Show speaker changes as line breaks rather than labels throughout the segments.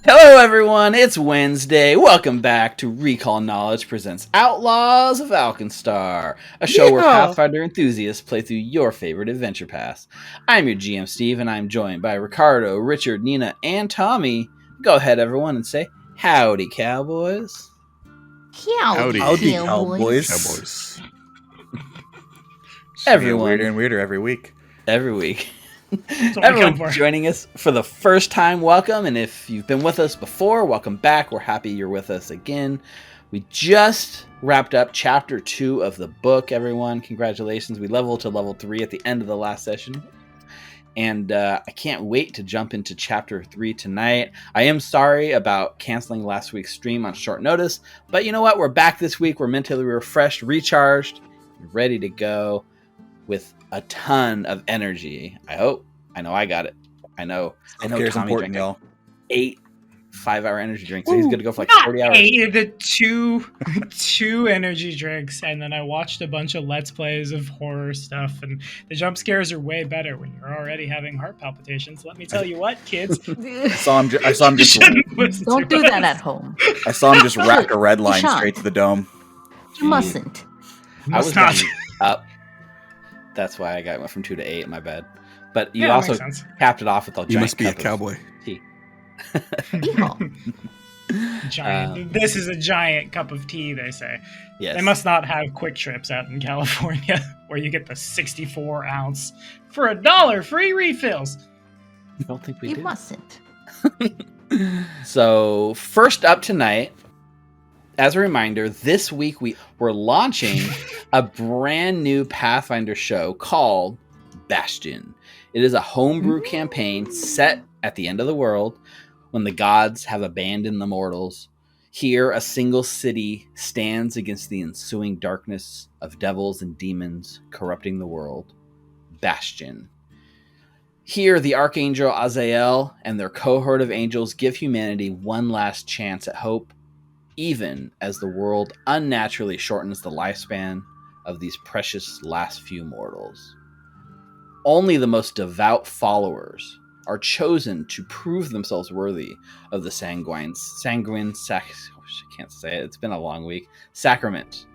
Hello everyone, it's Wednesday. Welcome back to Recall Knowledge presents Outlaws of Alkenstar, a show where Pathfinder enthusiasts play through your favorite adventure paths. I'm your GM Steve, and I'm joined by Ricardo, Richard, Ninna, and Tommy. Go ahead everyone and say, howdy cowboys.
Howdy
cowboys.
Everyone.
Weirder and weirder every week.
Everyone joining us for the first time, welcome. And if you've been with us before, welcome back. We're happy you're with us again. We just wrapped up chapter 2 of the book, everyone. Congratulations. We leveled to level 3 at the end of the last session. And I can't wait to jump into chapter 3 tonight. I am sorry about canceling last week's stream on short notice, but you know what? We're back this week. We're mentally refreshed, recharged, ready to go with a ton of energy. I hope. I know I got it. I know Tommy drank like 8 5-hour energy drinks. So he's good to go for like 40 hours.
8, the two energy drinks, and then I watched a bunch of Let's Plays of horror stuff, and the jump scares are way better when you're already having heart palpitations. Let me tell you what, kids.
I saw him just
Don't do that at home.
I saw him just rack a red line straight to the dome.
You mustn't.
I was not up. That's why I went from 2 to 8. My bad. But you also capped it off with a giant.
You must be a cowboy.
Tea.
Giant. This is a giant cup of tea, they say.
Yes.
They must not have Quick Trips out in California where you get the 64 ounce for $1 free refills.
I don't think we do.
You mustn't.
So first up tonight, as a reminder, this week we're launching a brand new Pathfinder show called Bastion. It is a homebrew campaign set at the end of the world when the gods have abandoned the mortals. Here, a single city stands against the ensuing darkness of devils and demons corrupting the world. Bastion. Here, the Archangel Azael and their cohort of angels give humanity one last chance at hope, even as the world unnaturally shortens the lifespan of these precious last few mortals. Only the most devout followers are chosen to prove themselves worthy of the I can't say it, it's been a long week, sacrament,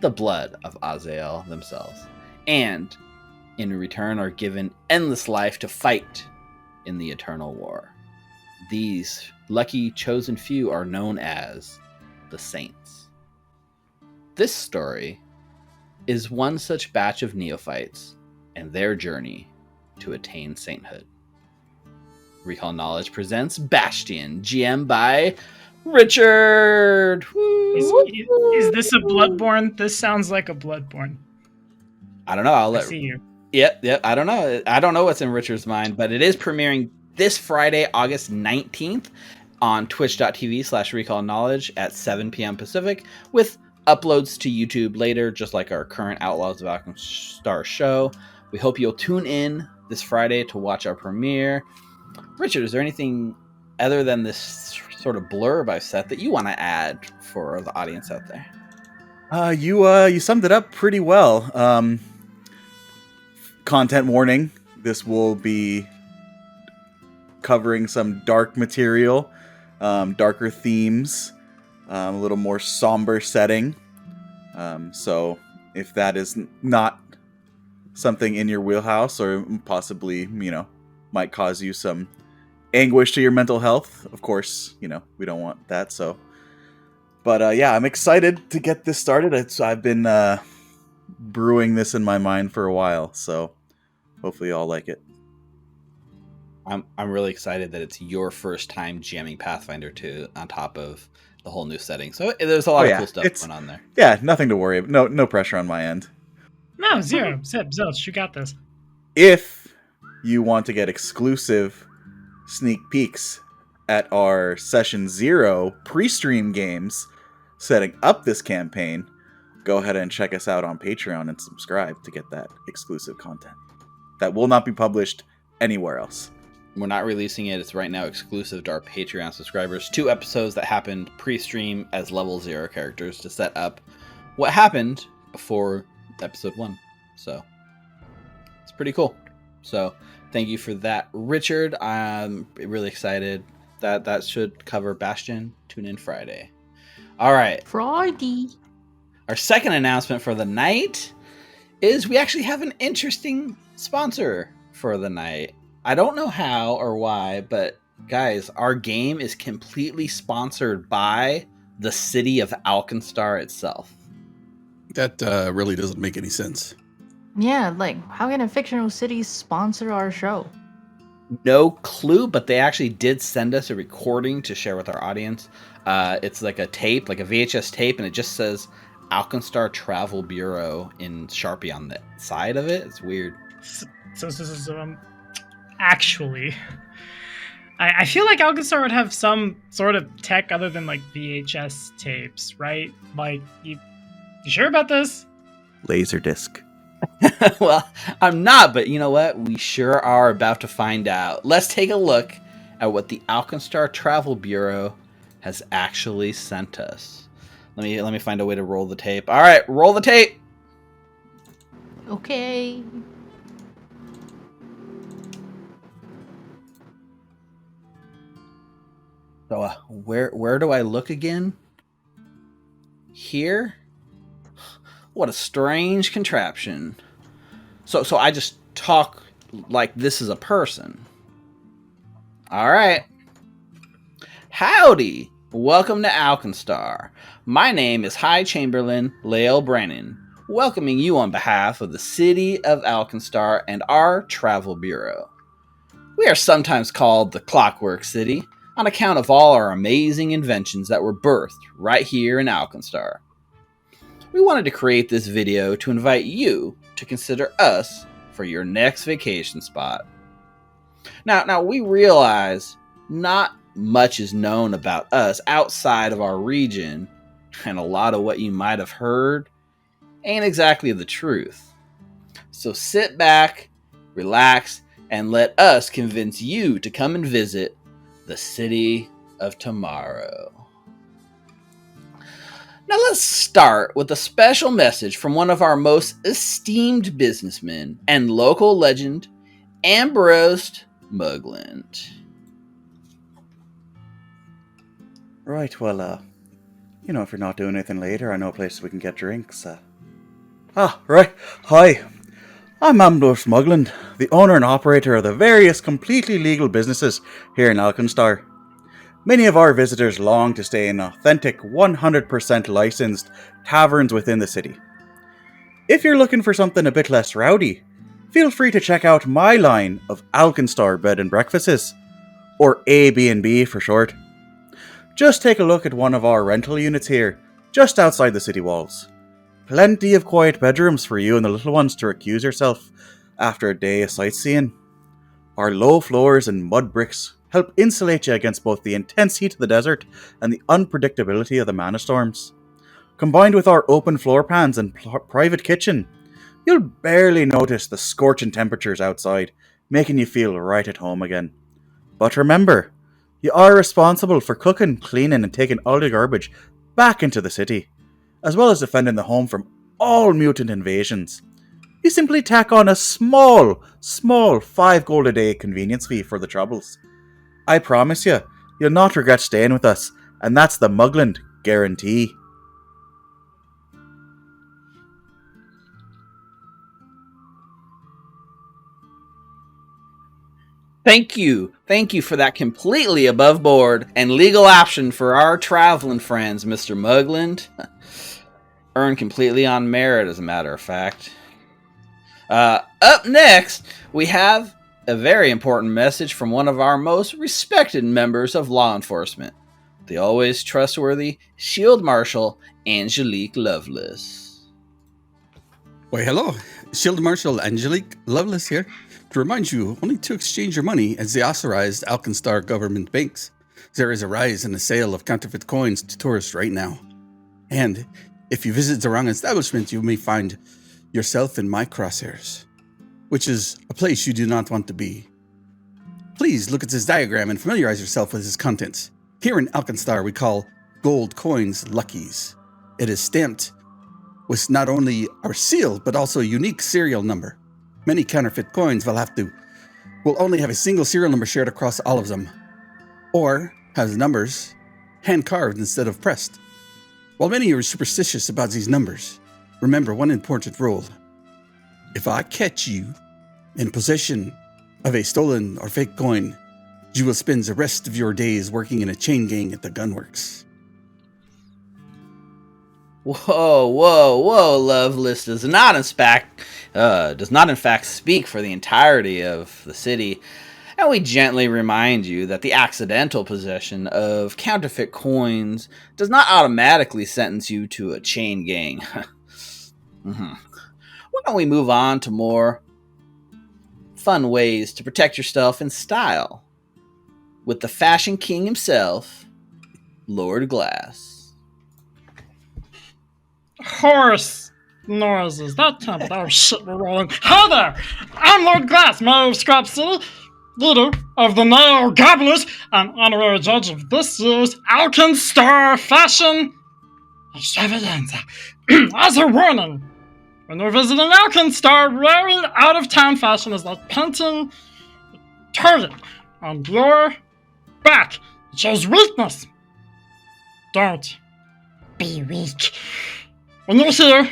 the blood of Azael themselves, and in return are given endless life to fight in the eternal war. These lucky chosen few are known as the Saints. This story is one such batch of neophytes and their journey to attain sainthood. Recall Knowledge presents Bastion, GM by Richard.
Is this a Bloodborne? This sounds like a Bloodborne.
I don't know.
I see you.
Yep. I don't know. I don't know what's in Richard's mind, but it is premiering this Friday, August 19th on twitch.tv/Recall Knowledge at 7 p.m. Pacific, with uploads to YouTube later, just like our current Outlaws of Alkenstar show. We hope you'll tune in this Friday to watch our premiere. Richard, is there anything other than this sort of blurb I've set that you want to add for the audience out there?
You summed it up pretty well. Content warning: this will be covering some dark material, darker themes, a little more somber setting. So if that is not something in your wheelhouse, or possibly, might cause you some anguish to your mental health, of course, we don't want that. So, but yeah, I'm excited to get this started. I've been brewing this in my mind for a while, so hopefully you all like it.
I'm really excited that it's your first time jamming Pathfinder 2 on top of the whole new setting. So there's a lot of cool stuff going on there.
Yeah, nothing to worry about. No pressure on my end.
No, zero. Zilch, you got this.
If you want to get exclusive sneak peeks at our Session 0 pre-stream games setting up this campaign, go ahead and check us out on Patreon and subscribe to get that exclusive content that will not be published anywhere else.
We're not releasing it. It's right now exclusive to our Patreon subscribers. 2 episodes that happened pre-stream as level 0 characters to set up what happened before episode 1. So it's pretty cool. So thank you for that, Richard. I'm really excited. that should cover Bastion. Tune in Friday. All right.
Friday.
Our second announcement for the night is we actually have an interesting sponsor for the night. I don't know how or why, but guys, our game is completely sponsored by the city of Alkenstar itself.
That really doesn't make any sense.
Yeah, like, how can a fictional city sponsor our show?
No clue, but they actually did send us a recording to share with our audience. It's like a tape, like a VHS tape, and it just says Alkenstar Travel Bureau in Sharpie on the side of it. It's weird.
So actually, I feel like Alkenstar would have some sort of tech other than like VHS tapes, right? Like, you sure about this?
Laserdisc.
Well, I'm not, but you know what? We sure are about to find out. Let's take a look at what the Alkenstar Travel Bureau has actually sent us. Let me find a way to roll the tape. All right, roll the tape.
Okay.
So, where do I look again? Here? What a strange contraption. So I just talk like this is a person. All right. Howdy. Welcome to Alkenstar. My name is High Chamberlain Lael Brennan, welcoming you on behalf of the city of Alkenstar and our travel bureau. We are sometimes called the Clockwork City on account of all our amazing inventions that were birthed right here in Alkenstar. We wanted to create this video to invite you to consider us for your next vacation spot. Now we realize not much is known about us outside of our region, and a lot of what you might have heard ain't exactly the truth. So sit back, relax, and let us convince you to come and visit the city of tomorrow. Now let's start with a special message from one of our most esteemed businessmen and local legend, Ambrose Mugland.
Right, well, if you're not doing anything later, I know a place we can get drinks. Right. Hi. I'm Ambrose Mugland, the owner and operator of the various completely legal businesses here in Alkenstar. Many of our visitors long to stay in authentic, 100% licensed taverns within the city. If you're looking for something a bit less rowdy, feel free to check out my line of Alkenstar bed and breakfasts, or A&B for short. Just take a look at one of our rental units here, just outside the city walls. Plenty of quiet bedrooms for you and the little ones to recuse yourself after a day of sightseeing. Our low floors and mud bricks help insulate you against both the intense heat of the desert and the unpredictability of the mana storms. Combined with our open floor pans and private kitchen, you'll barely notice the scorching temperatures outside, making you feel right at home again. But remember, you are responsible for cooking, cleaning, and taking all the garbage back into the city, as well as defending the home from all mutant invasions. You simply tack on a small 5 gold a day convenience fee for the troubles. I promise you, you'll not regret staying with us, and that's the Mugland guarantee.
Thank you for that completely above board and legal option for our traveling friends, Mr. Mugland. Earned completely on merit, as a matter of fact. Up next, we have a very important message from one of our most respected members of law enforcement, the always trustworthy Shield Marshal Angelique Lovelace.
Why, hello. Shield Marshal Angelique Lovelace here. To remind you, only to exchange your money as the authorized Alkenstar government banks. There is a rise in the sale of counterfeit coins to tourists right now. And if you visit the wrong establishment, you may find yourself in my crosshairs, which is a place you do not want to be. Please look at this diagram and familiarize yourself with its contents. Here in Alkenstar, we call gold coins luckies. It is stamped with not only our seal, but also a unique serial number. Many counterfeit coins will only have a single serial number shared across all of them. Or has numbers, hand-carved instead of pressed. While many are superstitious about these numbers, remember one important rule. If I catch you in possession of a stolen or fake coin, you will spend the rest of your days working in a chain gang at the gunworks.
Whoa, whoa, whoa! Lovelace does not in fact speak for the entirety of the city, and we gently remind you that the accidental possession of counterfeit coins does not automatically sentence you to a chain gang. Why don't we move on to more fun ways to protect yourself in style with the Fashion King himself, Lord Glass.
Horse noises. That time, that shit we're rolling. Hi there! I'm Lord Glass, Mayor of Scrap City, leader of the Nail Gobblers, and honorary judge of this year's Alkenstar Fashion Extravaganza. As a warning, when you're visiting Alkenstar, wearing out-of-town fashion is like painting a target on your back. It shows weakness. Don't be weak. When you're here,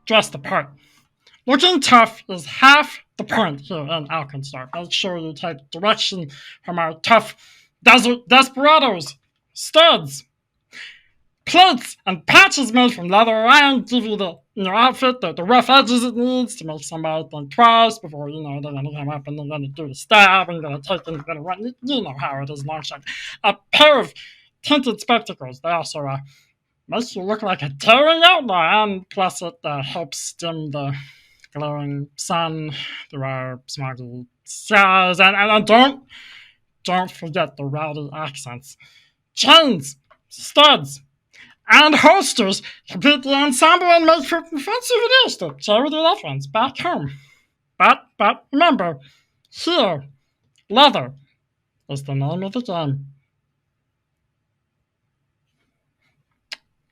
dress the part. Looking tough is half the point here in Alkenstar. Make sure you take direction from our tough desert desperados, studs, plates, and patches made from leather around give you in your outfit the rough edges it needs to make somebody think twice before, they're going to come up and they're going to do the stab and you're going to take them, you're going to run. You know how it is, Longshot. A pair of tinted spectacles. They also makes you look like a daring outlaw, and plus it helps dim the glowing sun through our smoggy skies. And don't forget the rowdy accents. Chains, studs, and holsters complete the ensemble and make for fun souvenirs to share with your loved ones back home. But remember, here, leather is the name of the game.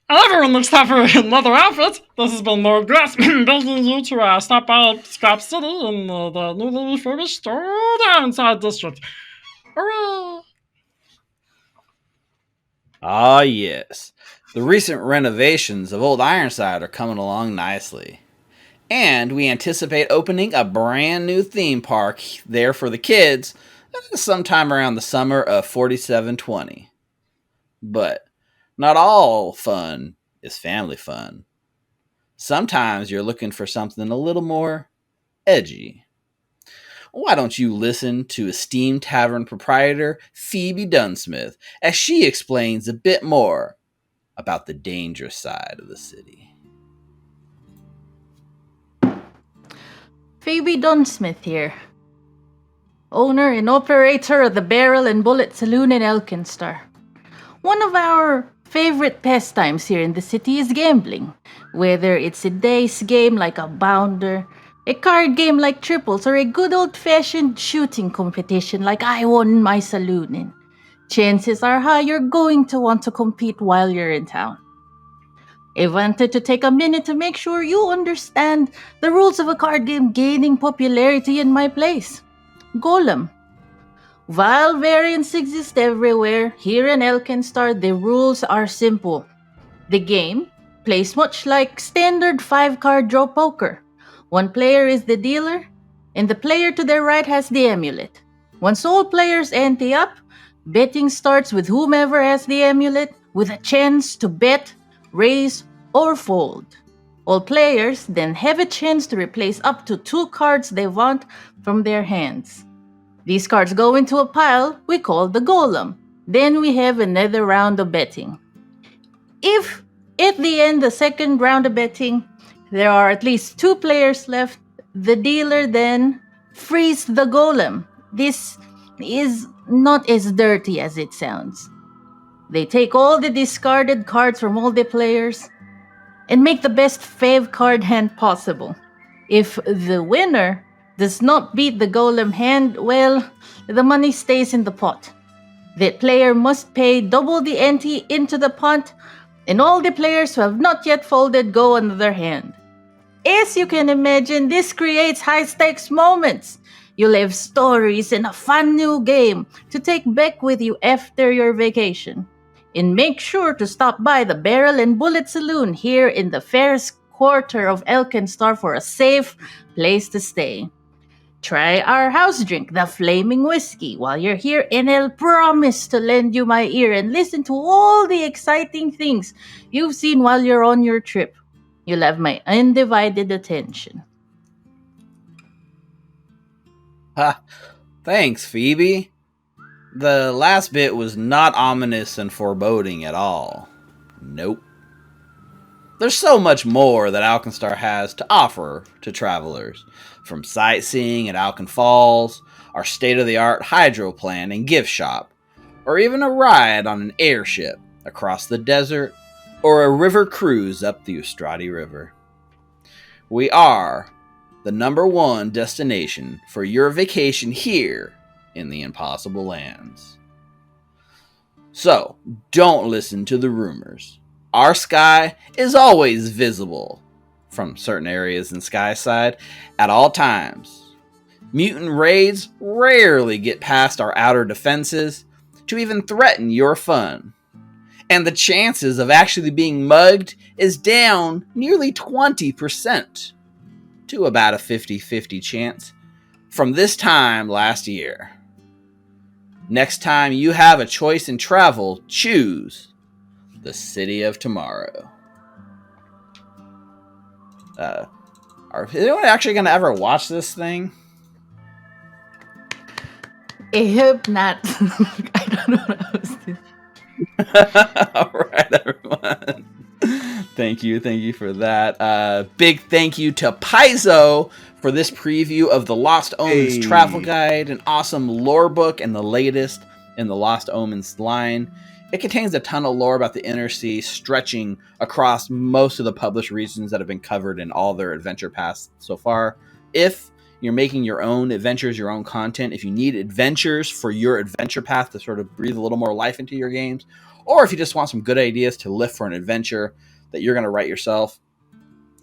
Everyone looks tougher in leather outfits. This has been Lord Glass begging you to stop by Scrap City in the newly refurbished store inside district. Hooray!
Ah, yes. The recent renovations of Old Ironside are coming along nicely. And we anticipate opening a brand new theme park there for the kids sometime around the summer of 4720. But not all fun is family fun. Sometimes you're looking for something a little more edgy. Why don't you listen to esteemed tavern proprietor Phoebe Dunsmith as she explains a bit more about the dangerous side of the city.
Phoebe Dunsmith here, owner and operator of the Barrel and Bullet Saloon in Alkenstar. One of our favorite pastimes here in the city is gambling, whether it's a dice game like a bounder, a card game like triples, or a good old-fashioned shooting competition like I won my saloon in. Chances are high you're going to want to compete while you're in town. I wanted to take a minute to make sure you understand the rules of a card game gaining popularity in my place. Golem. While variants exist everywhere, here in Alkenstar the rules are simple. The game plays much like standard 5-card draw poker. One player is the dealer, and the player to their right has the amulet. Once all players ante up, betting starts with whomever has the amulet, with a chance to bet, raise, or fold. All players then have a chance to replace up to 2 cards they want from their hands. These cards go into a pile we call the golem. Then we have another round of betting. If at the end of the second round of betting, there are at least 2 players left, the dealer then frees the golem. This is not as dirty as it sounds. They take all the discarded cards from all the players and make the best 5-card hand possible. If the winner does not beat the golem hand, well, the money stays in the pot. That player must pay double the ante into the pot, and all the players who have not yet folded go another hand. As you can imagine, this creates high-stakes moments. You'll have stories and a fun new game to take back with you after your vacation. And make sure to stop by the Barrel and Bullet Saloon here in the fairest quarter of Alkenstar for a safe place to stay. Try our house drink, the Flaming Whiskey, while you're here, and I'll promise to lend you my ear and listen to all the exciting things you've seen while you're on your trip. You'll have my undivided attention.
Ha! Thanks, Phoebe. The last bit was not ominous and foreboding at all. Nope. There's so much more that Alkenstar has to offer to travelers, from sightseeing at Alken Falls, our state-of-the-art hydro plant and gift shop, or even a ride on an airship across the desert, or a river cruise up the Ustrati River. We are the #1 destination for your vacation here in the Impossible Lands. So, don't listen to the rumors. Our sky is always visible from certain areas in Skyside at all times. Mutant raids rarely get past our outer defenses to even threaten your fun. And the chances of actually being mugged is down nearly 20% to about a 50-50 chance from this time last year. Next time you have a choice in travel, choose the City of Tomorrow. Is anyone actually going to ever watch this thing?
I hope not. I don't know what I was doing.
All right, everyone. Thank you for that. Big thank you to Paizo for this preview of the Lost Omens travel guide, an awesome lore book, and the latest in the Lost Omens line. It contains a ton of lore about the Inner Sea, stretching across most of the published regions that have been covered in all their adventure paths so far. If you're making your own adventures, your own content, if you need adventures for your adventure path to sort of breathe a little more life into your games, or if you just want some good ideas to lift for an adventure that you're going to write yourself,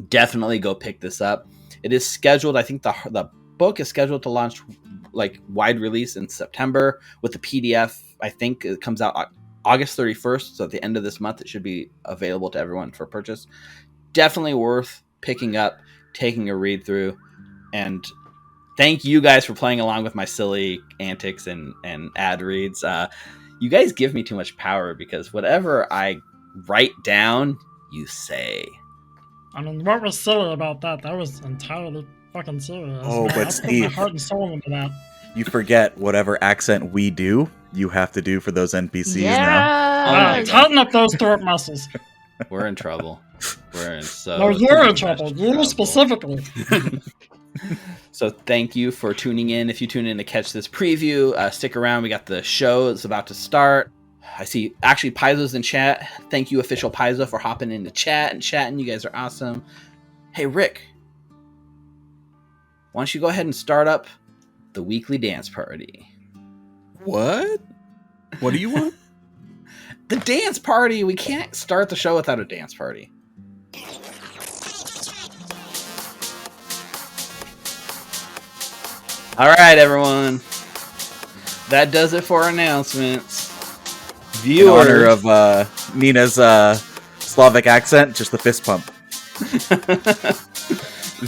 definitely go pick this up. It is scheduled, I think the book is scheduled to launch like wide release in September with the PDF. I think it comes out August 31st, so at the end of this month it should be available to everyone for purchase. Definitely worth picking up, taking a read through, and thank you guys for playing along with my silly antics and ad reads. You guys give me too much power because whatever I write down, you say.
I mean, what was silly about that? That was entirely fucking serious.
Oh,
man.
but
I
Steve,
put my heart and soul into that.
You forget whatever accent we do, you have to do for those NPCs now.
Tighten up those throat muscles.
We're in trouble. We're in so.
No, you're in trouble. You specifically.
So thank you for tuning in. If you tune in to catch this preview, stick around. We got the show that's about to start. I see actually Paizo's in chat. Thank you, official Paizo, for hopping into chat and chatting. You guys are awesome. Hey, Rick, why don't you go ahead and start up the weekly dance party?
What? What do you want?
The dance party. We can't start the show without a dance party. All right, everyone. That does it for announcements. Viewers.
In honor of Nina's Slavic accent, just the fist pump.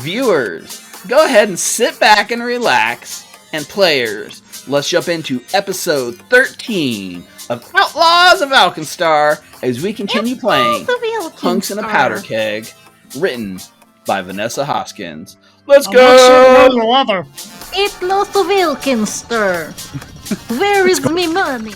Viewers, go ahead and sit back and relax. And players, let's jump into episode 13 of Outlaws of Alkenstar as we continue playing Punks in a Powder Keg, written by Vanessa Hoskins. Let's go!
Outlaws of Alkenstar. Where is me money?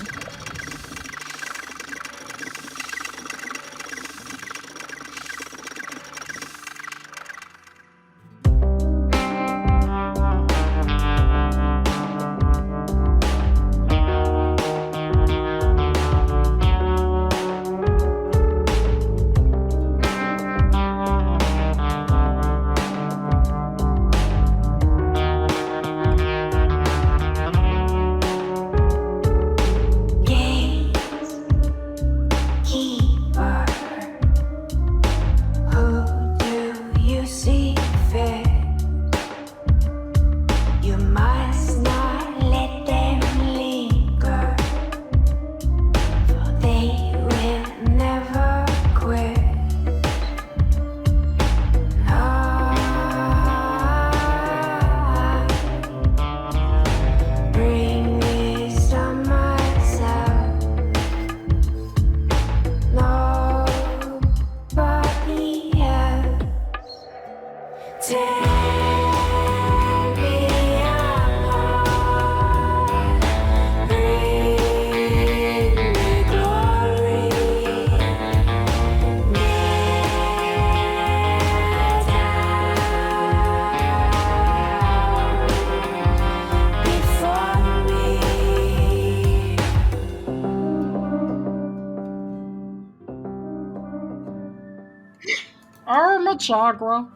Chagua.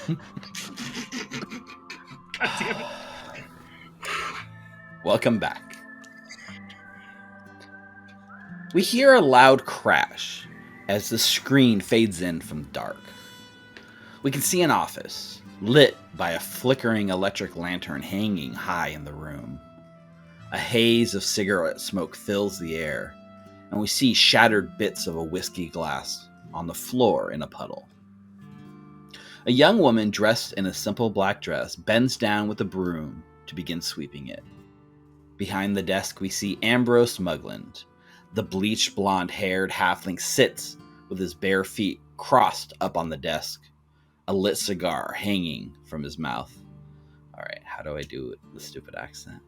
God damn it.
Welcome back. We hear a loud crash as the screen fades in from dark. We can see an office, lit by a flickering electric lantern hanging high in the room. A haze of cigarette smoke fills the air, and we see shattered bits of a whiskey glass on the floor in a puddle. A young woman dressed in a simple black dress bends down with a broom to begin sweeping it. Behind the desk, we see Ambrose Mugland. The bleached blonde-haired halfling sits with his bare feet crossed up on the desk, a lit cigar hanging from his mouth. All right, how do I do the stupid accent?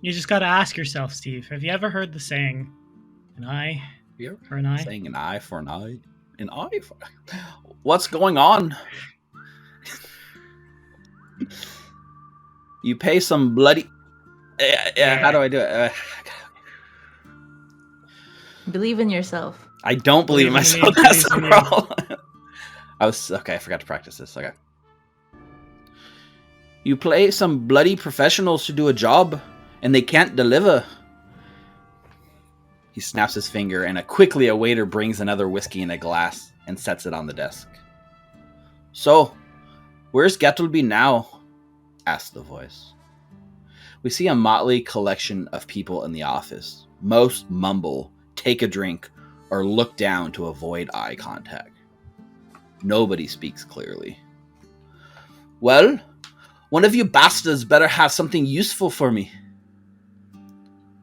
You just gotta ask yourself, Steve, have you ever heard the saying, an eye for an eye?
Saying an eye for an eye? An eye for... What's going on? You pay some bloody... how do I do it?
Believe in yourself.
I don't believe in myself. That's the problem. I forgot to practice this. Okay. You pay some bloody professionals to do a job, and they can't deliver. He snaps his finger, and quickly a waiter brings another whiskey in a glass and sets it on the desk. So, where's Gattlebee now? Asks the voice. We see a motley collection of people in the office. Most mumble, take a drink, or look down to avoid eye contact. Nobody speaks clearly. Well, one of you bastards better have something useful for me.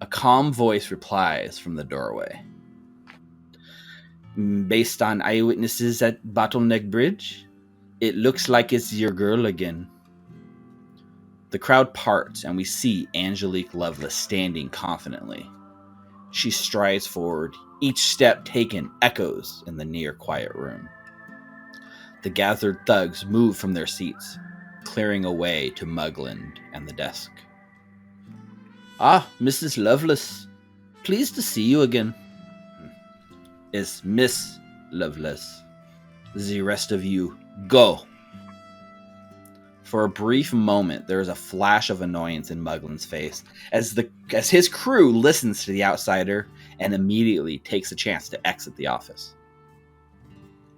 A calm voice replies from the doorway. Based on eyewitnesses at Bottleneck Bridge, it looks like it's your girl again. The crowd parts and we see Angelique Lovelace standing confidently. She strides forward. Each step taken echoes in the near quiet room. The gathered thugs move from their seats, clearing a way to Mugland and the desk. Ah, Mrs. Lovelace. Pleased to see you again. It's Miss Lovelace. The rest of you, go. For a brief moment, there is a flash of annoyance in Mugland's face as his crew listens to the outsider and immediately takes a chance to exit the office.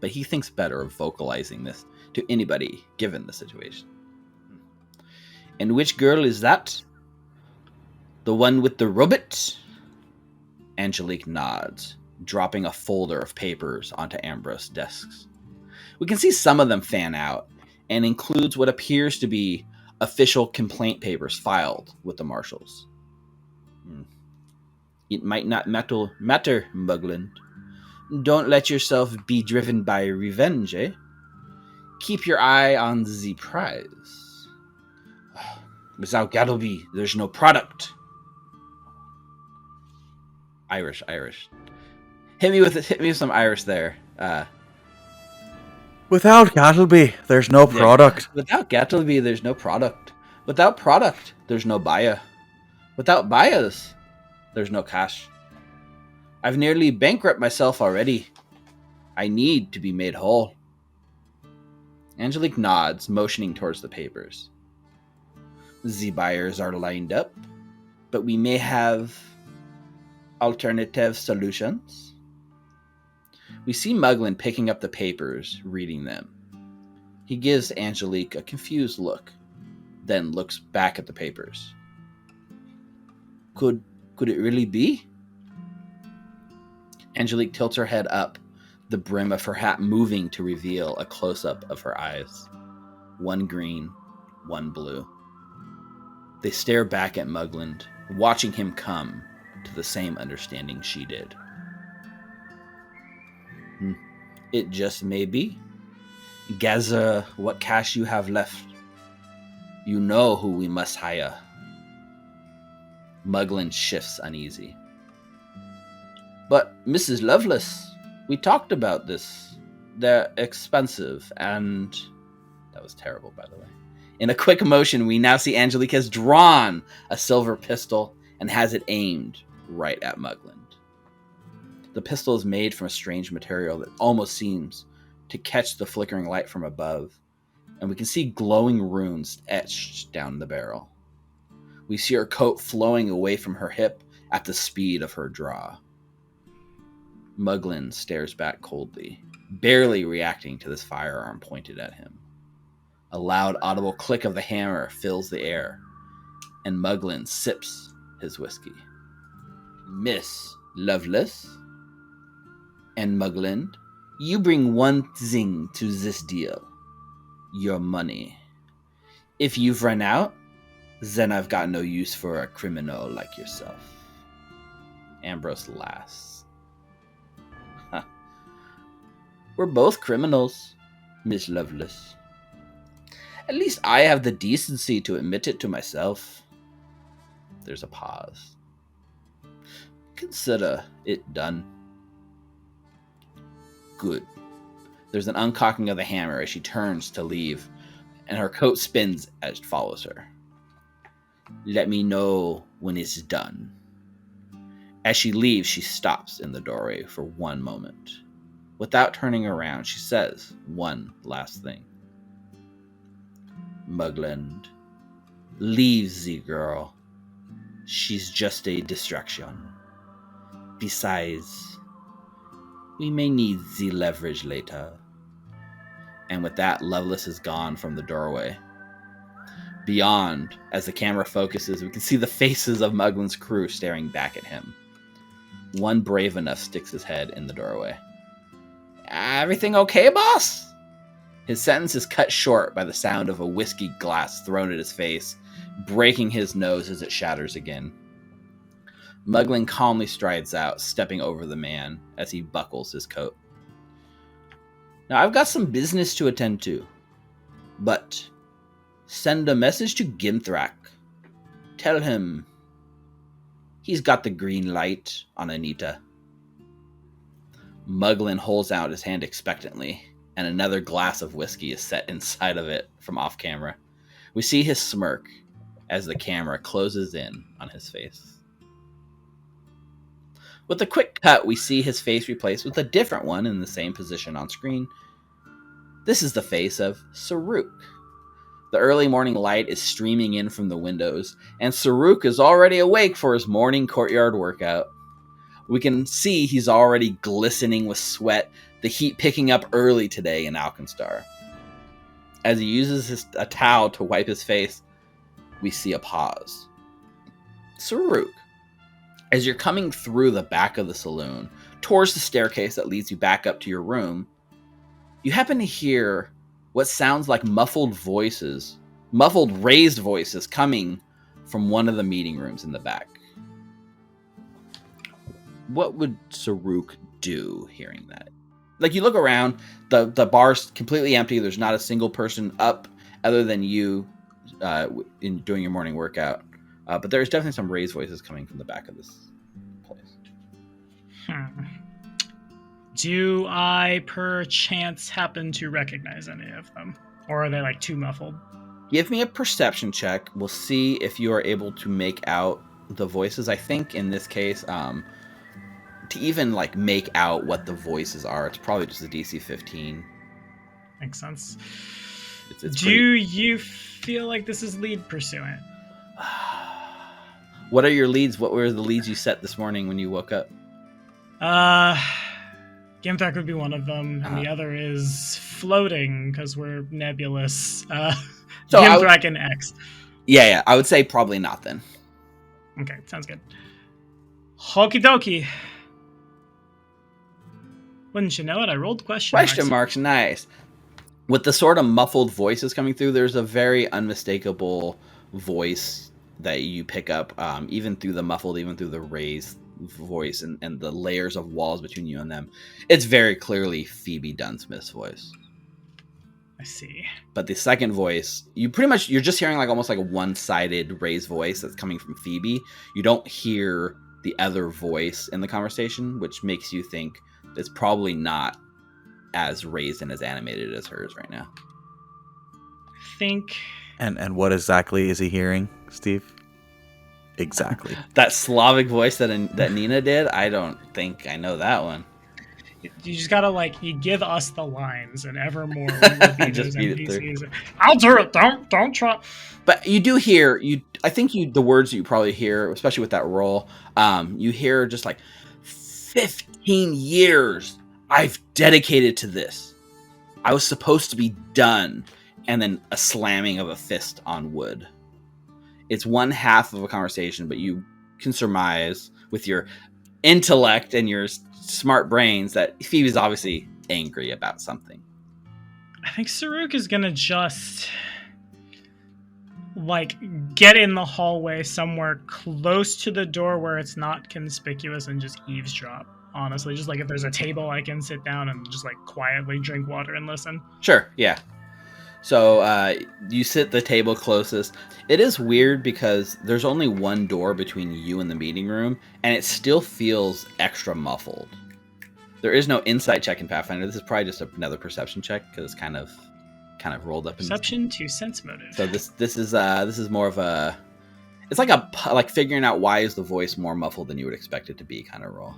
But he thinks better of vocalizing this to anybody given the situation. And which girl is that? The one with the robot? Angelique nods, dropping a folder of papers onto Ambrose's desks. We can see some of them fan out, and includes what appears to be official complaint papers filed with the marshals. It might not matter, Mugland. Don't let yourself be driven by revenge, eh? Keep your eye on the prize. Without Gattlebee, there's no product. Irish. Hit me with some Irish there.
Without Gattlebee, there's no product.
Without Gattlebee, there's no product. Without product, there's no buyer. Without buyers, there's no cash. I've nearly bankrupted myself already. I need to be made whole. Angelique nods, motioning towards the papers. The buyers are lined up, but we may have alternative solutions. We see Mugland picking up the papers, reading them. He gives Angelique a confused look, then looks back at the papers. Could it really be? Angelique tilts her head up, the brim of her hat moving to reveal a close-up of her eyes. One green, one blue. They stare back at Mugland, watching him come to the same understanding she did. It just may be. Gather what cash you have left. You know who we must hire. Mugland shifts uneasy. But, Mrs. Lovelace, we talked about this. They're expensive, and... That was terrible, by the way. In a quick motion, we now see Angelique has drawn a silver pistol and has it aimed right at Mugland. The pistol is made from a strange material that almost seems to catch the flickering light from above, and we can see glowing runes etched down the barrel. We see her coat flowing away from her hip at the speed of her draw. Muglin stares back coldly, barely reacting to this firearm pointed at him. A loud, audible click of the hammer fills the air, and Muglin sips his whiskey. Miss Lovelace and Muglin, you bring one thing to this deal. Your money. If you've run out, then I've got no use for a criminal like yourself. Ambrose laughs. We're both criminals, Miss Lovelace. At least I have the decency to admit it to myself. There's a pause. Consider it done. Good. There's an uncocking of the hammer as she turns to leave, and her coat spins as it follows her. Let me know when it's done. As she leaves, she stops in the doorway for one moment. Without turning around, she says one last thing. Mugland, leave the girl. She's just a distraction. Besides, we may need the leverage later. And with that, Lovelace is gone from the doorway. Beyond, as the camera focuses, we can see the faces of Muglin's crew staring back at him. One brave enough sticks his head in the doorway. Everything okay, boss? His sentence is cut short by the sound of a whiskey glass thrown at his face, breaking his nose as it shatters again. Muglin calmly strides out, stepping over the man as he buckles his coat. Now, I've got some business to attend to, but send a message to Ginthrak. Tell him he's got the green light on Anita. Muglin holds out his hand expectantly, and another glass of whiskey is set inside of it from off camera. We see his smirk as the camera closes in on his face. With a quick cut, we see his face replaced with a different one in the same position on screen. This is the face of Saruk. The early morning light is streaming in from the windows, and Saruk is already awake for his morning courtyard workout. We can see he's already glistening with sweat, the heat picking up early today in Alkenstar. As he uses a towel to wipe his face, we see a pause. Saruk, as you're coming through the back of the saloon, towards the staircase that leads you back up to your room, you happen to hear what sounds like muffled raised voices coming from one of the meeting rooms in the back. What would Saruk do hearing that? Like, you look around, the bar's completely empty. There's not a single person up other than you in doing your morning workout. But there's definitely some raised voices coming from the back of this place.
Do I perchance happen to recognize any of them? Or are they like too muffled?
Give me a perception check. We'll see if you are able to make out the voices. I think in this case, to even like make out what the voices are, it's probably just a DC 15.
Makes sense.
Do
you feel like this is lead pursuant?
What are your leads? What were the leads you set this morning when you woke up?
Gimthrak would be one of them, and the other is floating, because we're nebulous. So Gimthrak and X.
Yeah, I would say probably not then.
Okay, sounds good. Okie dokie. Wouldn't you know it, I rolled question
marks. Nice. With the sort of muffled voices coming through, there's a very unmistakable voice that you pick up, even through the muffled, even through the raised voice and the layers of walls between you and them. It's very clearly Phoebe Dunsmith's voice.
I see.
But the second voice, you're just hearing like almost like a one-sided raised voice that's coming from Phoebe. You don't hear the other voice in the conversation, which makes you think it's probably not as raised and as animated as hers right now.
Think.
And what exactly is he hearing, Steve? Exactly.
That Slavic voice that Ninna did? I don't think I know that one.
You just gotta you give us the lines, and evermore we will be
Just
those
beat it through.
NPCs. I'll do it. Don't try.
But you do hear I think the words that you probably hear, especially with that roll, you hear just 15 years I've dedicated to this. I was supposed to be done, and then a slamming of a fist on wood. It's one half of a conversation, but you can surmise with your intellect and your smart brains that Phoebe's obviously angry about something.
I think Saruk is gonna just get in the hallway somewhere close to the door where it's not conspicuous and just eavesdrop. Honestly, just if there's a table I can sit down and just quietly drink water and listen.
Sure, yeah. So you sit the table closest. It is weird because there's only one door between you and the meeting room, and it still feels extra muffled. There is no insight check in Pathfinder. This is probably just another perception check because it's kind of rolled up.
Perception to sense motive.
So this is more of a. It's like figuring out why is the voice more muffled than you would expect it to be kind of roll.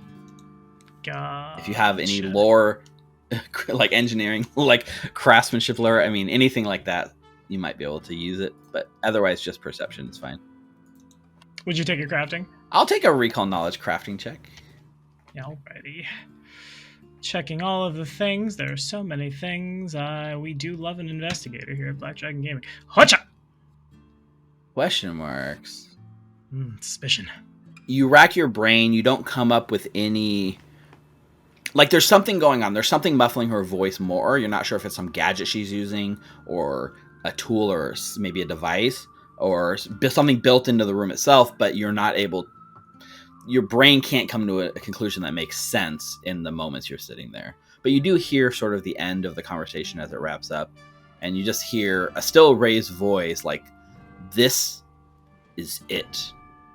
Gotcha.
If you have any lore, engineering, craftsmanship lore, anything like that, you might be able to use it. But otherwise, just perception is fine.
Would you take a crafting?
I'll take a recall knowledge crafting check.
Yeah, alrighty. Checking all of the things. There are so many things. We do love an investigator here at Black Dragon Gaming. Hacha!
Question marks.
Suspicion.
You rack your brain. You don't come up with any. There's something going on. There's something muffling her voice more. You're not sure if it's some gadget she's using or a tool or maybe a device or something built into the room itself, but you're not able. Your brain can't come to a conclusion that makes sense in the moments you're sitting there. But you do hear sort of the end of the conversation as it wraps up, and you just hear a still raised voice this is it.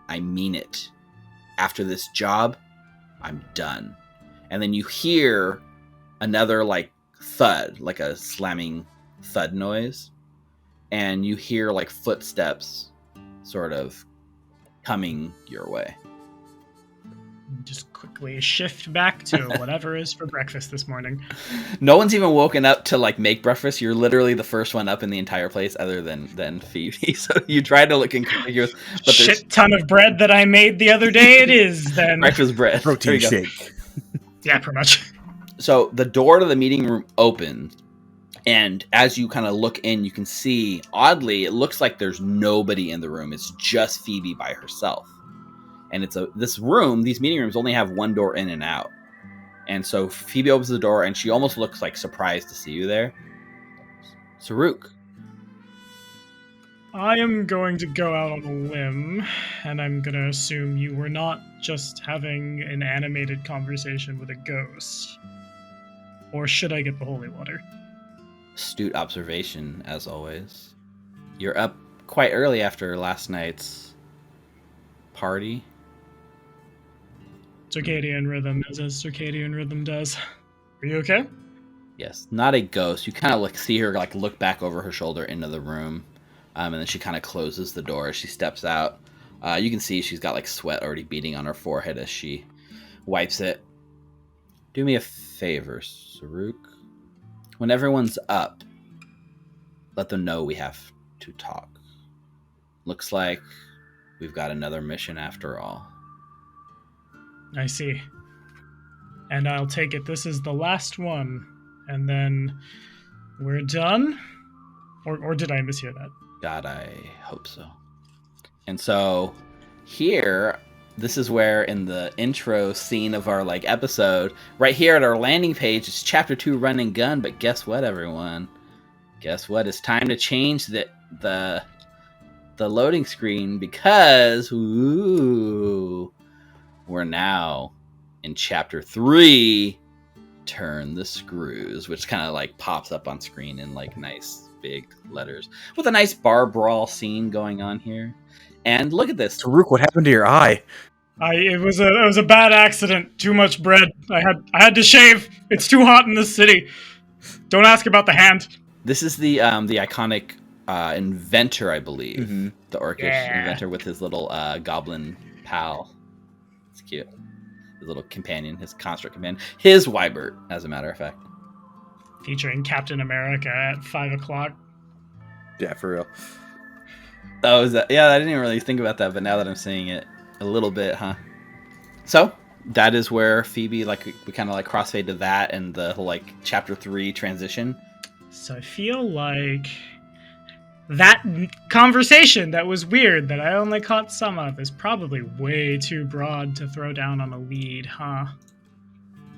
I mean it. After this job, I'm done. And then you hear another thud, a slamming thud noise. And you hear footsteps sort of coming your way.
Just quickly shift back to whatever is for breakfast this morning.
No one's even woken up to make breakfast. You're literally the first one up in the entire place other than Phoebe. So you try to look inconspicuous, but
shit ton of bread that I made the other day it is then.
Breakfast bread.
Protein shake.
Yeah, pretty much.
So the door to the meeting room opens, and as you kind of look in, you can see, oddly, it looks like there's nobody in the room. It's just Phoebe by herself. And these meeting rooms only have one door in and out. And so Phoebe opens the door, and she almost looks surprised to see you there. Saruk.
I am going to go out on a limb, and I'm going to assume you were not just having an animated conversation with a ghost. Or should I get the holy water?
Astute observation, as always. You're up quite early after last night's party.
Circadian rhythm, as a circadian rhythm does. Are you okay?
Yes, not a ghost. You kind of see her look back over her shoulder into the room, and then she kind of closes the door as she steps out. You can see she's got sweat already beading on her forehead as she wipes it. Do me a favor, Saruk. When everyone's up, let them know we have to talk. Looks like we've got another mission after all.
I see. And I'll take it this is the last one, and then we're done? Or did I mishear that?
God, I hope so. And so here, this is where in the intro scene of our episode, right here at our landing page, it's chapter 2 Run and Gun, but guess what, everyone? Guess what? It's time to change the loading screen because we're now in chapter 3, Turn the Screws, which kind of pops up on screen in nice big letters with a nice bar brawl scene going on here. And look at this.
Saruk, what happened to your eye?
It was a bad accident. Too much bread. I had to shave. It's too hot in this city. Don't ask about the hand.
This is the iconic inventor, I believe.
Mm-hmm.
The orcish inventor with his little goblin pal. It's cute. little companion, his construct companion, his Wybert, as a matter of fact.
Featuring Captain America at 5 o'clock.
Yeah, for real.
Oh, is that? Yeah, I didn't even really think about that, but now that I'm seeing it a little bit, huh? So that is where Phoebe, like, we kind of like crossfade to that and the whole like chapter 3 transition.
So I feel like that conversation that was weird that I only caught some of is probably way too broad to throw down on a lead, huh?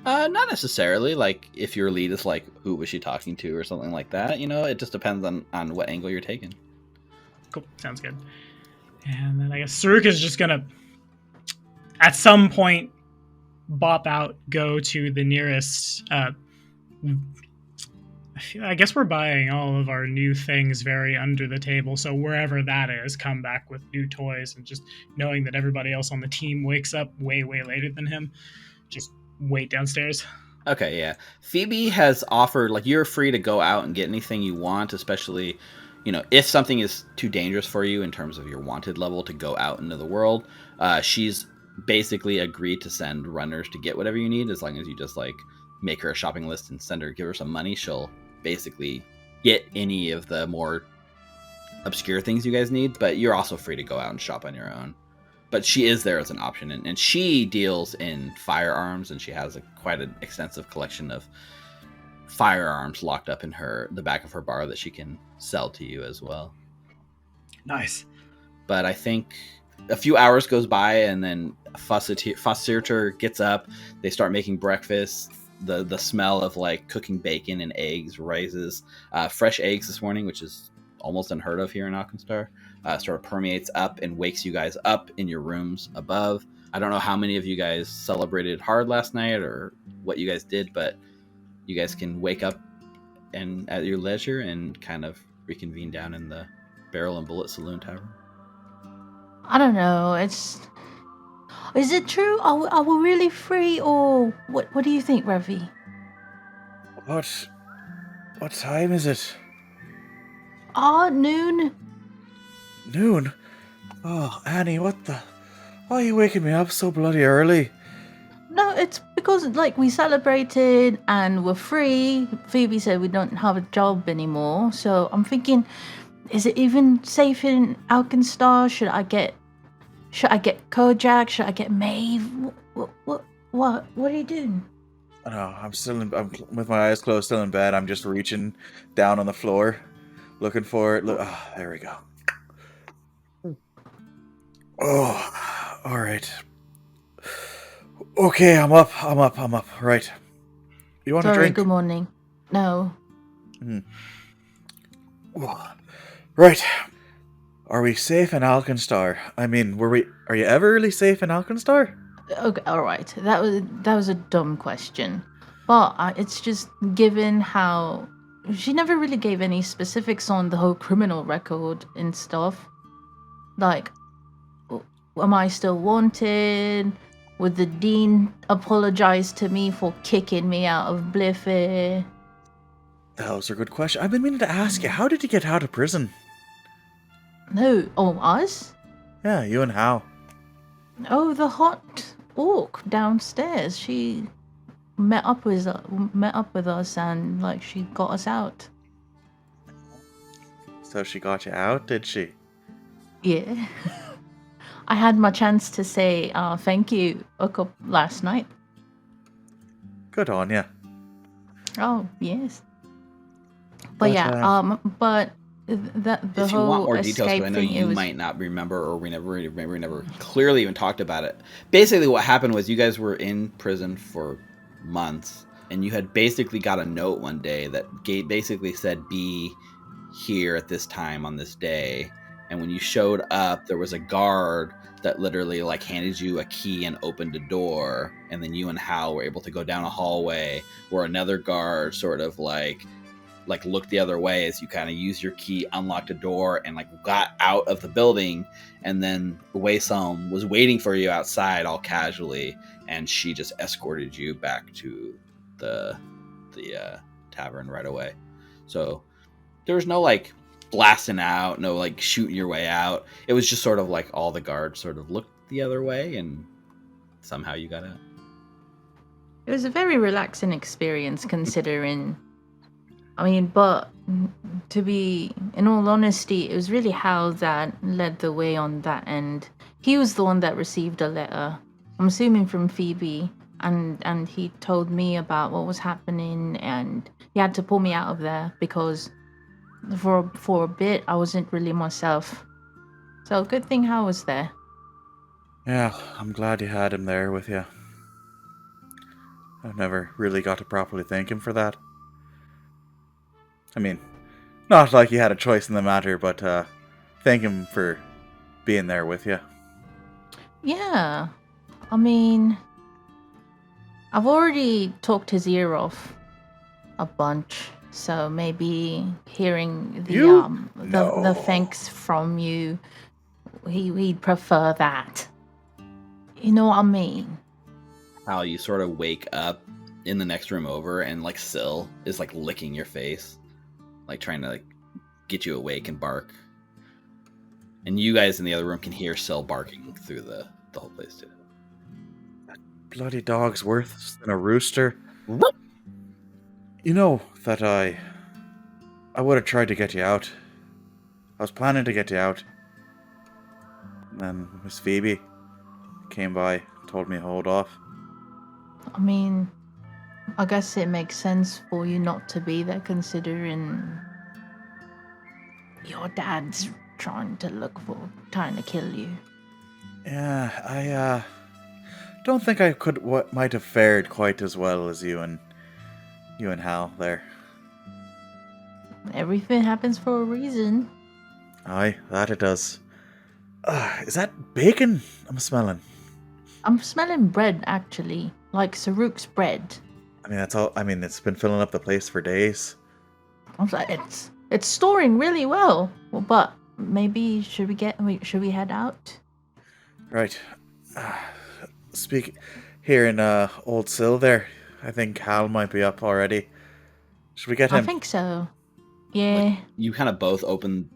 Not necessarily. Like, if your lead is like, who was she talking to or something like that, you know, it just depends on what angle you're taking.
Cool, sounds good. And then I guess Saruka's just gonna, at some point, bop out, go to the nearest. I guess we're buying all of our new things very under the table, so wherever that is, come back with new toys, and just knowing that everybody else on the team wakes up way, way later than him, just wait downstairs.
Okay, yeah. Phoebe has offered, like, you're free to go out and get anything you want, especially, you know, if something is too dangerous for you in terms of your wanted level to go out into the world. She's basically agreed to send runners to get whatever you need, as long as you just, like, make her a shopping list and give her some money. She'll basically get any of the more obscure things you guys need, but you're also free to go out and shop on your own. But she is there as an option, and she deals in firearms, and she has quite an extensive collection of firearms locked up in the back of her bar that she can sell to you as well.
Nice.
But I think a few hours goes by, and then Fossirter gets up. They start making breakfast. The smell of like cooking bacon and eggs rises. Fresh eggs this morning, which is almost unheard of here in Alkenstar, sort of permeates up and wakes you guys up in your rooms above. I don't know how many of you guys celebrated hard last night or what you guys did, but you guys can wake up and at your leisure and kind of reconvene down in the Barrel and Bullet Saloon Tavern.
I don't know. Is it true? Are we really free, or what? What do you think, Ravi?
What time is it?
Noon.
Noon? Oh, Annie, why are you waking me up so bloody early?
No, it's because like we celebrated and we're free. Phoebe said we don't have a job anymore, so I'm thinking, is it even safe in Alkenstar? Should I get Kojak? Should I get Maeve? What are you doing?
No, I'm with my eyes closed, still in bed. I'm just reaching down on the floor, looking for it. Look, there we go. Oh, all right. Okay, I'm up. Right. You want a drink?
Good morning. No.
Right. Are we safe in Alkenstar? I mean, are you ever really safe in Alkenstar?
Okay, all right. That was a dumb question, but it's just given how she never really gave any specifics on the whole criminal record and stuff. Like, am I still wanted? Would the dean apologize to me for kicking me out of Bliffy?
Those are good questions. I've been meaning to ask you, how did you get out of prison?
No, us?
Yeah, you and Hal.
Oh, the hot orc downstairs. She met up with us and like she got us out.
So she got you out, did she?
Yeah. I had my chance to say thank you last night.
Good on you.
Oh, yes. But yeah, but the
if you
whole
want more details,
escape
because I know
thing,
you might not remember, or we never clearly even talked about it. Basically, what happened was you guys were in prison for months, and you had basically got a note one day that basically said, "Be here at this time on this day." And when you showed up, there was a guard that literally like handed you a key and opened a door, and then you and Hal were able to go down a hallway where another guard sort of like looked the other way as you kind of used your key, unlocked a door, and like got out of the building. And then Wei-Som was waiting for you outside all casually, and she just escorted you back to the tavern right away. So there was no like blasting out, no like shooting your way out. It was just sort of like all the guards sort of looked the other way, and somehow you got out.
It was a very relaxing experience considering. I mean, but to be, in all honesty, it was really Hal that led the way on that end. He was the one that received a letter, I'm assuming from Phoebe, and he told me about what was happening, and he had to pull me out of there because for a bit I wasn't really myself. So good thing Hal was there.
Yeah, I'm glad you had him there with you. I've never really got to properly thank him for that. I mean, not like you had a choice in the matter, but thank him for being there with you.
Yeah, I mean, I've already talked his ear off a bunch, so maybe hearing
You?
the thanks from you, he'd prefer that. You know what I mean?
How you sort of wake up in the next room over, and like Syl is like licking your face, like trying to like get you awake and bark. And you guys in the other room can hear Syl barking through the whole place too.
Bloody dog's worse than a rooster. You know that I would have tried to get you out. I was planning to get you out. And then Miss Phoebe came by, told me to hold off.
I mean, I guess it makes sense for you not to be there considering your dad's trying to kill you.
Yeah, I don't think I might have fared quite as well as you and Hal there.
Everything happens for a reason.
Aye, that it does. Is that bacon I'm smelling?
I'm smelling bread, actually. Like Saruk's bread.
I mean, that's all. I mean, it's been filling up the place for days.
I was like, it's storing really well. Well, but maybe should we head out?
Right. Speak here in Old Sill there. I think Hal might be up already. Should we get him?
I think so. Yeah.
Like, you kind of both open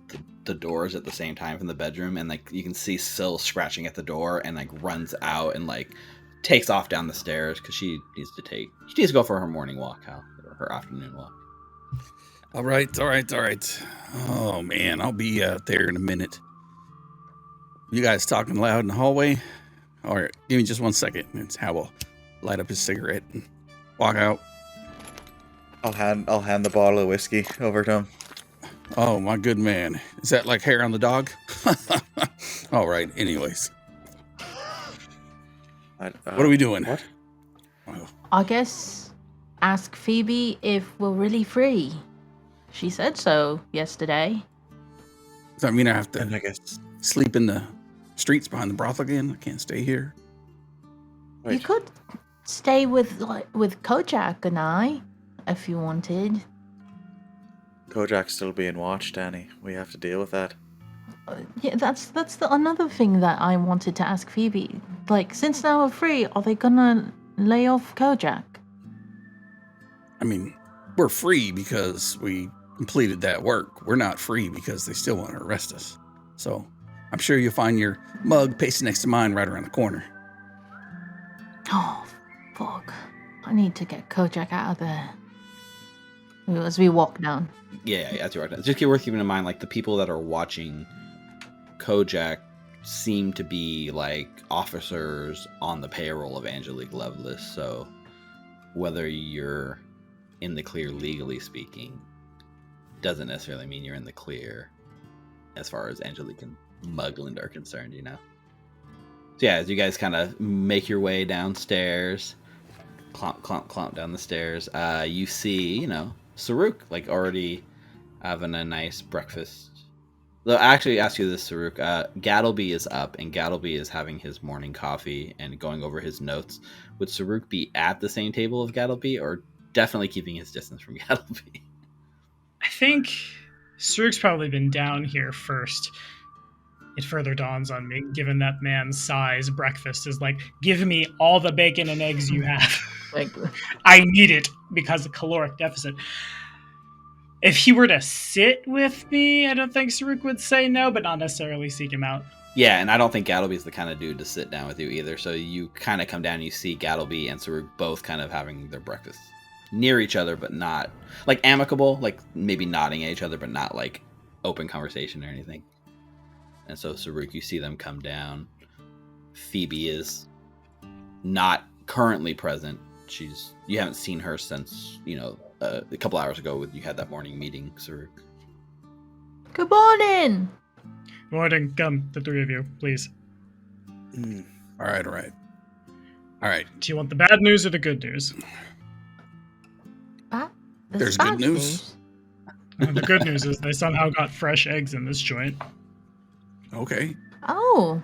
the doors at the same time from the bedroom, and like you can see Syl scratching at the door and like runs out and like takes off down the stairs because she needs to go for her morning walk, Hal, or her afternoon walk.
All right. Oh man, I'll be out there in a minute. You guys talking loud in the hallway? All right, give me just 1 second. It's how we'll light up his cigarette and walk out.
I'll hand the bottle of whiskey over to him.
Oh, my good man. Is that like hair on the dog? All right, anyways. What are we doing?
What?
Oh.
I guess ask Phoebe if we're really free. She said so yesterday.
Does that mean I have
And I
to
guess
sleep in the streets behind the brothel again? I can't stay here.
wait,
You could stay with Kojak and I if you wanted.
Kojak's still being watched, Danny. We have to deal with that.
Yeah, that's another thing that I wanted to ask Phoebe. Like, since now we're free, are they gonna lay off Kojak?
I mean, we're free because we completed that work. We're not free because they still want to arrest us. So I'm sure you'll find your mug pasted next to mine right around the corner.
Oh, fuck. I need to get Kojak out of there. As we walk down.
Yeah, that's right. Just worth keeping in mind, like the people that are watching Kojak seem to be like officers on the payroll of Angelique Lovelace. So whether you're in the clear legally speaking, doesn't necessarily mean you're in the clear as far as Angelique and Mugland are concerned, you know? So yeah, as you guys kind of make your way downstairs, clomp down the stairs, you see, you know, Saruk, like, already having a nice breakfast. Though, I actually ask you this, Saruk. Gattlebee is up, and Gattlebee is having his morning coffee and going over his notes. Would Saruk be at the same table of Gattlebee, or definitely keeping his distance from Gattlebee?
I think Saruk's probably been down here first. It further dawns on me, given that man's size, breakfast is like, give me all the bacon and eggs you have.
Like,
I need it because of caloric deficit. If he were to sit with me, I don't think Saruk would say no, but not necessarily seek him out.
Yeah, and I don't think Gattlebee's the kind of dude to sit down with you either. So you kind of come down and you see Gattlebee and Saruk both kind of having their breakfast near each other, but not like amicable, like maybe nodding at each other, but not like open conversation or anything. And so Saruk, you see them come down. Phoebe is not currently present. You haven't seen her since, a couple hours ago when you had that morning meeting, Saruk.
Good morning.
Morning. Come, the three of you, please.
All right.
Do you want the bad news or the good news?
There's good news.
The good news is they somehow got fresh eggs in this joint.
Okay.
Oh.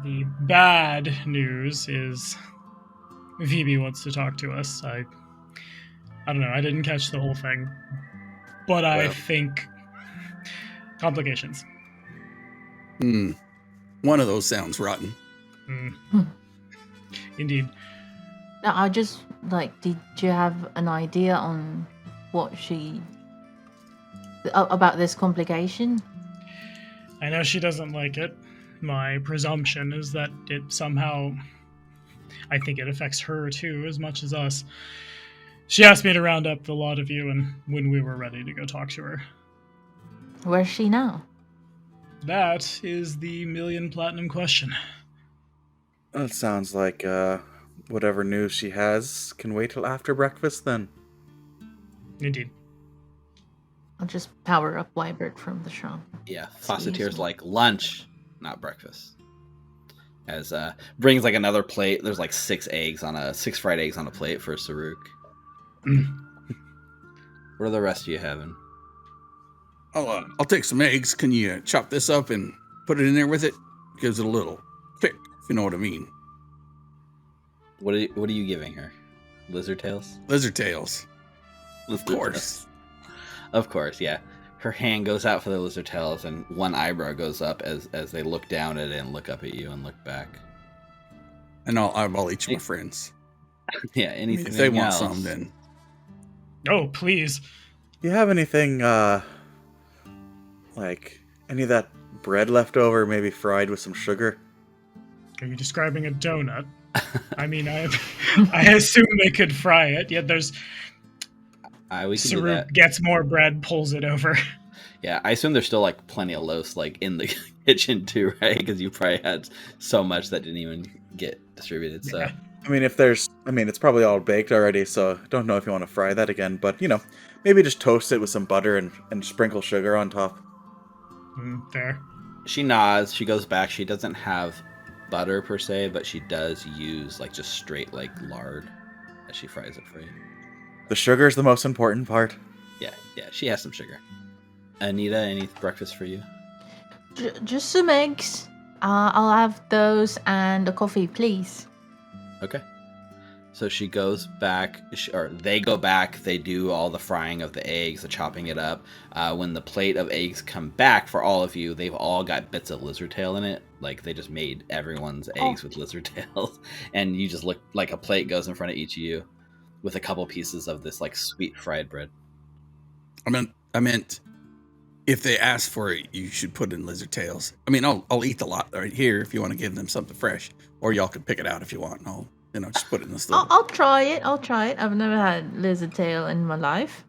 The bad news is Phoebe wants to talk to us. I don't know. I didn't catch the whole thing, but I think complications.
One of those sounds rotten.
Indeed.
Now, I just did you have an idea on what about this complication?
I know she doesn't like it. My presumption is that it somehow, I think it affects her too, as much as us. She asked me to round up the lot of you, and when we were ready to go talk to her.
Where's she now?
That is the million platinum question.
That sounds like whatever news she has can wait till after breakfast then.
Indeed.
I'll just power up Wybert from the shop.
Yeah, Fawceteer's like lunch, not breakfast. As brings like another plate. There's like six fried eggs on a plate for Saruk. What are the rest of you having?
I'll take some eggs. Can you chop this up and put it in there with it? Gives it a little kick, if you know what I mean.
What are you giving her? Lizard tails?
Lizard tails. Of course.
Of course, yeah. Her hand goes out for the lizard tails, and one eyebrow goes up as they look down at it and look up at you and look back.
And I'll eat my friends.
Yeah, anything
if they want
else.
some, then.
Oh, please.
You have anything, like any of that bread left over, maybe fried with some sugar?
Are you describing a donut? I mean, I assume they could fry it, yet there's...
We can do that.
Gets more bread, pulls it over.
Yeah, I assume there's still like plenty of loaves like in the kitchen too, right? Because you probably had so much that didn't even get distributed. So,
Yeah.
I mean, it's probably all baked already, so I don't know if you want to fry that again, but maybe just toast it with some butter and sprinkle sugar on top.
Fair.
She nods. She goes back. She doesn't have butter per se, but she does use like just straight like lard as she fries it for you.
The sugar's the most important part.
Yeah, she has some sugar. Anita, any breakfast for you?
Just some eggs. I'll have those and a coffee, please.
Okay. So she goes back, or they go back. They do all the frying of the eggs, the chopping it up. When the plate of eggs come back for all of you, they've all got bits of lizard tail in it. Like they just made everyone's eggs with lizard tails, and you just look like a plate goes in front of each of you with a couple pieces of this like sweet fried bread.
I meant, if they ask for it, you should put in lizard tails. I mean, I'll eat the lot right here if you want to give them something fresh, or y'all can pick it out if you want. And I'll just put it in this little.
I'll try it. I've never had lizard tail in my life.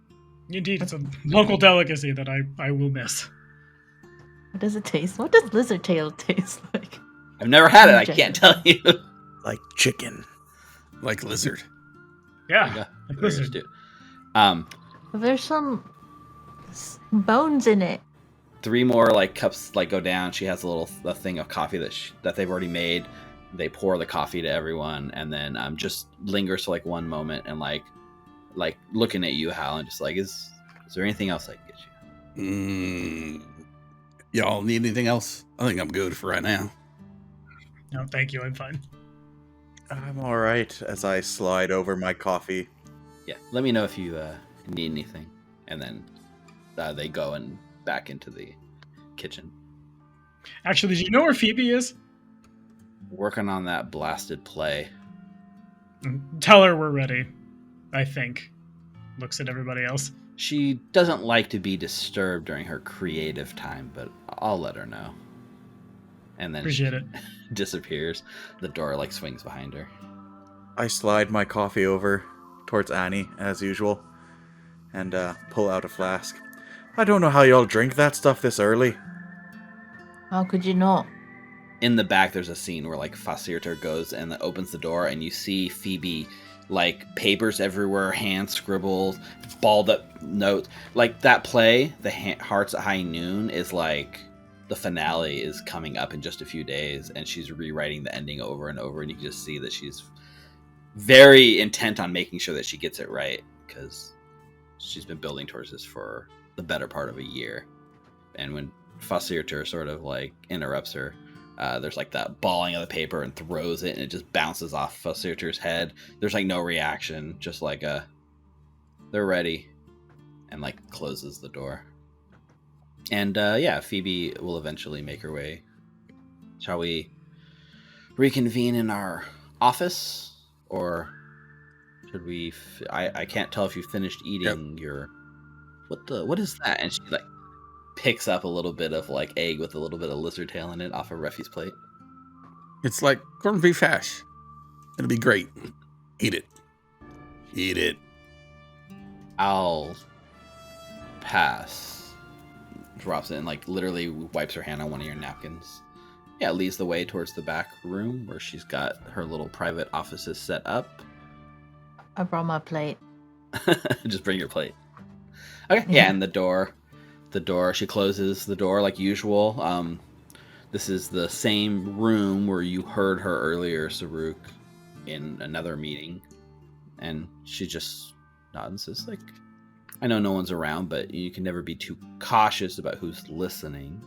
Indeed, it's a local delicacy that I will miss.
What does it taste? What does lizard tail taste like?
I've never had it. I can't tell you.
Like chicken.
Like lizard.
Yeah, like lizard.
Do.
There's some bones in it.
3 more like cups like go down. She has a thing of coffee that they've already made. They pour the coffee to everyone, and then just lingers for like one moment and like looking at you, Hal, and just like, is there anything else I can get you?
Y'all need anything else? I think I'm good for right now.
No, thank you. I'm fine.
I'm all right as I slide over my coffee.
Yeah, let me know if you need anything, and then they go and back into the kitchen.
Actually, do you know where Phoebe is?
Working on that blasted play.
Tell her we're ready, I think. Looks at everybody else.
She doesn't like to be disturbed during her creative time, but I'll let her know. And then
Appreciate it.
disappears. The door like swings behind her.
I slide my coffee over towards Annie, as usual, and pull out a flask. I don't know how y'all drink that stuff this early.
How could you not?
In the back, there's a scene where like Facilitator goes and opens the door, and you see Phoebe, like papers everywhere, hand scribbles, balled up notes. Like that play, the Hearts at High Noon, is like the finale is coming up in just a few days, and she's rewriting the ending over and over, and you can just see that she's very intent on making sure that she gets it right, because she's been building towards this for the better part of a year. And when Facilitator sort of like interrupts her, there's like that balling of the paper and throws it, and it just bounces off Facilitator's head. There's like no reaction, just like they're ready, and like closes the door. And yeah, Phoebe will eventually make her way. Shall we reconvene in our office, or should we? I can't tell if you finished eating your. What is that? And she like picks up a little bit of like egg with a little bit of lizard tail in it off of Reffy's plate.
It's like corned beef hash. It'll be great. Eat it. Eat it.
I'll pass. Drops it and like literally wipes her hand on one of your napkins. Yeah, leads the way towards the back room where she's got her little private offices set up.
I brought my plate.
Just bring your plate. Okay, yeah, and the door, she closes the door like usual. This is the same room where you heard her earlier, Saruk, in another meeting. And she just nods and says, like, I know no one's around, but you can never be too cautious about who's listening.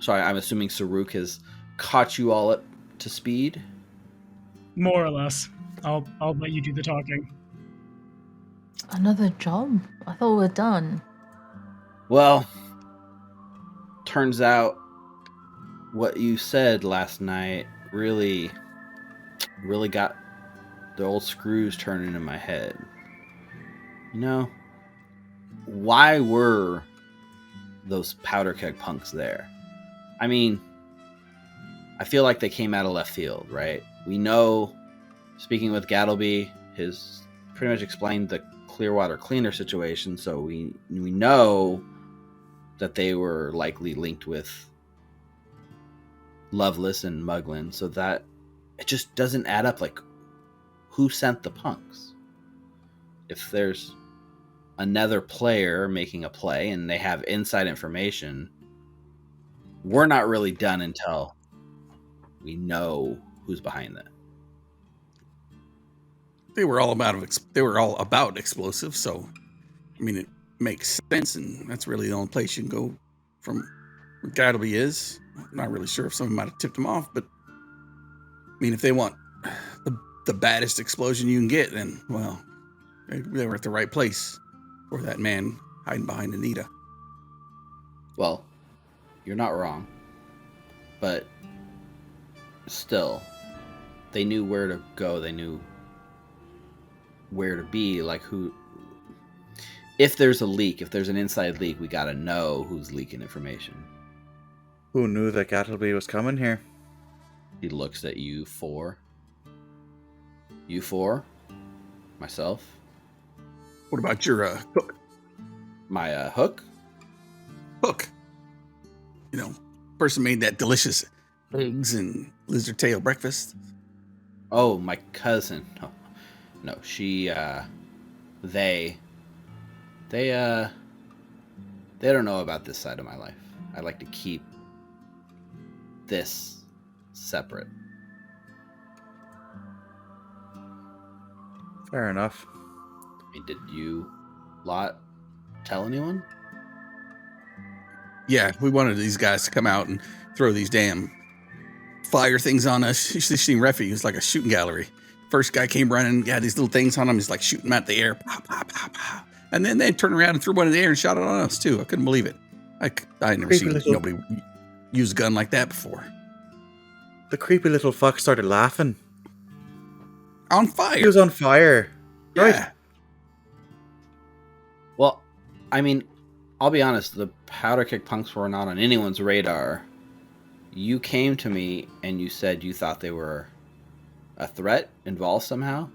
So I'm assuming Saruk has caught you all up to speed?
More or less. I'll let you do the talking.
Another job? I thought we were done.
Well, turns out what you said last night really got the old screws turning in my head. You know, why were those Powderkeg Punks there? I mean, I feel like they came out of left field, right? We know, speaking with Gattlebee, his pretty much explained the Clearwater Cleaner situation, so we know that they were likely linked with Loveless and Muglin, so that it just doesn't add up. Like, who sent the punks? If there's another player making a play and they have inside information, we're not really done until we know who's behind that.
They were all about explosives, so I mean it makes sense, and that's really the only place you can go from where Gattlebee is. I'm not really sure if someone might have tipped them off, but I mean, if they want the baddest explosion you can get, then well, they were at the right place for that man hiding behind Anita.
Well, you're not wrong, but still, they knew where to go. They knew where to be. Like, who? If there's a leak, if there's an inside leak, we gotta know who's leaking information.
Who knew that Gattlebee was coming here?
He looks at you four. You four? Myself?
What about your hook?
My hook?
Hook. You know, person made that delicious eggs and lizard tail breakfast.
Oh, my cousin. No, she, they don't know about this side of my life. I like to keep this separate.
Fair enough.
I mean, did you lot tell anyone?
Yeah, we wanted these guys to come out and throw these damn fire things on us. You should have seen Reffy. It was like a shooting gallery. First guy came running, had these little things on him. He's like shooting them out the air. Pow, pow, pow, pow. And then they turned around and threw one in the air and shot it on us, too. I couldn't believe it. I had never seen nobody use a gun like that before.
The creepy little fuck started laughing.
On fire.
He was on fire.
Yeah.
Right.
Well, I mean, I'll be honest. The Powderkeg Punks were not on anyone's radar you came to me and you said you thought they were a threat involved somehow.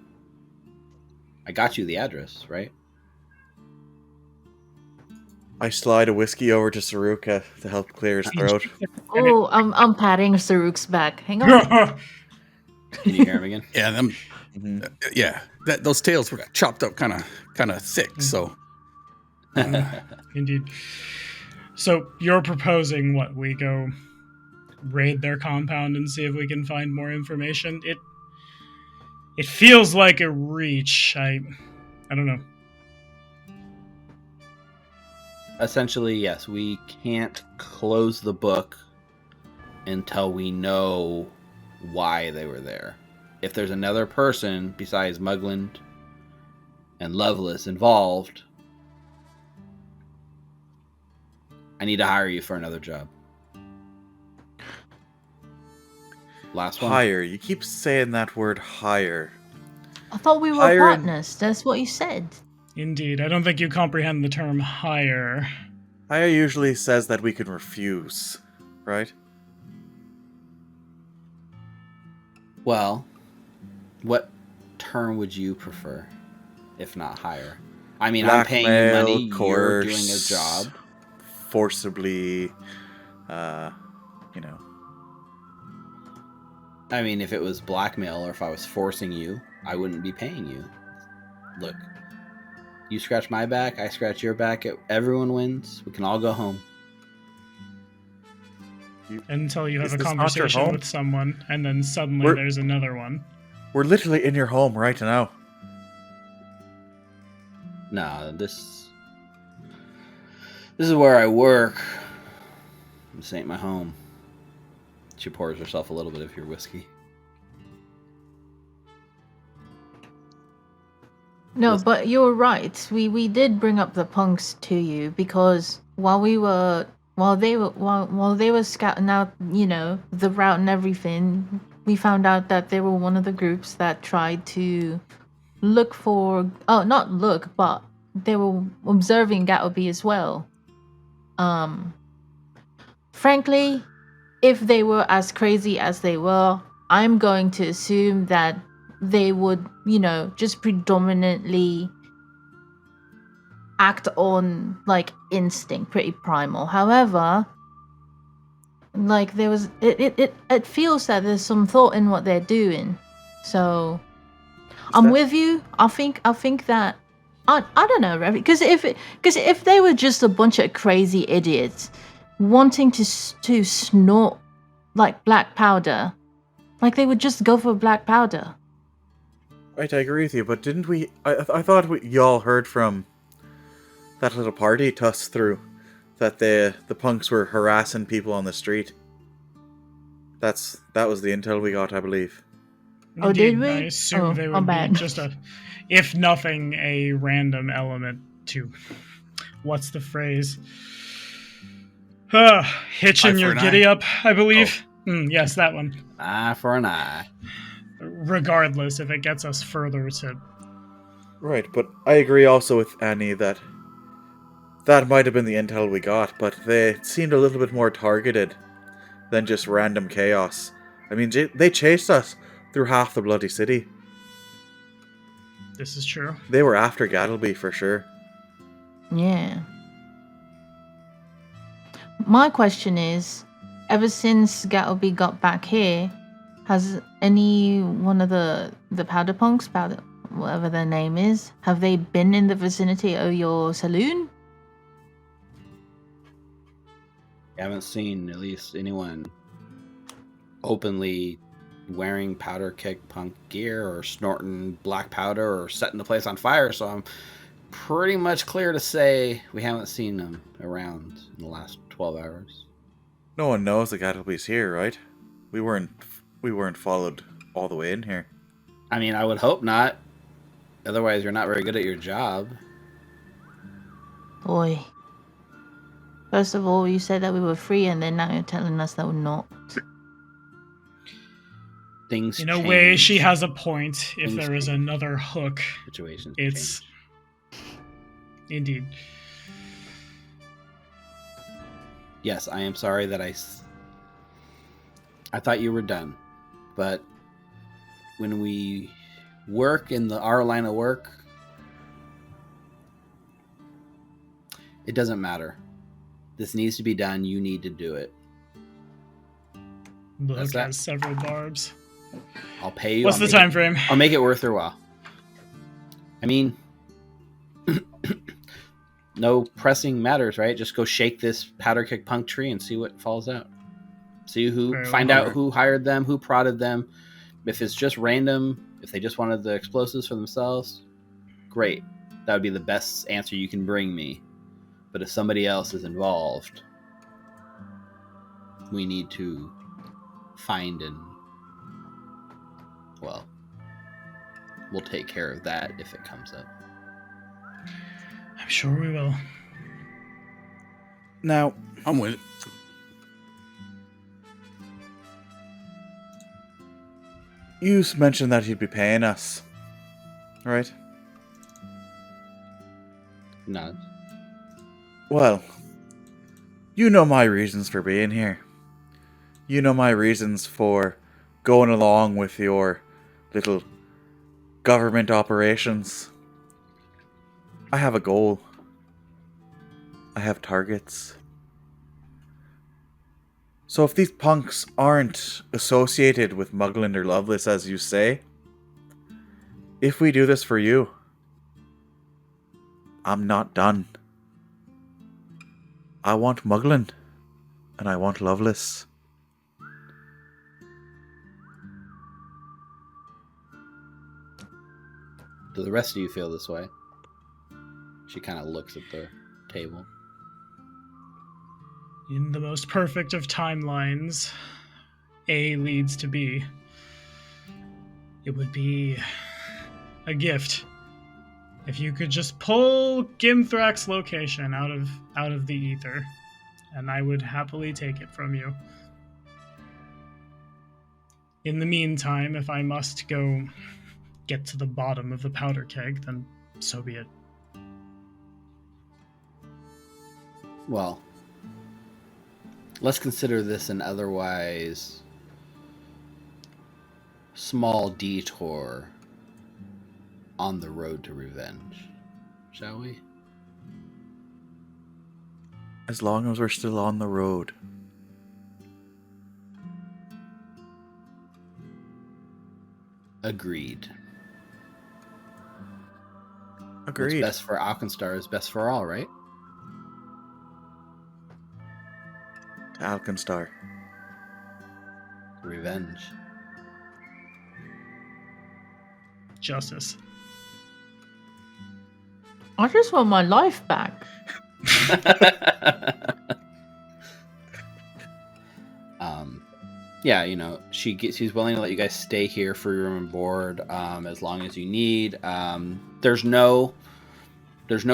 I got you the address, right?
I slide a whiskey over to Saruka to help clear his throat.
Oh, I'm patting Saruk's back. Hang on.
Can you hear him again?
Yeah, them.
Mhm.
Yeah, those tails were chopped up kind of thick. So
Indeed. So you're proposing what? We go raid their compound and see if we can find more information? It feels like a reach. I don't know.
Essentially, yes. We can't close the book until we know why they were there. If there's another person besides Mugland and Loveless involved, I need to hire you for another job. Last one.
Hire. You keep saying that word hire.
I thought we were
Hire and-
partners. That's what you said.
Indeed. I don't think you comprehend the term hire.
Hire usually says that we can refuse, right?
Well, what term would you prefer, if not hire? I mean, I'm paying you
Blackmail,
money, you're doing a
coerce,
job.
Forcibly,
I mean, if it was blackmail or if I was forcing you, I wouldn't be paying you. Look, you scratch my back, I scratch your back, everyone wins, we can all go home.
Until you have
Is
a
this not your
conversation
home?
with someone, and then suddenly
We're-
there's another one.
We're literally in your home right now.
Nah, this is where I work. This ain't my home. She pours herself a little bit of your whiskey.
No,
Listen.
but you're right. We did bring up the punks to you because while they were scouting out, the route and everything, we found out that they were one of the groups that tried to look for not look, but they were observing Gattlebee as well. Frankly, if they were as crazy as they were, I'm going to assume that they would, just predominantly act on like instinct, pretty primal. However, like there was it feels that there's some thought in what they're doing. So I'm with you. I think that I don't know, Ravi, because if they were just a bunch of crazy idiots wanting to snort like black powder, like they would just go for black powder.
Right, I agree with you, but didn't we... I thought y'all heard from that little party Tuss threw that the punks were harassing people on the street. That was the intel we got, I believe.
Oh, did we?
I assume they
I'm
would
bad.
be just if nothing, a random element to... What's the phrase? Hitching
Eye
your
for an
giddy
eye.
up, I believe. Yes, that one.
Eye for an eye.
Regardless, if it gets us further to...
Right, but I agree also with Annie that might have been the intel we got, but they seemed a little bit more targeted than just random chaos. I mean, they chased us through half the bloody city.
This is true.
They were after Gattlebee for sure.
Yeah. My question is, ever since Gattlebee got back here, has any one of the powder punks, whatever their name is, have they been in the vicinity of your saloon?
I haven't seen at least anyone openly wearing Powderkeg Punk gear or snorting black powder or setting the place on fire, so I'm pretty much clear to say we haven't seen them around in the last 12 hours.
No one knows that Gattlebee's here, right? We weren't followed all the way in here.
I mean, I would hope not. Otherwise, you're not very good at your job.
Boy. First of all, you said that we were free, and then now you're telling us that we're not.
Things
In a
change.
way, she has a point. If
Things
there is
change.
another hook,
Situations
it's...
change.
Indeed.
Yes, I am sorry that I thought you were done, but when we work in our line of work, it doesn't matter. This needs to be done. You need to do it.
Look, has several barbs.
I'll pay you.
What's the time frame?
I'll make it worth their while. I mean, no pressing matters, right? Just go shake this Powderkeg Punk tree and see what falls out. See find out who hired them, who prodded them. If it's just random, if they just wanted the explosives for themselves, great. That would be the best answer you can bring me. But if somebody else is involved, we need to find well, we'll take care of that if it comes up.
I'm sure we will.
Now,
I'm with it.
you mentioned that you'd be paying us, right?
No.
Well, you know my reasons for being here. You know my reasons for going along with your little government operations. I have a goal. I have targets. So if these punks aren't associated with Muglin or Loveless, as you say, if we do this for you, I'm not done. I want Muglin, and I want Loveless.
Do the rest of you feel this way? She kind of looks at the table.
In the most perfect of timelines, A leads to B. It would be a gift if you could just pull Gimthrak's location out of the ether, and I would happily take it from you. In the meantime, if I must go get to the bottom of the powder keg, then so be it.
Well, let's consider this an otherwise small detour on the road to revenge, shall we?
As long as we're still on the road.
Agreed.
Agreed.
What's best for Alkenstar is best for all, right?
Alkenstar.
Revenge.
Justice.
I just want my life back.
Yeah, you know, she's willing to let you guys stay here for your room and board as long as you need. There's no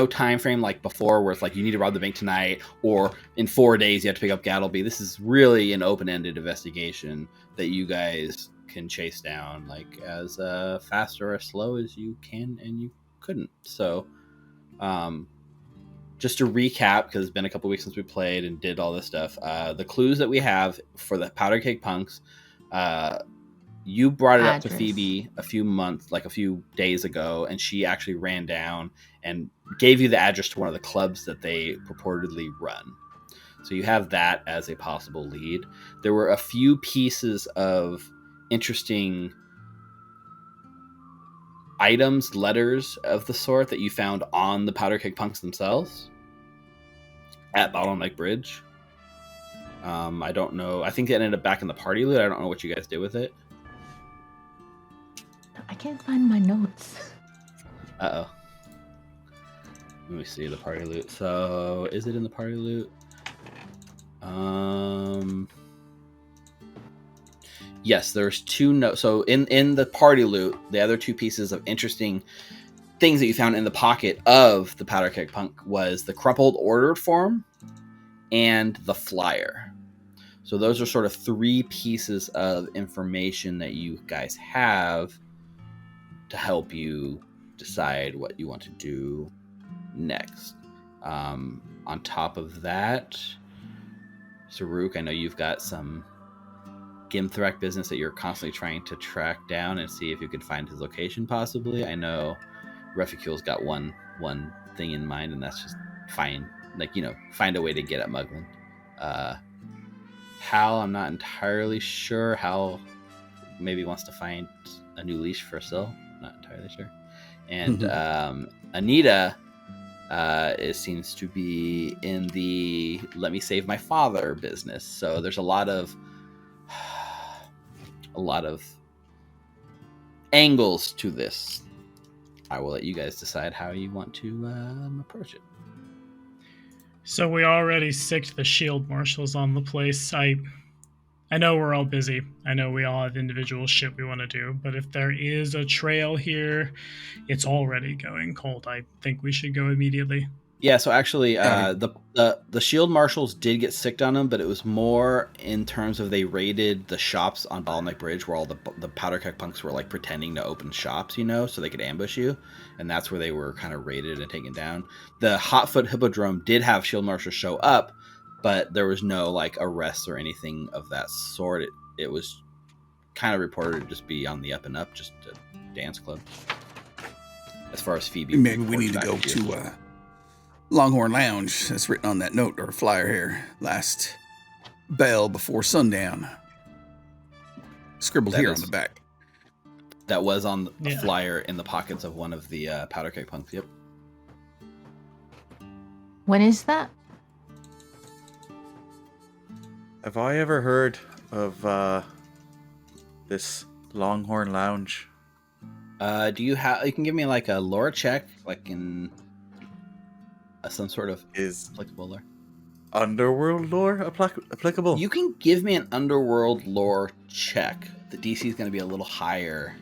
time frame like before where it's like you need to rob the bank tonight or in 4 days you have to pick up Gattlebee. This is really an open-ended investigation that you guys can chase down like as fast or as slow as you can and you couldn't. So just to recap, because it's been a couple weeks since we played and did all this stuff, the clues that we have for the Powderkeg Punks, you brought it up to Phoebe a few days ago, and she actually ran down and gave you the address to one of the clubs that they purportedly run. So you have that as a possible lead. There were a few pieces of interesting items, letters of the sort that you found on the Powderkeg Punks themselves at Bottleneck Bridge. I don't know. I think it ended up back in the party loot. I don't know what you guys did with it.
I can't find my notes.
Uh-oh. Let me see the party loot. So, is it in the party loot? Yes, there's two notes. So, in the party loot, the other two pieces of interesting things that you found in the pocket of the Powderkeg Punk was the crumpled order form and the flyer. So those are sort of three pieces of information that you guys have to help you decide what you want to do next. On top of that, Saruk, I know you've got some Gimthrak business that you're constantly trying to track down and see if you could find his location possibly? I know Refucule's got one thing in mind, and that's just find a way to get at Muglin. Hal, I'm not entirely sure. Hal maybe wants to find a new leash for Syl. Not entirely sure. And Anita seems to be in the let me save my father business. So there's a lot of angles to this. I will let you guys decide how you want to approach it.
So we already sicked the shield marshals on the place. I know we're all busy. I know we all have individual shit we want to do, but if there is a trail here, it's already going cold. I think we should go immediately.
Yeah, so actually, the shield marshals did get sicked on them, but it was more in terms of they raided the shops on Bottleneck Bridge where all the Powderkeg Punks were like pretending to open shops, so they could ambush you, and that's where they were kind of raided and taken down. The Hotfoot Hippodrome did have shield marshals show up, but there was no like arrests or anything of that sort. It was kind of reported to just be on the up and up, just a dance club. As far as Phoebe,
maybe we need to go to Longhorn Lounge. That's written on that note or flyer here. Last bell before sundown. Scribbled here on the back.
That was on the flyer in the pockets of one of the Powderkeg Punks. Yep.
When is that?
Have I ever heard of this Longhorn Lounge?
Do you have? You can give me like a lore check, like in some sort of applicable lore.
Underworld lore applicable?
You can give me an underworld lore check. The DC is going to be a little higher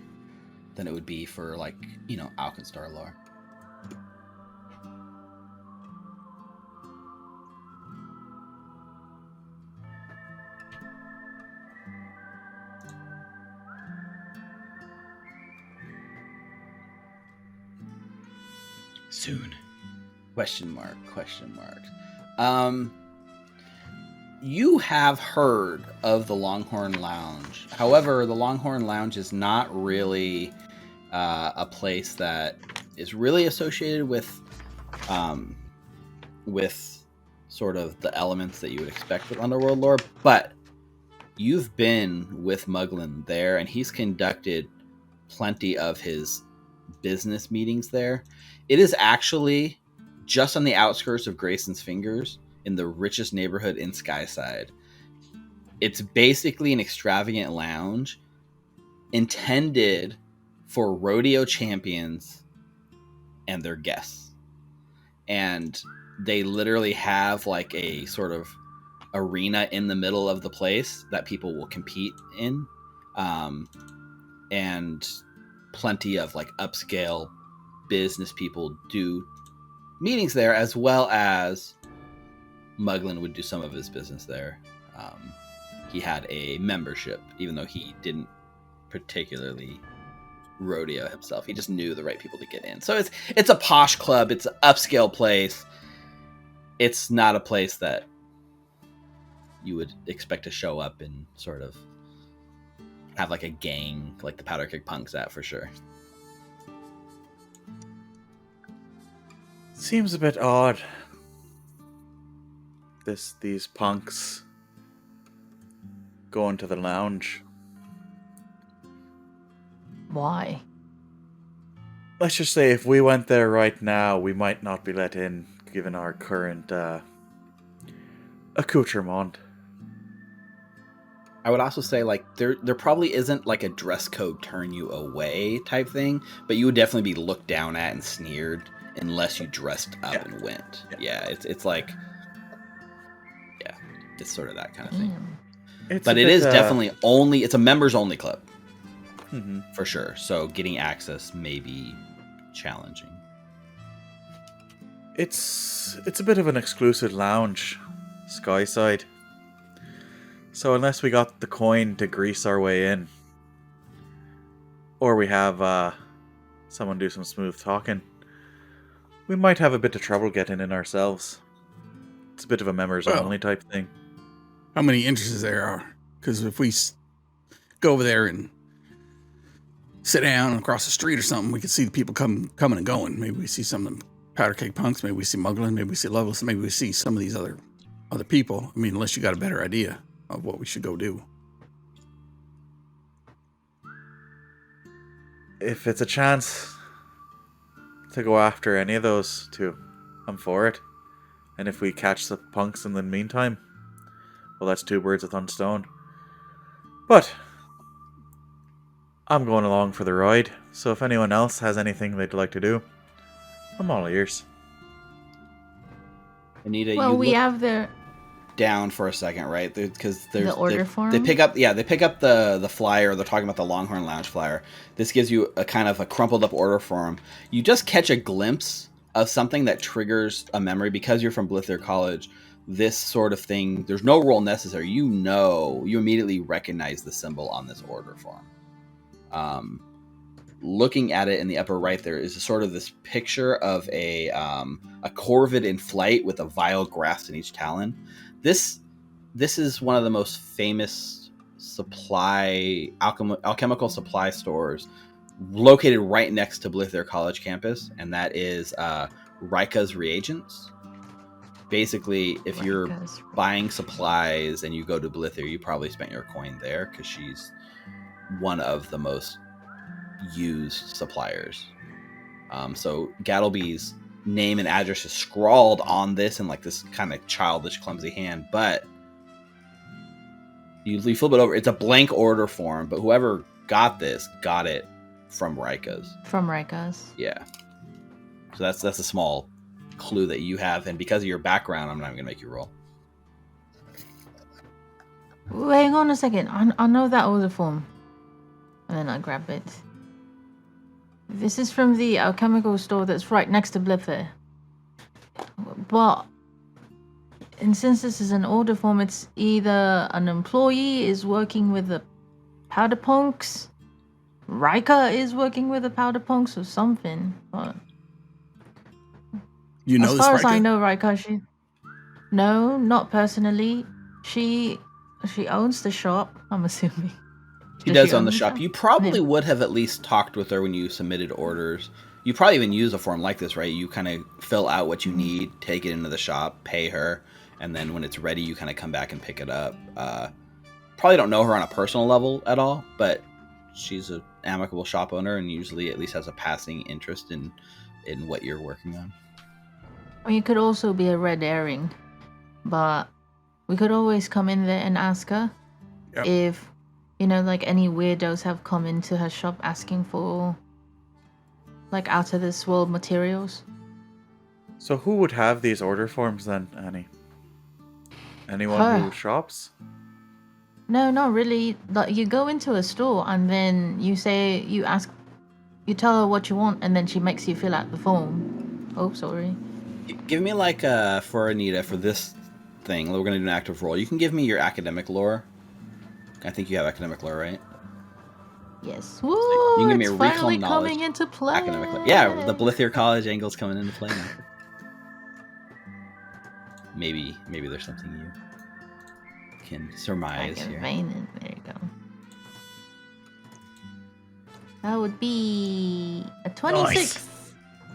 than it would be for like Alkenstar lore.
Soon.
Question mark. You have heard of the Longhorn Lounge. However, the Longhorn Lounge is not really a place that is really associated with sort of the elements that you would expect with Underworld lore. But you've been with Muglin there, and he's conducted plenty of his business meetings there. It is actually just on the outskirts of Grayson's Fingers in the richest neighborhood in Skyside. It's basically an extravagant lounge intended for rodeo champions and their guests. And they literally have like a sort of arena in the middle of the place that people will compete in. And plenty of like upscale business people do meetings there, as well as Muglin would do some of his business there. He had a membership, even though he didn't particularly rodeo himself. He just knew the right people to get in. So it's a posh club. It's an upscale place. It's not a place that you would expect to show up and sort of have like a gang like the Powderkeg Punks at, for sure.
Seems a bit odd. These punks going to the lounge.
Why?
Let's just say if we went there right now, we might not be let in, given our current accoutrement.
I would also say like there probably isn't like a dress code turn you away type thing, but you would definitely be looked down at and sneered unless you dressed up and went. Yeah, it's like, yeah, it's sort of that kind of thing. But it is definitely it's a members only club. Mm-hmm. For sure. So getting access may be challenging.
It's a bit of an exclusive lounge, Skyside. So unless we got the coin to grease our way in, or we have someone do some smooth talking, we might have a bit of trouble getting in ourselves. It's a bit of a members only type thing.
How many entrances there are? Because if we go over there and sit down across the street or something. We could see the people coming and going. Maybe we see some of them Powderkeg Punks. Maybe we see Muggling. Maybe we see Loveless. Maybe we see some of these other people. I mean, unless you got a better idea of what we should go do.
If it's a chance to go after any of those two, I'm for it. And if we catch the punks in the meantime, well, that's 2 birds with 1 stone. But I'm going along for the ride, so if anyone else has anything they'd like to do, I'm all ears.
Anita,
Well,
you
we
look
have the
down for a second, right? Because there's
The order form?
They pick up the flyer. They're talking about the Longhorn Lounge flyer. This gives you a kind of a crumpled up order form. You just catch a glimpse of something that triggers a memory because you're from Blither College. This sort of thing, there's no roll necessary. You immediately recognize the symbol on this order form. Looking at it in the upper right, there is sort of this picture of a corvid in flight with a vial grasped in each talon. This is one of the most famous alchemical supply stores located right next to Blither College campus, and that is Rika's Reagents. Basically, if you're buying supplies and you go to Blither, you probably spent your coin there because she's one of the most used suppliers. So Gattlebee's name and address is scrawled on this in like this kind of childish, clumsy hand, but you flip it over, it's a blank order form, but whoever got it from Rika's. Yeah. So that's a small clue that you have, and because of your background, I'm not even gonna make you roll.
Hang on a second. I know that order form. And then I grab it. This is from the alchemical store that's right next to Blither. But, and since this is an order form, it's either an employee is working with the Powder Punks, Rika is working with the Powder Punks or something. But
You know
as
this,
far as
Rika?
I know, Rika, no, not personally. She owns the shop, I'm assuming.
She does own the shop. You probably would have at least talked with her when you submitted orders. You probably even use a form like this, right? You kind of fill out what you need, take it into the shop, pay her, and then when it's ready, you kind of come back and pick it up. Probably don't know her on a personal level at all, but she's an amicable shop owner and usually at least has a passing interest in what you're working on.
Or you could also be a red herring, but we could always come in there and ask her if, like any weirdos have come into her shop asking for, like, out of this world materials.
So who would have these order forms then, Annie? Anyone who shops?
No, not really. Like, you go into a store and then you tell her what you want, and then she makes you fill out the form. Oh, sorry.
Give me for Anita, for this thing, we're going to do an active roll. You can give me your academic lore. I think you have academic lore, right?
Yes. Woo!
You can give me
it's
a recall
finally
knowledge.
coming into play.
Academic lore. Yeah, the Blither College angle's coming into play now. Maybe there's something you can surmise here.
There you go. That would be a 26.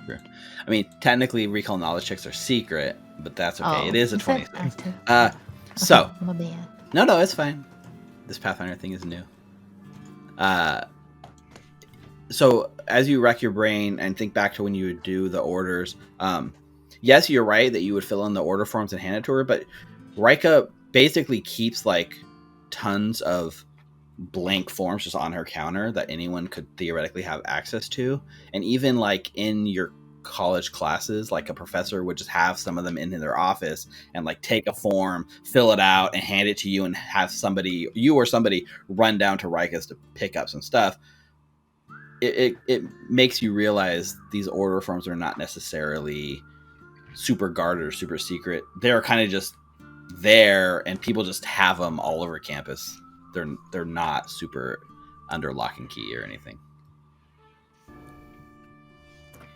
Nice.
I mean, technically, recall knowledge checks are secret, but that's okay. It is a 26. So,
my bad.
No, it's fine. This Pathfinder thing is new. So, as you rack your brain and think back to when you would do the orders, yes, you're right that you would fill in the order forms and hand it to her, but Rika basically keeps like tons of blank forms just on her counter that anyone could theoretically have access to. And even like in your college classes, like a professor would just have some of them in their office and like take a form, fill it out, and hand it to you, and have you or somebody run down to Rika's to pick up some stuff. It makes you realize these order forms are not necessarily super guarded or super secret. They're kind of just there, and people just have them all over campus. They're not super under lock and key or anything.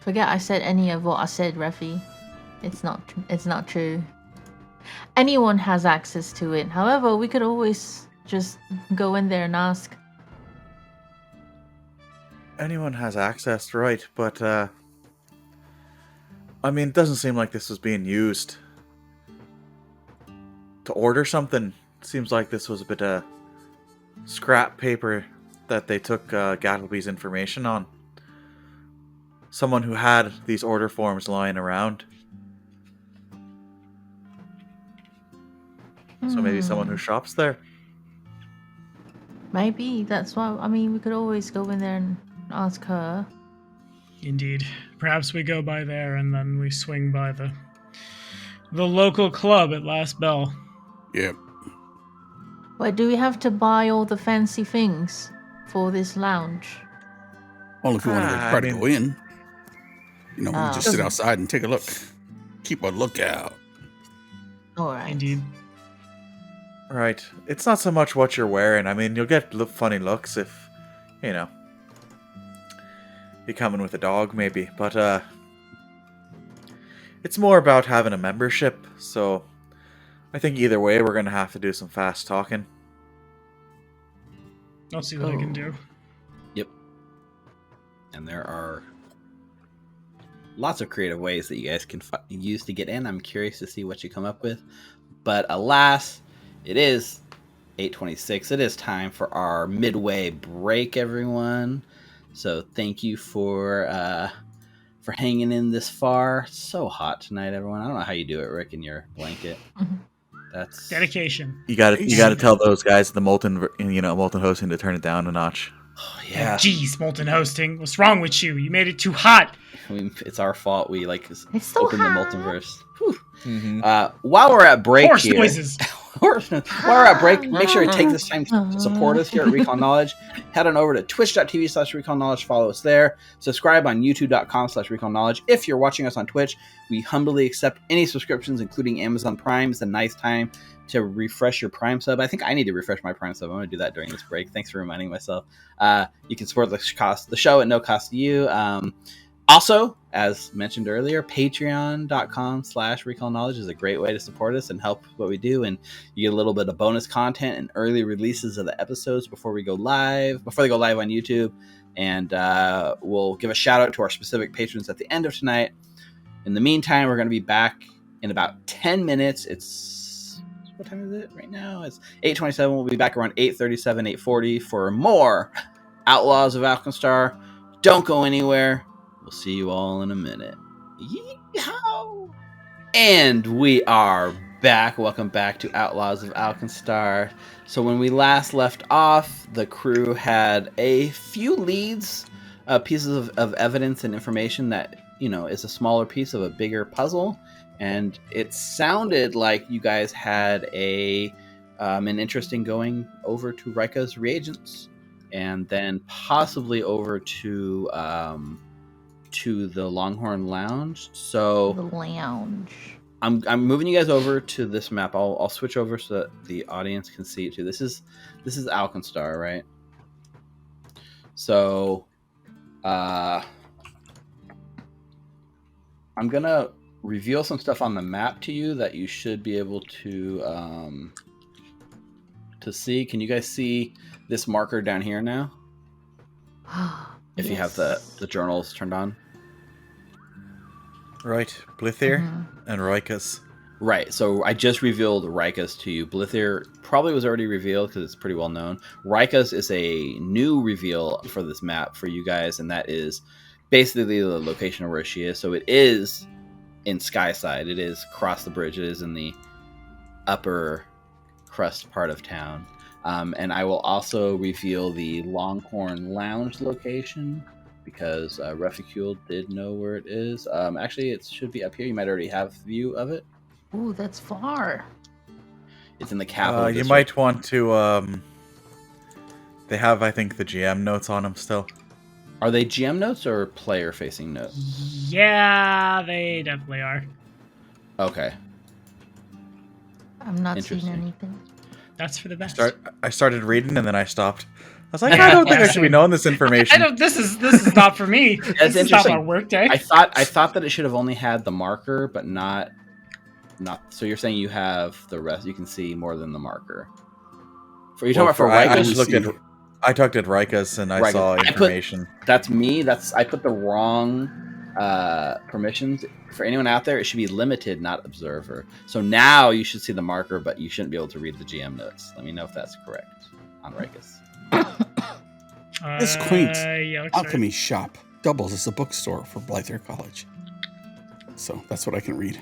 Forget I said any of what I said, Refi. It's not true. Anyone has access to it. However, we could always just go in there and ask.
anyone has access, right? But I mean, it doesn't seem like this was being used to order something. Seems like this was a bit of scrap paper that they took Gattlebee's information on. Someone who had these order forms lying around. So maybe someone who shops there.
Maybe that's why. I mean, we could always go in there and ask her.
Indeed. Perhaps we go by there and then we swing by the local club at Last Bell.
Yep.
Wait, do we have to buy all the fancy things for this lounge?
Well, if you want to try to go in, you know,
Oh.
just sit outside and take a look. Keep a lookout.
All right.
Indeed.
Right. It's not so much what you're wearing. I mean, you'll get funny looks if, you know, you come in with a dog, maybe. But it's more about having a membership. So I think either way, we're going to have to do some fast talking.
I'll see what I can do.
Yep. And there are lots of creative ways that you guys can use to get in. I'm curious to see what you come up with. But alas, it is 8:26. It is time for our midway break, everyone. So thank you for hanging in this far. It's so hot tonight, everyone. I don't know how you do it, Rick, in your blanket. That's
Dedication.
You got to tell those guys at the Molten hosting to turn it down a notch.
Oh, yeah.
Jeez, Molten Hosting. What's wrong with you? You made it too hot.
I mean, it's our fault. We
It's so
opened the
hot.
multiverse. Whew. While we're at break
Horse
here,
noises.
while we're at break, make sure to take this time to support us here at Recall Knowledge. Head on over to twitch.tv/Recall Knowledge. Follow us there. Subscribe on youtube.com/Recall Knowledge. If you're watching us on Twitch, we humbly accept any subscriptions, including Amazon Prime. It's a nice time to refresh your Prime sub. I think I need to refresh my Prime sub. I'm going to do that during this break. Thanks for reminding myself. You can support the show at no cost to you. Also, as mentioned earlier, patreon.com/Recall Knowledge is a great way to support us and help what we do. And you get a little bit of bonus content and early releases of the episodes before they go live on YouTube. And we'll give a shout out to our specific patrons at the end of tonight. In the meantime, we're going to be back in about 10 minutes. What time is it right now? It's 8:27. We'll be back around 8:37, 8:40 for more Outlaws of Alkenstar. Don't go anywhere. We'll see you all in a minute. Yeehaw! And we are back. Welcome back to Outlaws of Alkenstar. So when we last left off, the crew had a few leads, pieces of evidence and information that, you know, is a smaller piece of a bigger puzzle. And it sounded like you guys had an interest in going over to Rika's reagents, and then possibly over to the Longhorn Lounge. So
The lounge.
I'm moving you guys over to this map. I'll switch over so that the audience can see it too. This is Alkenstar, right? So I'm gonna reveal some stuff on the map to you that you should be able to see. Can you guys see this marker down here now? If you have the journals turned on.
Right. Blithir
Mhm.
and Roikas.
Right, so I just revealed Rika's to you. Blithir probably was already revealed because it's pretty well known. Rika's is a new reveal for this map for you guys, and that is basically the location of where she is. So it is in Skyside. It is across the bridge. It is in the upper crust part of town. And I will also reveal the Longhorn Lounge location because Reficule did know where it is. Actually, it should be up here. You might already have view of it.
Ooh, that's far.
It's in the capital.
You might want to. They have, I think, the GM notes on them still.
Are they GM notes or player-facing notes?
Yeah, they definitely are.
Okay.
I'm not seeing
Interesting.
anything.
That's for the best.
I started reading and then I stopped. I was like, I don't think I should be knowing this information.
I don't. This is not for me.
That's
This is not
interesting.
my work day.
I thought that it should have only had the marker, but not. So you're saying you have the rest? You can see more than the marker. You're talking about for
I
Rika's?
just looked at. I talked at Rikas and I saw information.
That's me. I put the wrong permissions. For anyone out there, it should be limited, not observer. So now you should see the marker, but you shouldn't be able to read the GM notes. Let me know if that's correct on Rikas.
This quaint
yeah,
alchemy shop doubles as a bookstore for Blyther College. So that's what I can read.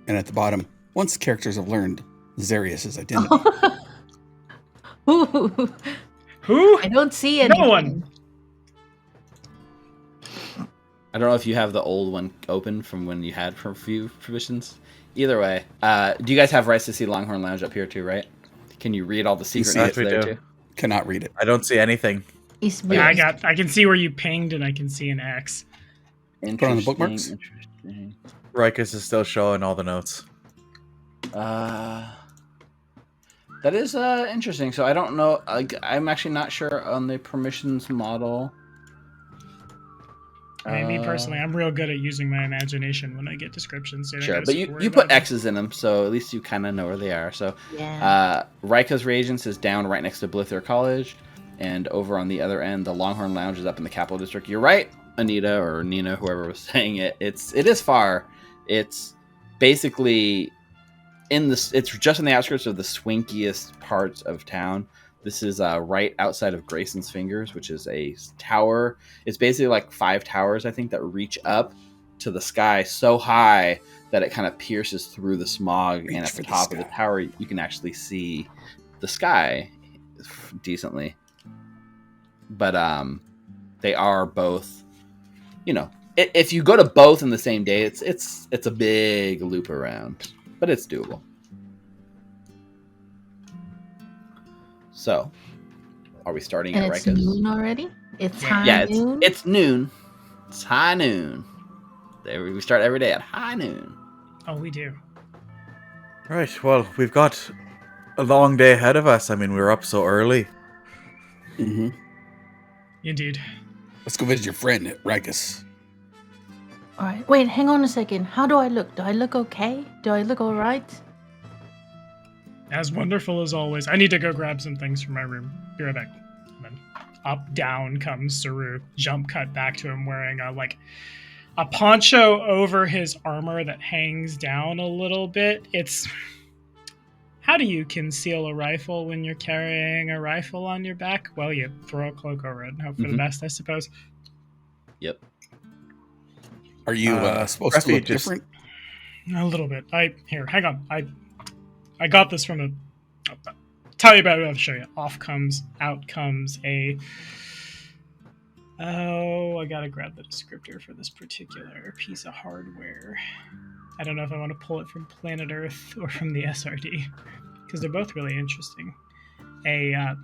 And at the bottom, once the characters have learned Zarius' identity.
Who?
I don't see anything.
No one.
I don't know if you have the old one open from when you had for a few provisions. Either way, do you guys have rights to see Longhorn Lounge up here too, right? Can you read all the secret notes there too?
Cannot read it.
I don't see anything.
Yeah, I can see where you pinged, and I can see an X.
Put on the bookmarks.
Interesting.
Rikas is still showing all the notes.
That is interesting. So I don't know. I'm actually not sure on the permissions model.
I mean, me personally, I'm real good at using my imagination when I get descriptions. So
Sure, but you put X's in them, so at least you kind of know where they are. So,
Yeah.
Rika's Reagents is down right next to Blyther College, and over on the other end, the Longhorn Lounge is up in the Capital District. You're right, Anita or Nina, whoever was saying it. It is far. It's basically it's just in the outskirts of the swinkiest parts of town. This is right outside of Grayson's Fingers, which is a tower. It's basically like 5 towers, I think, that reach up to the sky so high that it kind of pierces through the smog. And at the top of the tower, you can actually see the sky decently. But they are both, if you go to both in the same day, it's a big loop around, but it's doable. So, are we starting at
It's
Rikas?
noon already? It's high
Yeah,
noon?
it's noon. It's high noon. We start every day at high noon.
Oh, we do.
Right, well, we've got a long day ahead of us. I mean, we were up so early.
Mm-hmm.
Indeed.
Let's go visit your friend at Rikas.
All right. Wait, hang on a second. How do I look? Do I look okay? Do I look all right?
As wonderful as always. I need to go grab some things from my room. Be right back. And then up, down comes Saru. Jump cut back to him wearing a poncho over his armor that hangs down a little bit. It's... How do you conceal a rifle when you're carrying a rifle on your back? Well, you throw a cloak over it and hope for the best, I suppose.
Yep.
Are you supposed to look different?
A little bit. Here, hang on. I got this from tell you about it, I'll show you. Out comes a... Oh, I gotta grab the descriptor for this particular piece of hardware. I don't know if I want to pull it from Planet Earth or from the SRD, because they're both really interesting. The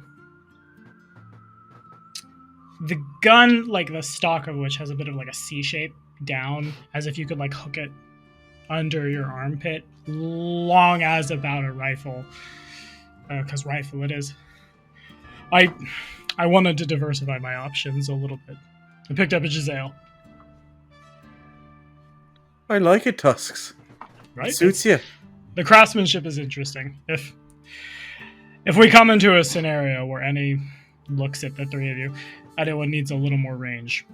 gun, like the stock of which has a bit of like a C shape down, as if you could like hook it under your armpit, long as about a rifle, because rifle it is. I wanted to diversify my options a little bit. I picked up a Giselle.
I like it, Tusks.
Right?
It suits you.
The craftsmanship is interesting. If we come into a scenario where any looks at the three of you, anyone needs a little more range,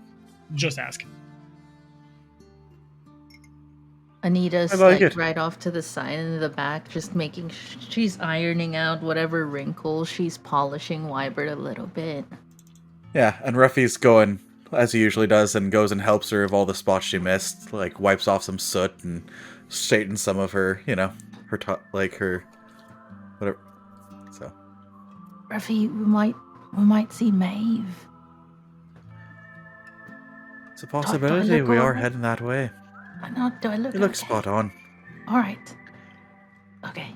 just ask.
Anita's
like it.
right off to the side in the back, just making she's ironing out whatever wrinkles, she's polishing Wybert a little bit.
Yeah, and Ruffy's going, as he usually does, and goes and helps her of all the spots she missed, like wipes off some soot and straightens some of her, her whatever. So,
Ruffy, we might see Maeve.
it's a possibility.
look
We are
alright?
heading that way.
Do I look
You look
okay?
spot on.
All right. Okay.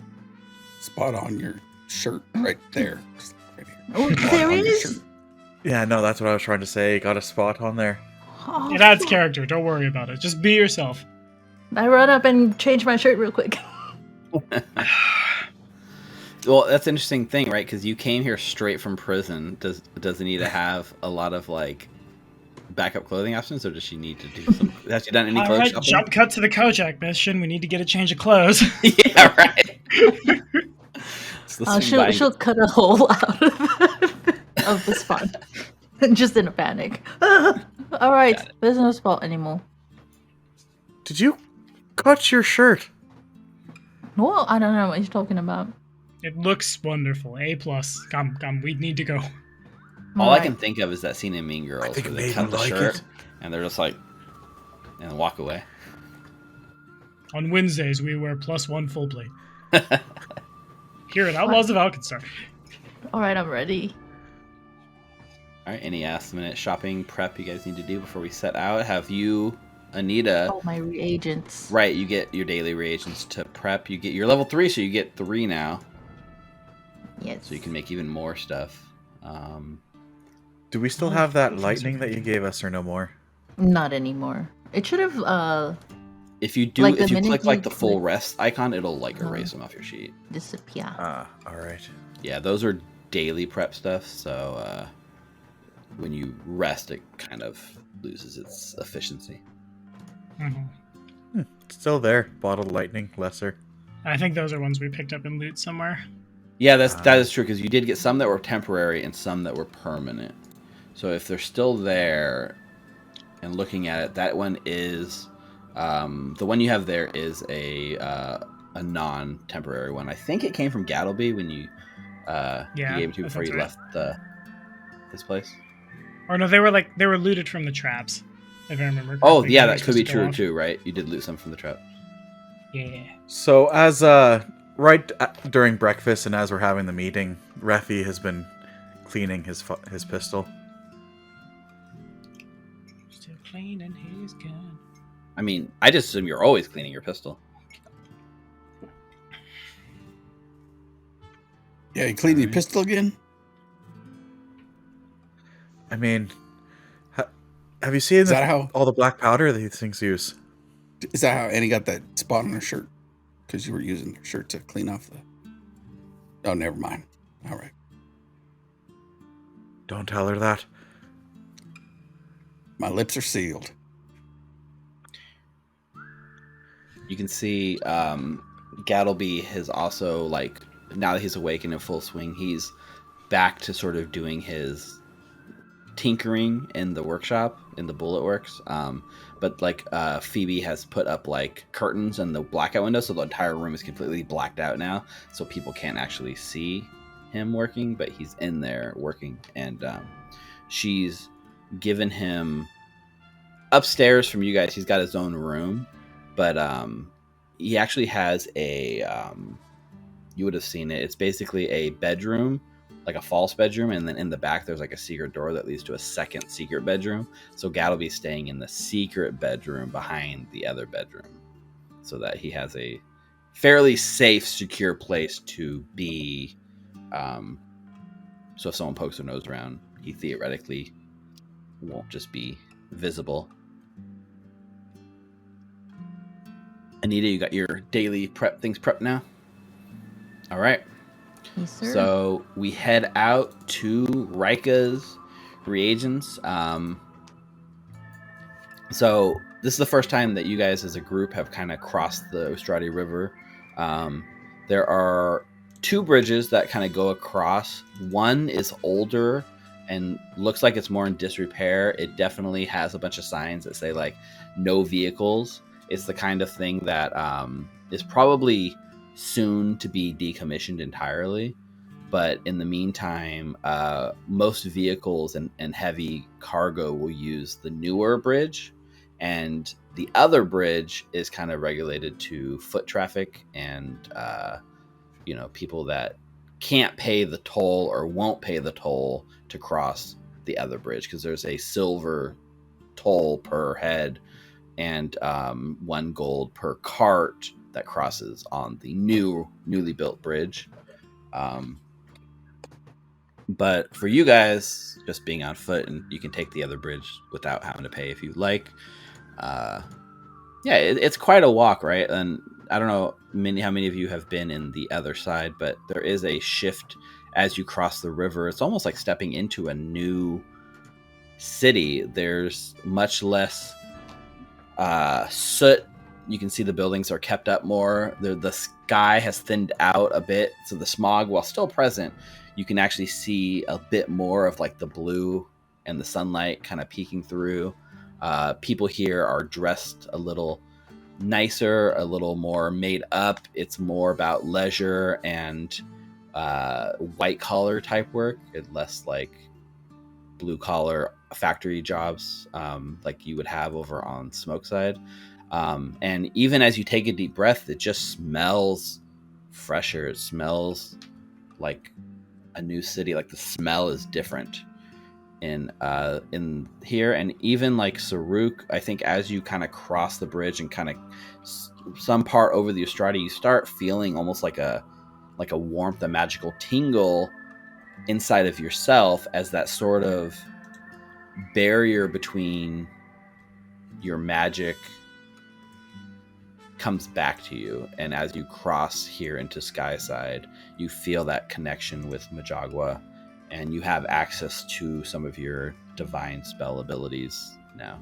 Spot on your shirt right there. Just right here.
Oh,
Spot
there
on your
is.
shirt.
Yeah, no, that's what I was trying to say. Got a spot on there.
Oh,
It adds character. Don't worry about it. Just be yourself.
I run up and change my shirt real quick.
Well, that's an interesting thing, right? Because you came here straight from prison. Does Anita have a lot of like backup clothing options, or does she need to do some? Has she done any
All
clothes
right,
shopping?
jump cut to the Kojak mission. We need to get a change of clothes.
Yeah, right. So
She'll cut a hole out of the spot. Just in a panic. All right, there's no spot anymore.
Did you cut your shirt?
Well, I don't know what he's talking about.
It looks wonderful. A+. Come. We need to go.
All I can think of is that scene in Mean Girls
think
where they
maybe
cut the
like
shirt
it.
and they're just like, and walk away.
On Wednesdays, we wear +1 full plate. Here at Outlaws of Alkenstar.
All right, I'm ready.
All right, any last minute shopping prep you guys need to do before we set out? Have you, Anita?
Oh, my reagents.
Right, you get your daily reagents to prep. You get your level 3, so you get 3 now.
Yes.
So you can make even more stuff.
Do we still have that lightning that you gave us, or no more?
Not anymore. It should have
If you do,
Like the
if you
minute
click like
you
the full
click-
rest icon, it'll like erase them off your sheet.
disappear.
All right.
Yeah, those are daily prep stuff. So when you rest, it kind of loses its efficiency.
Mhm.
Still there. Bottled lightning, lesser.
I think those are ones we picked up in loot somewhere.
Yeah, that is true because you did get some that were temporary and some that were permanent. So if they're still there, and looking at it, that one is the one you have there is a non-temporary one. I think it came from Gattlebee when you gave it to you before you left this place.
Or no, they were looted from the traps. If I remember.
Oh
correctly.
yeah,
They were
that could be
supposed to go
true
off.
too, right? You did loot some from the trap.
Yeah.
So as during breakfast and as we're having the meeting, Refi has been cleaning his pistol.
Still cleaning his gun.
I mean, I just assume you're always cleaning your pistol.
Yeah, you cleaning your pistol again?
I mean, have you seen
Is that how?
all the black powder that these things use?
Is that how Annie got that spot on her shirt? Because you were using her shirt to clean off the. Oh, never mind. All right.
Don't tell her that.
My lips are sealed.
You can see Gattlebee has also, like, now that he's awake and in full swing, he's back to sort of doing his tinkering in the workshop, in the Bullet Works. But, like, Phoebe has put up, like, curtains in the blackout window, so the entire room is completely blacked out now, so people can't actually see him working, but he's in there working. And she's given him upstairs from you guys. He's got his own room, but he actually has a you would have seen it. It's basically a bedroom, like a false bedroom, and then in the back there's like a secret door that leads to a second secret bedroom. So Gattlebee's staying in the secret bedroom behind the other bedroom, so that he has a fairly safe, secure place to be. So if someone pokes their nose around, he theoretically won't just be visible. Anita, you got your daily prep things prepped now? All right.
Yes, sir.
So we head out to Rika's reagents. So this is the first time that you guys as a group have kind of crossed the Ostrati River. There are 2 bridges that kind of go across. One is older and looks like it's more in disrepair. It definitely has a bunch of signs that say like no vehicles. It's the kind of thing that is probably soon to be decommissioned entirely. But in the meantime, most vehicles and heavy cargo will use the newer bridge. And the other bridge is kind of regulated to foot traffic and, people that can't pay the toll or won't pay the toll to cross the other bridge, because there's a silver toll per head and 1 gold per cart that crosses on the newly built bridge. But for you guys, just being on foot, and you can take the other bridge without having to pay if you like. It's quite a walk, right? And I don't know how many of you have been in the other side, but there is a shift as you cross the river. It's almost like stepping into a new city. There's much less soot. You can see the buildings are kept up more. The sky has thinned out a bit, so the smog, while still present, you can actually see a bit more of like the blue and the sunlight kind of peeking through. People here are dressed a little nicer, a little more made up. It's more about leisure and white collar type work, and less like blue collar factory jobs like you would have over on Smokeside. And even as you take a deep breath, it just smells fresher. It smells like a new city. Like the smell is different in here. And even like Saruk, I think as you kind of cross the bridge and kind of some part over the Estrada, you start feeling almost like a warmth, a magical tingle inside of yourself as that sort of barrier between your magic comes back to you. And as you cross here into Skyside, you feel that connection with Majagua, and you have access to some of your divine spell abilities now.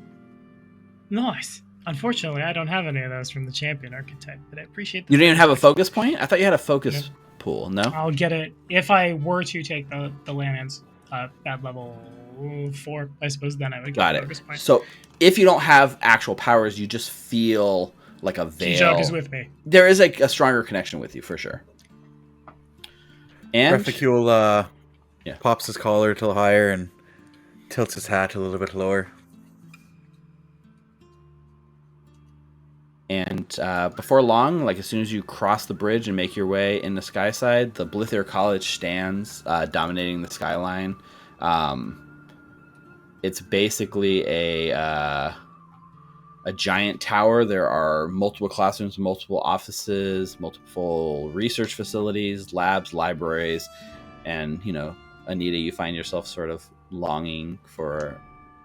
Nice. Unfortunately, I don't have any of those from the champion archetype, but I appreciate the
You didn't even have a focus point? I thought you had a focus pool, no?
I'll get it if I were to take the landhands at level 4, I suppose. Then I would get a focus point.
So if you don't have actual powers, you just feel like a veil.
Jug is with me.
There is a stronger connection with you for sure. And
Reficule pops his collar a little higher and tilts his hat a little bit lower.
And before long, like as soon as you cross the bridge and make your way into Skyside, the Blithir College stands dominating the skyline. It's basically a giant tower. There are multiple classrooms, multiple offices, multiple research facilities, labs, libraries, and Anita, you find yourself sort of longing for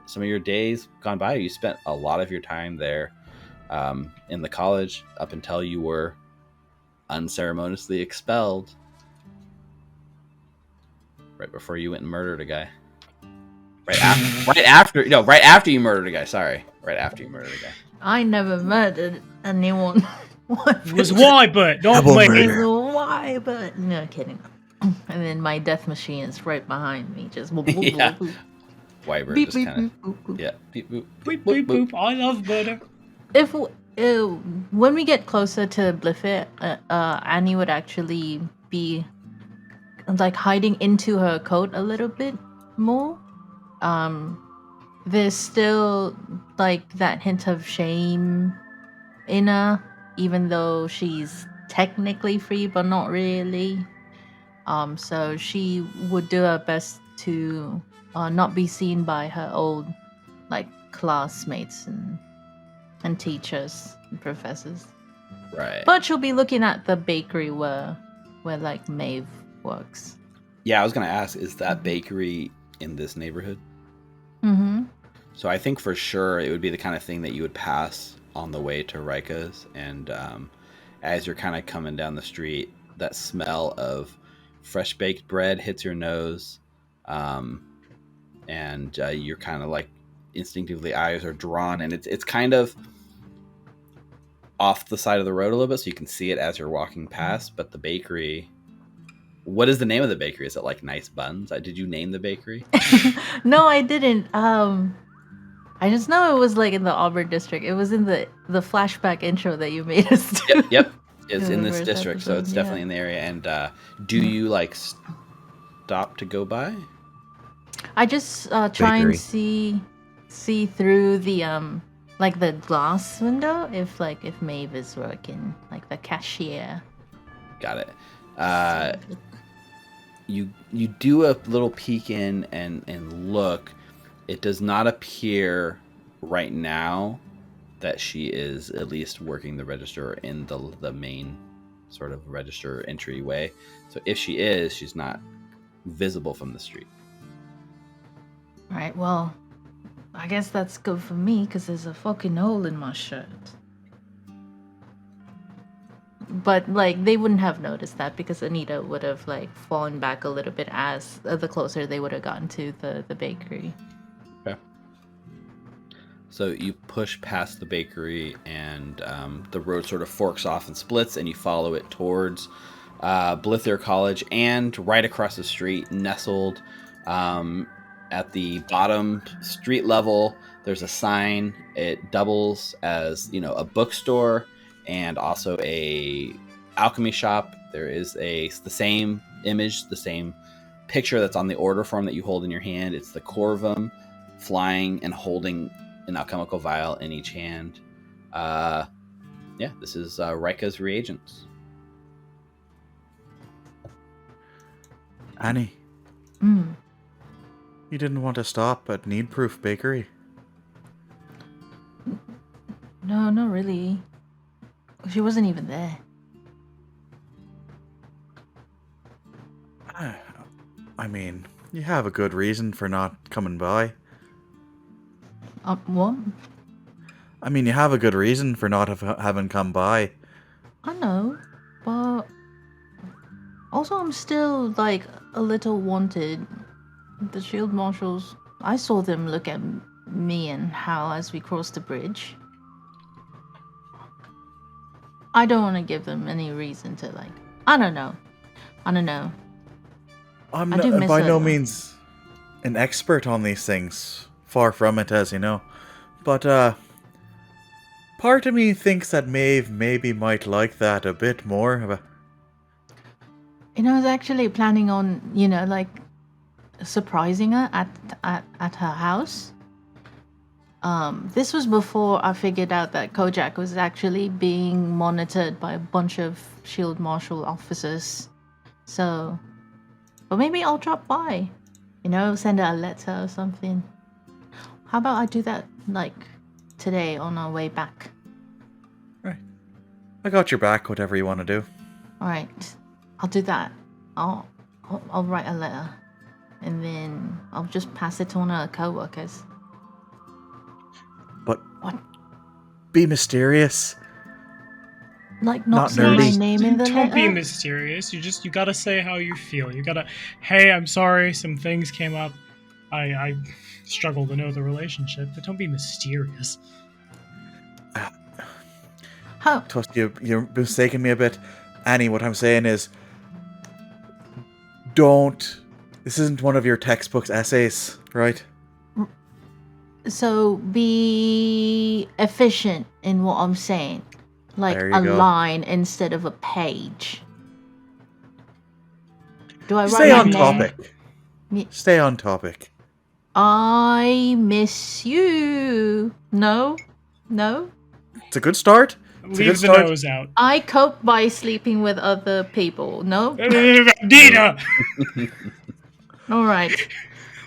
some of your days gone by. You spent a lot of your time there. In the college up until you were unceremoniously expelled right before you went and murdered a guy. Right after you murdered a guy. Sorry, right after you murdered a guy.
I never murdered anyone.
It was Wybert, don't blame me.
It was Wybert. No kidding. And then my death machine is right behind me, just boop, boop,
Yeah.
boop, boop.
Wyvern
Beep,
just
beep,
kind
boop, boop,
of
boop.
beep boop
Boop, boop, boop. I love butter.
If when we get closer to Blithir, Annie would actually be like hiding into her coat a little bit more. There's still like that hint of shame in her, even though she's technically free, but not really. So she would do her best to not be seen by her old like classmates and teachers and professors.
right.
But she'll be looking at the bakery where like Maeve works.
Yeah, I was gonna ask, is that bakery in this neighborhood?
Mm-hmm.
So I think for sure it would be the kind of thing that you would pass on the way to Rika's, and as you're kind of coming down the street, that smell of fresh baked bread hits your nose, and you're kind of like instinctively eyes are drawn, and it's kind of off the side of the road a little bit, so you can see it as you're walking past. But the bakery, what is the name of the bakery? Is it like Nice Buns? Did you name the bakery?
No, I didn't. I just know it was like in the Auburn district. It was in the flashback intro that you made us do.
Yep. It's in this
First
district, so it's
episode,
definitely in the area. And do you like stop to go by?
I just try
Bakery.
and see through the like the glass window if Maeve is working, like the cashier.
Got it. You do a little peek in and look. It does not appear right now that she is at least working the register in the main sort of register entryway. So if she is, she's not visible from the street.
All right, well, I guess that's good for me because there's a fucking hole in my shirt. But like they wouldn't have noticed that because Anita would have like fallen back a little bit as the closer they would have gotten to the bakery.
Okay. So you push past the bakery, and the road sort of forks off and splits, and you follow it towards Blithir College, and right across the street, nestled At the bottom street level, there's a sign. It doubles as, a bookstore and also a alchemy shop. There is the same image, the same picture that's on the order form that you hold in your hand. It's the Corvum flying and holding an alchemical vial in each hand. This is Rika's reagents.
Annie, you didn't want to stop at Needproof Bakery?
No, not really. She wasn't even there.
I mean, you have a good reason for not coming by.
What?
I mean, you have a good reason for not having come by.
I know, but also I'm still a little wanted. The shield marshals, I saw them look at me and Hal as we crossed the bridge. I don't want to give them any reason to I don't know.
I'm
I do
not,
miss
by
her,
no
though.
means an expert on these things. Far from it, as you know. But, part of me thinks that Maeve maybe might like that a bit more.
I was actually planning on, surprising her at her house. This was before I figured out that Kojak was actually being monitored by a bunch of Shield Marshal officers. So, but maybe I'll drop by, send her a letter or something. How about I do that, today on our way back?
Right. I got your back, whatever you want to do.
Alright, I'll do that. I'll write a letter. And then I'll just pass it on to her co-workers.
But
What?
be mysterious.
Not
Not
say my
nerdy.
name in the
Don't
letter?
be mysterious. You gotta say how you feel. You gotta, hey, I'm sorry, some things came up. I struggle to know the relationship, but don't be mysterious.
How?
Trust you, you're mistaking me a bit. Annie, what I'm saying is, this isn't one of your textbook's essays, right?
So be efficient in what I'm saying.
There you
A
go.
line instead of a page. Do I
Stay
write
on
my name?
topic.
Me-
Stay on topic.
I miss you. No?
It's a good start. It's a good
Leave the
start.
nose out.
I cope by sleeping with other people. No?
Nina!
Alright.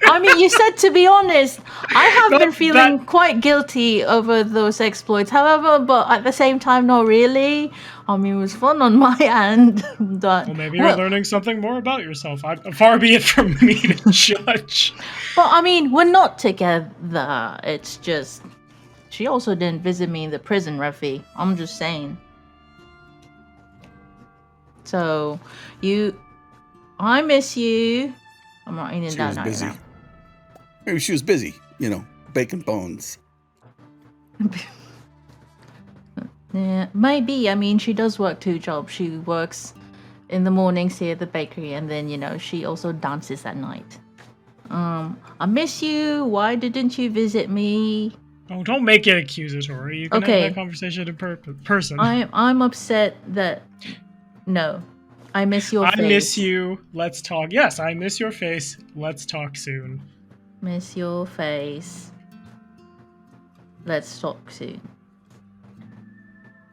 I mean, you said to be honest. I have been feeling quite guilty over those exploits. However, but at the same time, not really. I mean, it was fun on my end. But,
Well, maybe you're learning something more about yourself. Far be it from me to judge.
But I mean, we're not together. It's just she also didn't visit me in the prison, Ruffy. I'm just saying. So, I miss you. I'm writing it
She
down
was
right
busy.
now.
Maybe she was busy, baking bones.
Yeah, maybe. I mean, she does work 2 jobs. She works in the mornings here at the bakery, and then she also dances at night. I miss you. Why didn't you visit me?
Oh, don't make it accusatory. You can
Okay.
have that conversation in person.
I'm upset that no, I miss your face.
I miss you. Let's talk. Yes, I miss your face. Let's talk soon.
Miss your face. Let's talk soon.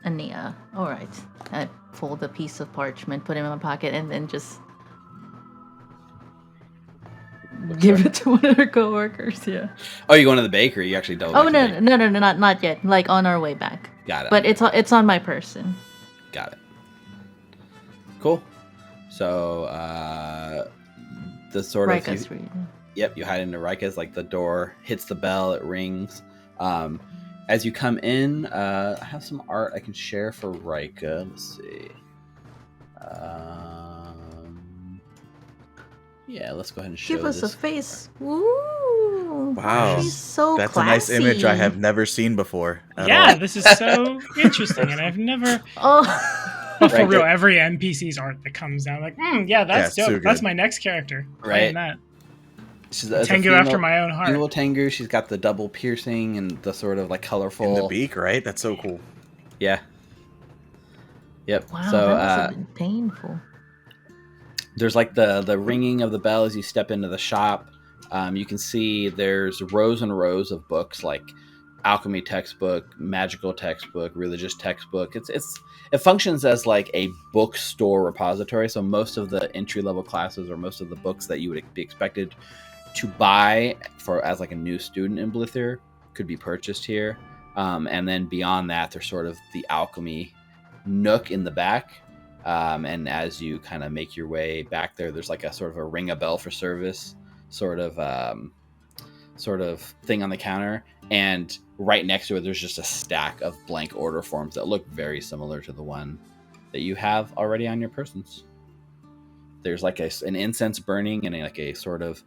Ania. Alright. I fold a piece of parchment, put it in my pocket, and then just give it to one of her coworkers, yeah.
Oh, you going to the bakery? You actually don't.
Oh no, not yet. On our way back.
Got it.
But it's on my person.
Got it. Cool. So, the sort of...
Rika's reading.
Yep, you hide into Rika's, the door hits the bell, it rings. As you come in, I have some art I can share for Rika. Let's see. Yeah, let's go ahead and show
Give us
this.
a face. Woo!
Wow.
She's so
That's
classy.
a nice image I have never seen before. at
Yeah,
all.
this is so interesting, and I've never.
Oh.
But for
Right.
real, every NPC's art that comes down, yeah, that's
Yeah, it's
dope.
too
That's
good.
my next character.
Right.
Playing that.
She's
Tengu after my own heart.
Female Tengu. She's got the double piercing and the sort of like colorful
In the beak, right? That's so cool.
Yeah. Yep.
Wow,
So
that must have been painful.
there's like the ringing of the bell as you step into the shop. You can see there's rows and rows of books like alchemy textbook, magical textbook, religious textbook. It functions as like a bookstore repository. So most of the entry level classes or most of the books that you would be expected to buy for as like a new student in Blithir could be purchased here. And then beyond that, there's sort of the alchemy nook in the back. And as you kind of make your way back there, there's like a sort of a ring a bell for service sort of thing on the counter. And right next to it, there's just a stack of blank order forms that look very similar to the one that you have already on your persons. There's like an incense burning and like a sort of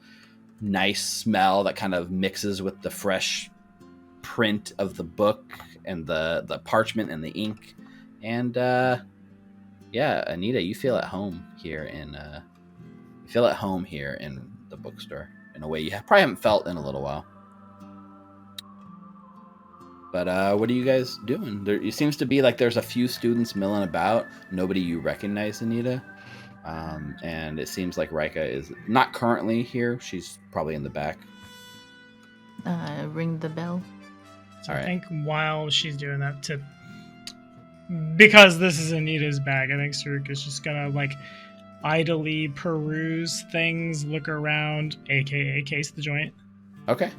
nice smell that kind of mixes with the fresh print of the book and the parchment and the ink. And yeah, Anita, you feel at home here in the bookstore in a way you probably haven't felt in a little while. But what are you guys doing? It seems to be like there's a few students milling about. Nobody you recognize, Anita. And it seems like Rika is not currently here. She's probably in the back.
Ring the bell.
So
All
I
right.
think while she's doing that, because this is Anita's bag, I think Saruk is just gonna like idly peruse things, look around, aka case the joint.
Okay.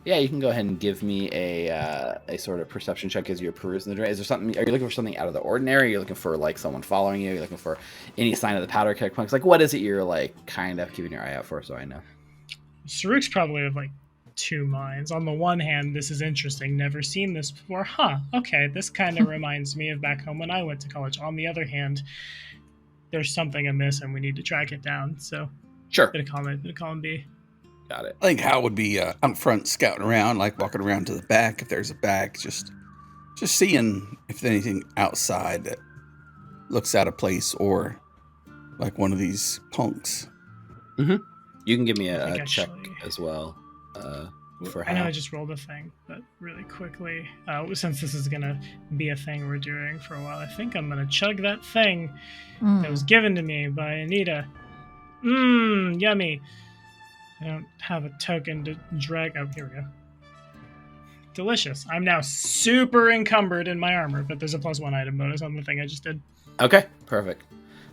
Yeah, you can go ahead and give me a sort of perception check as you're perusing the joint. Is there something? Are you looking for something out of the ordinary? Are you looking for like someone following you? Are you looking for any sign of the Powderkeg Punks? Like, what is it you're like kind of keeping your eye out for? So I know.
Saruk's probably of like two minds. On the one hand, this is interesting. Never seen this before. Okay, this kind of reminds me of back home when I went to college. On the other hand, there's something amiss and we need to track it down. So,
Sure.
bit of column B.
Got it.
I think Hal would be out front scouting around, like walking around to the back if there's a back, just seeing if there's anything outside that looks out of place or like one of these punks.
Mm-hmm. You can give me
I
a
think
check
actually-
as well. For
I know
Hal.
I just rolled a thing, but really quickly, since this is going to be a thing we're doing for a while, I think I'm going to chug that thing that was given to me by Anita. Yummy. I don't have a token to drag. Oh, here we go. Delicious. I'm now super encumbered in my armor, but there's a +1 item bonus on the thing I just did.
Okay, perfect.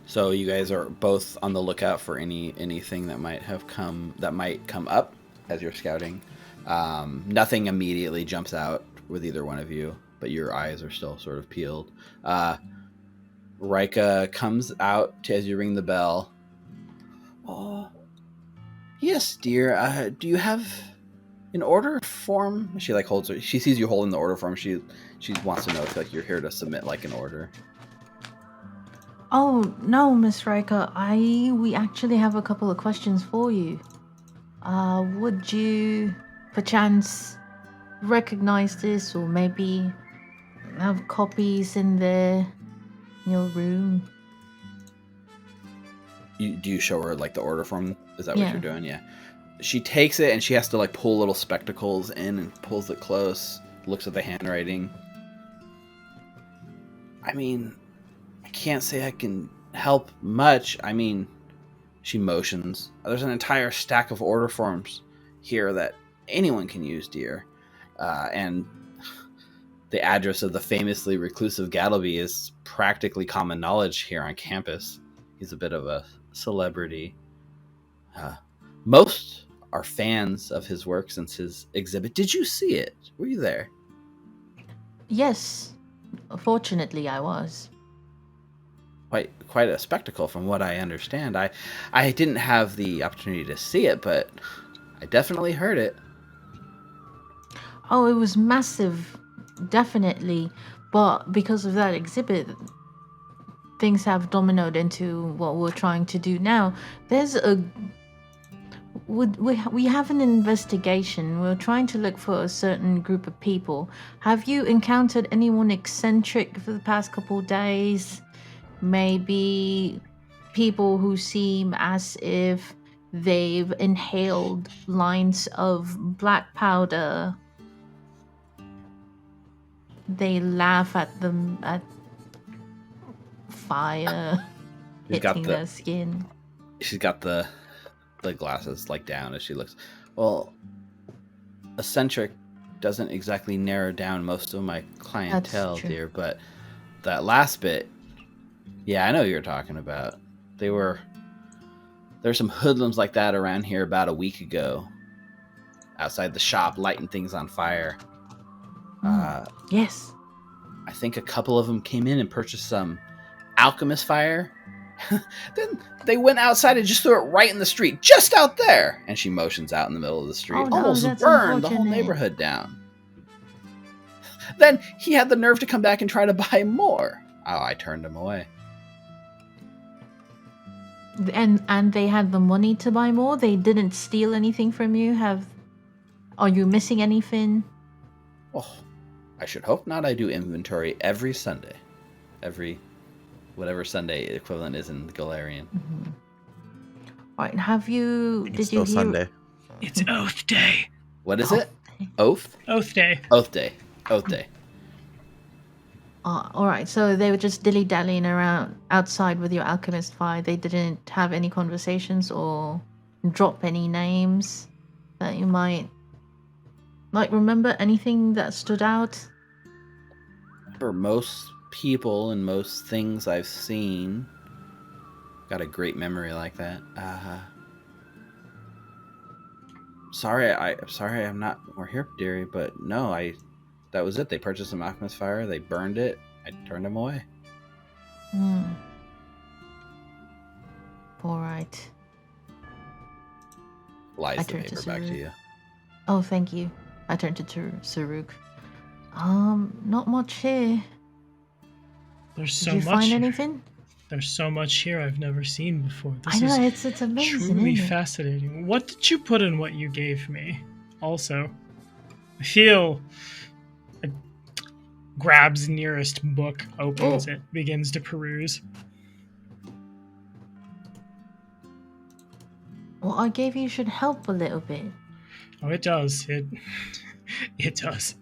So you guys are both on the lookout for anything that might come up as you're scouting. Nothing immediately jumps out with either one of you, but your eyes are still sort of peeled. Rika comes out as you ring the bell. Oh, yes, dear. Do you have an order form? She like holds her. She sees you holding the order form. She wants to know if like you're here to submit like an order.
Oh no, Miss Rika. We actually have a couple of questions for you. Would you perchance recognize this, or maybe have copies in your room?
Do you show her like the order form? Is that what
Yeah.
you're doing? Yeah. She takes it and she has to like pull little spectacles in and pulls it close, looks at the handwriting. I mean, I can't say I can help much. I mean, she motions. There's an entire stack of order forms here that anyone can use, dear. And the address of the famously reclusive Gattlebee is practically common knowledge here on campus. He's a bit of a celebrity. Most are fans of his work since his exhibit. Did you see it? Were you there?
Yes. Fortunately, I was.
Quite a spectacle from what I understand. I didn't have the opportunity to see it, but I definitely heard it.
Oh, it was massive, definitely. But because of that exhibit, things have dominoed into what we're trying to do now. We have an investigation. We're trying to look for a certain group of people. Have you encountered anyone eccentric for the past couple of days? Maybe people who seem as if they've inhaled lines of black powder. They laugh at them at fire
She's got
hitting
the-
their skin.
She's got the glasses like down as she looks. Well, eccentric doesn't exactly narrow down most of my clientele,
true.
dear, but that last bit, yeah, I know who you're talking about. There's some hoodlums like that around here about a week ago, outside the shop, lighting things on fire.
Yes.
I think a couple of them came in and purchased some alchemist fire. Then they went outside and just threw it right in the street, just out there. And she motions out in the middle of the street.
Oh, no,
Almost
that's
burned the whole
unfortunate.
neighborhood down. Then he had the nerve to come back and try to buy more. Oh, I turned him away.
And they had the money to buy more? They didn't steal anything from you? Are you missing anything?
Oh, I should hope not. I do inventory every Sunday. Whatever Sunday equivalent is in Galarian.
Mm-hmm. All right, did you
Still
hear?
Sunday.
It's Oath Day.
What is it? Oath?
Oath Day.
Oath Day. Oath Day.
All right, so they were just dilly-dallying around outside with your alchemist fire. They didn't have any conversations or drop any names that you might remember anything that stood out?
For most people and most things I've seen, got a great memory like that. Sorry I'm not more here, dearie, but no, that was it. They purchased some alchemist fire, they burned it, I turned them away.
All right.
Lies
I
the
turned to
paper back to
Saruk.
you.
Oh, thank you. I turned to Saruk. Not much here.
There's
Did
so
you
much.
find
here.
anything?
There's so much here I've never seen before. This
I know,
is
it's amazing,
truly
isn't it?
fascinating. What did you put in what you gave me? Also, I feel it grabs nearest book, opens it, begins to peruse.
What I gave you should help a little bit.
Oh, it does. It does.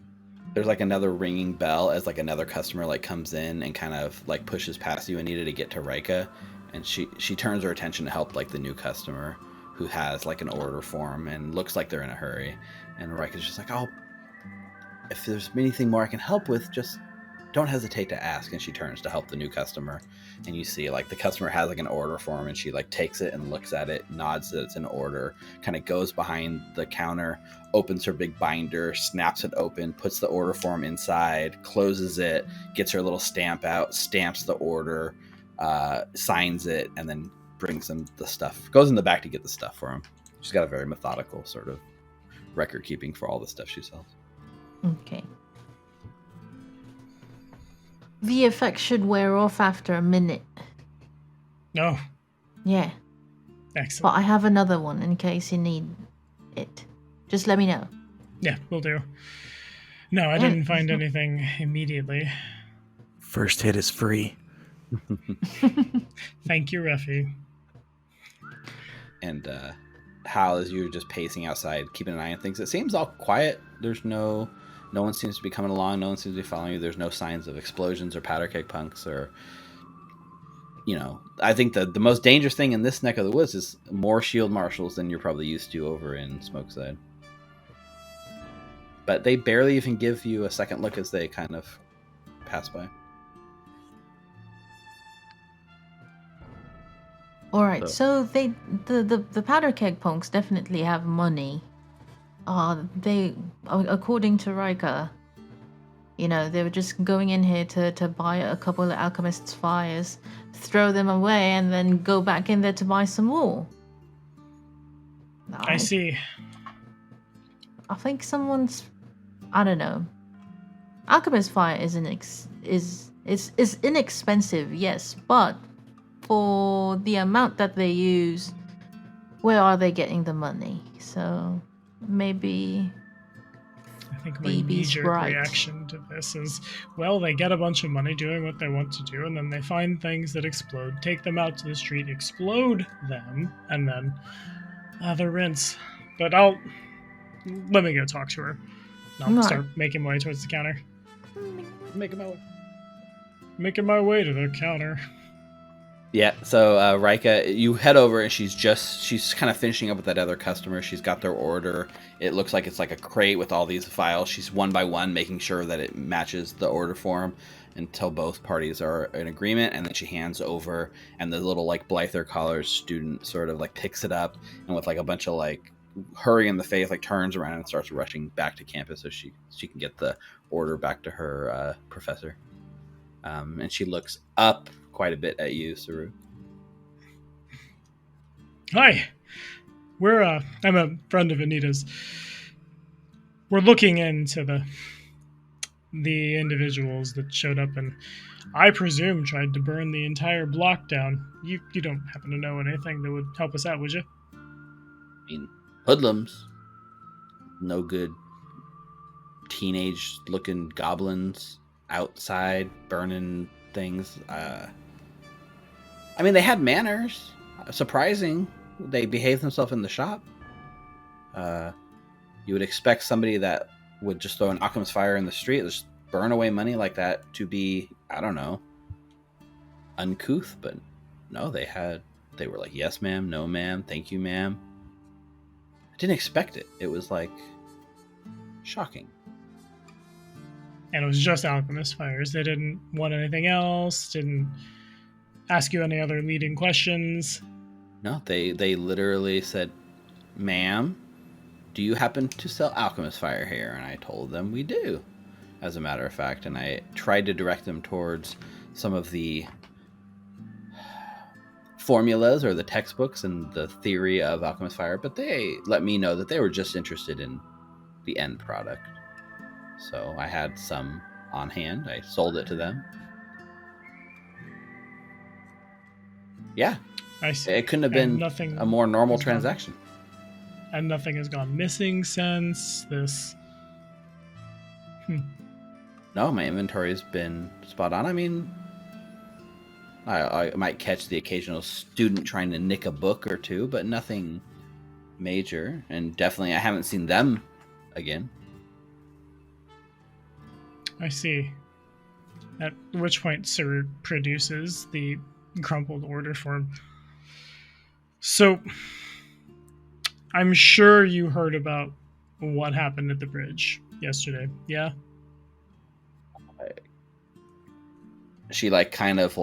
There's like another ringing bell as like another customer like comes in and kind of like pushes past you and needed to get to Rika, and she turns her attention to help like the new customer who has like an order form and looks like they're in a hurry, and Rika's just like, oh, if there's anything more I can help with, just don't hesitate to ask. And she turns to help the new customer, and you see like the customer has like an order form, and she like takes it and looks at it, nods that it's an order, kind of goes behind the counter, opens her big binder, snaps it open, puts the order form inside, closes it, gets her little stamp out, stamps the order, signs it, and then brings him the stuff. Goes in the back to get the stuff for him. She's got a very methodical sort of record keeping for all the stuff she sells.
Okay. The effect should wear off after a minute.
No.
Yeah.
Excellent.
But I have another one in case you need it. Just let me know.
Yeah, will do. No, I didn't find anything immediately.
First hit is free.
Thank you, Ruffy.
And Hal, as you're just pacing outside, keeping an eye on things, it seems all quiet. There's no one seems to be coming along. No one seems to be following you. There's no signs of explosions or Powderkeg Punks or, I think the most dangerous thing in this neck of the woods is more shield marshals than you're probably used to over in Smokeside. But they barely even give you a second look as they kind of pass by.
All right, so the Powderkeg Punks definitely have money. They, according to Rika, they were just going in here to buy a couple of alchemists' fires, throw them away, and then go back in there to buy some more.
I see.
I think I don't know. Alchemist fire is inexpensive, yes, but for the amount that they use, where are they getting the money? So maybe
I think my
Baby's
knee-jerk
right.
reaction to this is, well, they get a bunch of money doing what they want to do, and then they find things that explode, take them out to the street, explode them, and then The rinse. But let me go talk to her. I'll
Alright.
start making my way towards the counter. Making my way to the counter.
Yeah, so Rika, you head over and she's kind of finishing up with that other customer. She's got their order. It looks like it's like a crate with all these files. She's one by one making sure that it matches the order form until both parties are in agreement, and then she hands over, and the little like Blyther College student sort of like picks it up and with like a bunch of like hurry in the face like turns around and starts rushing back to campus so she can get the order back to her professor. And she looks up quite a bit at you, Saru.
Hi. I'm a friend of Anita's. We're looking into the individuals that showed up and I presume tried to burn the entire block down. You don't happen to know anything that would help us out, would you?
I mean, hoodlums. No good teenage-looking goblins outside burning things. I mean, they had manners. Surprising. They behaved themselves in the shop. You would expect somebody that would just throw an alchemist fire in the street, just burn away money like that to be, I don't know, uncouth. But no, they were like, yes, ma'am, no, ma'am, thank you, ma'am. I didn't expect it. It was like shocking.
And it was just alchemist fires. They didn't want anything else, didn't ask you any other leading questions.
No, they literally said, ma'am, do you happen to sell alchemist fire here? And I told them we do, as a matter of fact. And I tried to direct them towards some of the formulas or the textbooks and the theory of alchemist fire, but they let me know that they were just interested in the end product. So I had some on hand. I sold it to them. Yeah.
I see.
It couldn't have been a more normal transaction.
And nothing has gone missing since this.
No, my inventory's been spot on. I mean, I might catch the occasional student trying to nick a book or two, but nothing major. And definitely I haven't seen them again.
I see. At which point Sir produces the crumpled order form. So, I'm sure you heard about what happened at the bridge yesterday, yeah?
She kind of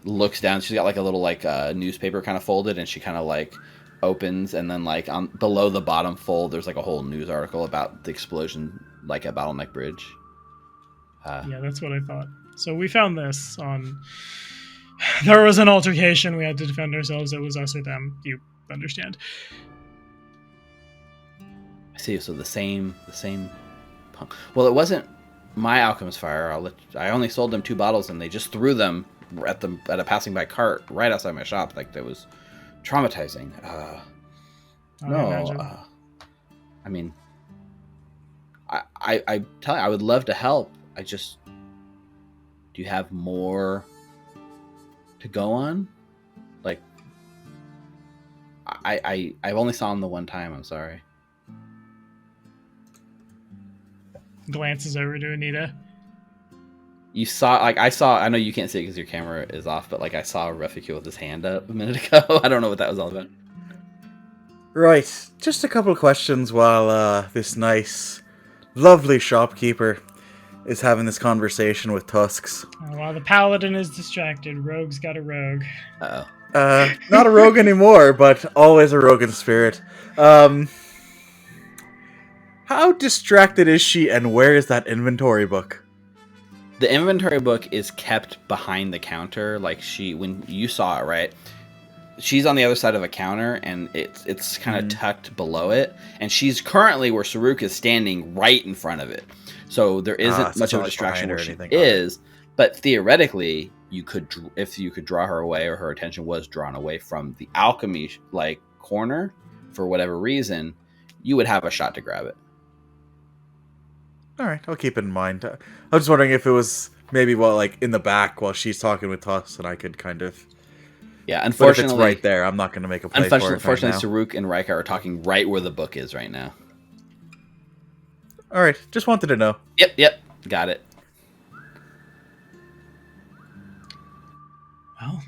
looks down. She's got a little newspaper kind of folded, and she kind of opens, and then on below the bottom fold there's a whole news article about the explosion at Bottleneck Bridge.
Yeah, that's what I thought. So we found this on. There was an altercation. We had to defend ourselves. It was us or them. You understand?
I see. So the same punk. Well, it wasn't my alchemist fire. I only sold them 2 bottles, and they just threw them at a passing by cart right outside my shop. That was traumatizing. I mean, I tell you, I would love to help. I just, do you have more to go on? I've only saw him the one time. I'm sorry.
Glances over to Anita.
You saw, I know you can't see it because your camera is off, but I saw Refugio with his hand up a minute ago. I don't know what that was all about.
Right, just a couple of questions while this nice, lovely shopkeeper is having this conversation with Tusks.
While the paladin is distracted, Rogue's got a rogue.
Uh-oh.
Not a rogue anymore, but always a rogue in spirit. How distracted is she, and where is that inventory book?
The inventory book is kept behind the counter. When you saw it, right? She's on the other side of a counter, and it's kind of tucked below it. And she's currently where Saruk is standing right in front of it. So there isn't much of a distraction where she is. But theoretically, if you could draw her away, or her attention was drawn away from the alchemy corner for whatever reason, you would have a shot to grab it.
All right, I'll keep it in mind. I'm just wondering if it was maybe in the back while she's talking with Tuss, and I could kind of
Yeah,
But if
unfortunately,
it's right there, I'm not going to make a play for it.
Unfortunately,
right
Saruk and Riker are talking right where the book is right now.
now. All right, just wanted to know.
Yep, got it.
Well,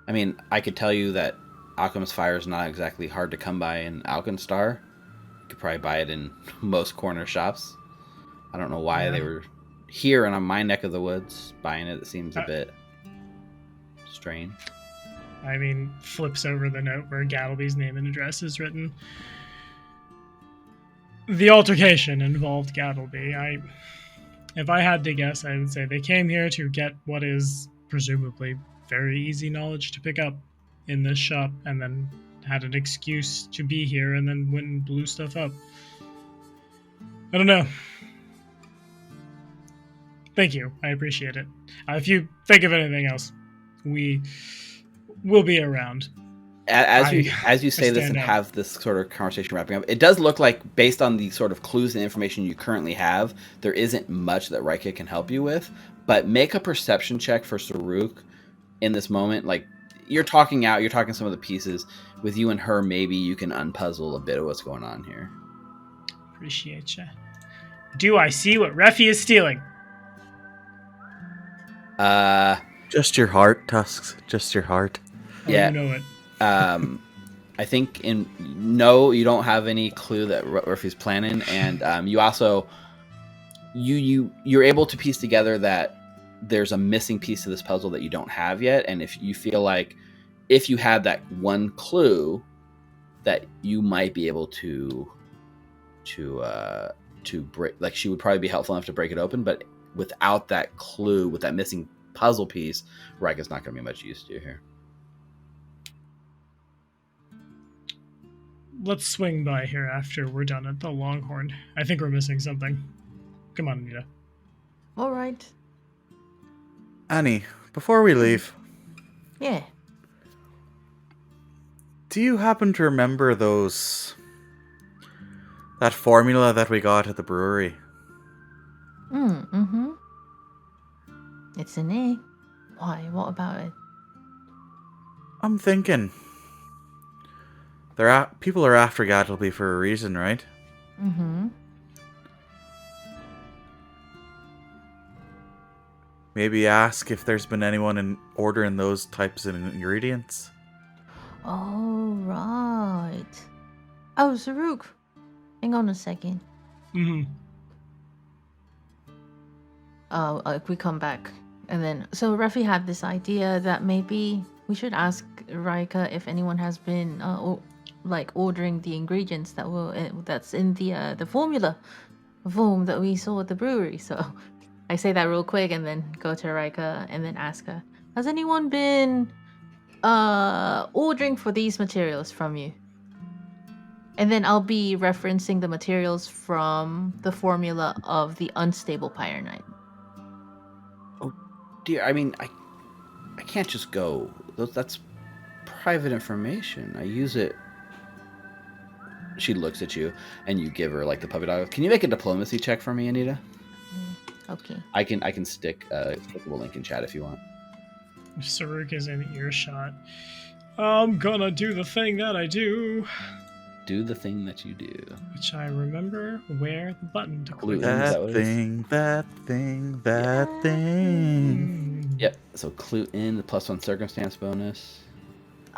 I mean, I could tell you that Alchemist Fire is not exactly hard to come by in Alkenstar. You could probably buy it in most corner shops. I don't know why they were here and on my neck of the woods buying it. It seems a bit strange.
I mean, flips over the note where Gattlebee's name and address is written. The altercation involved Gattlebee. If I had to guess, I would say they came here to get what is presumably very easy knowledge to pick up in this shop, and then had an excuse to be here, and then went and blew stuff up. I don't know. Thank you. I appreciate it. If you think of anything else, we will be around.
As you say this and have this sort of conversation wrapping up, it does look like, based on the sort of clues and information you currently have, there isn't much that Rika can help you with. But make a perception check for Saruk in this moment. Like, you're talking some of the pieces. With you and her, maybe you can unpuzzle a bit of what's going on here.
Appreciate you. Do I see what Refi is stealing?
Just your heart, Tusks. Just your heart.
Yeah.
You know it.
I think you don't have any clue that Refi's planning, and you also you're able to piece together that there's a missing piece to this puzzle that you don't have yet, and if you feel like if you had that one clue, that you might be able to break, like, she would probably be helpful enough to break it open, but without that clue, with that missing puzzle piece, Rika's not going to be much use to you here.
Let's swing by here after we're done at the Longhorn. I think we're missing something. Come on, Anita.
All right.
Annie, before we leave,
Yeah.
do you happen to remember that formula that we got at the brewery?
Mm-hmm. It's an A. Why? What about it?
I'm thinking people are after Gattlebee for a reason, right?
Mm-hmm.
Maybe ask if there's been anyone ordering those types of ingredients.
Oh, right. Oh, Saruk. Hang on a second.
Mm-hmm.
We come back. And then, so Refi had this idea that maybe we should ask Rika if anyone has been, ordering the ingredients that's in the formula foam that we saw at the brewery. So I say that real quick and then go to Rika and then ask her, has anyone been ordering for these materials from you? And then I'll be referencing the materials from the formula of the unstable pyronite.
Oh dear, I mean, I can't just go. That's private information. I use it. She looks at you, and you give her, like, the puppy dog. Can you make a diplomacy check for me, Anita?
Okay.
I can stick a clickable link in chat if you want.
Saruk is in earshot. I'm gonna do the thing that I do.
Do the thing that you do.
Which I remember where the button to click.
That thing.
Yep. So clue in the +1 circumstance bonus.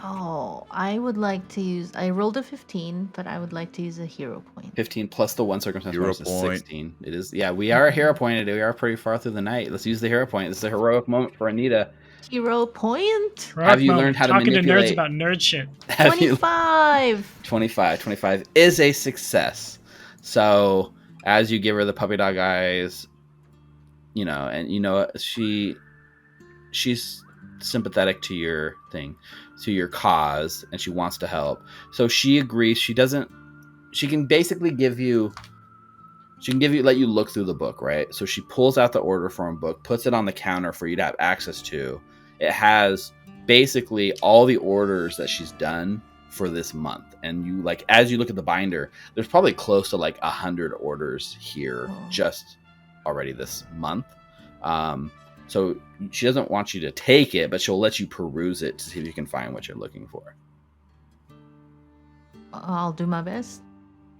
Oh, I would like to use... I rolled a 15, but I would like to use a hero point.
15 plus the 1 circumstance
Hero
bonus is
point.
16. It is, yeah, we are hero pointed. We are pretty far through the night. Let's use the hero point. This is a heroic moment for Anita.
Hero point?
Have you learned how to
Talking
manipulate...
to nerds about nerd shit.
25!
25 is a success. So as you give her the puppy dog eyes, and she's sympathetic to your thing, to your cause, and she wants to help. So she agrees. She can basically let you look through the book, right? So she pulls out the order form book, puts it on the counter for you to have access to. It has basically all the orders that she's done for this month. And you, like, as you look at the binder, there's probably close to like 100 orders here just already this month. So she doesn't want you to take it, but she'll let you peruse it to see if you can find what you're looking for.
I'll do my best.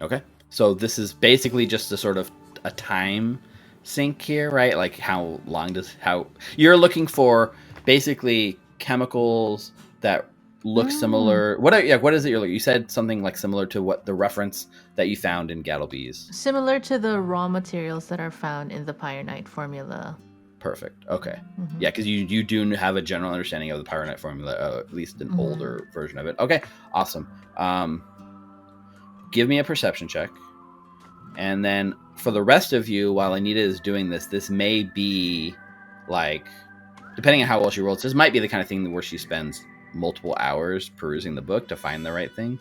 Okay. So this is basically just a sort of a time sink here, right? Like how you're looking for basically chemicals that look similar. What is it you're looking? You said something like similar to what the reference that you found in Gattlebee's.
Similar to the raw materials that are found in the Pyronite formula.
Perfect. Okay. Yeah, because you do have a general understanding of the Pyronite formula, at least an older version of it. Okay. Awesome. Give me a perception check. And then for the rest of you, while Anita is doing this may be like, depending on how well she rolls, this might be the kind of thing where she spends multiple hours perusing the book to find the right thing.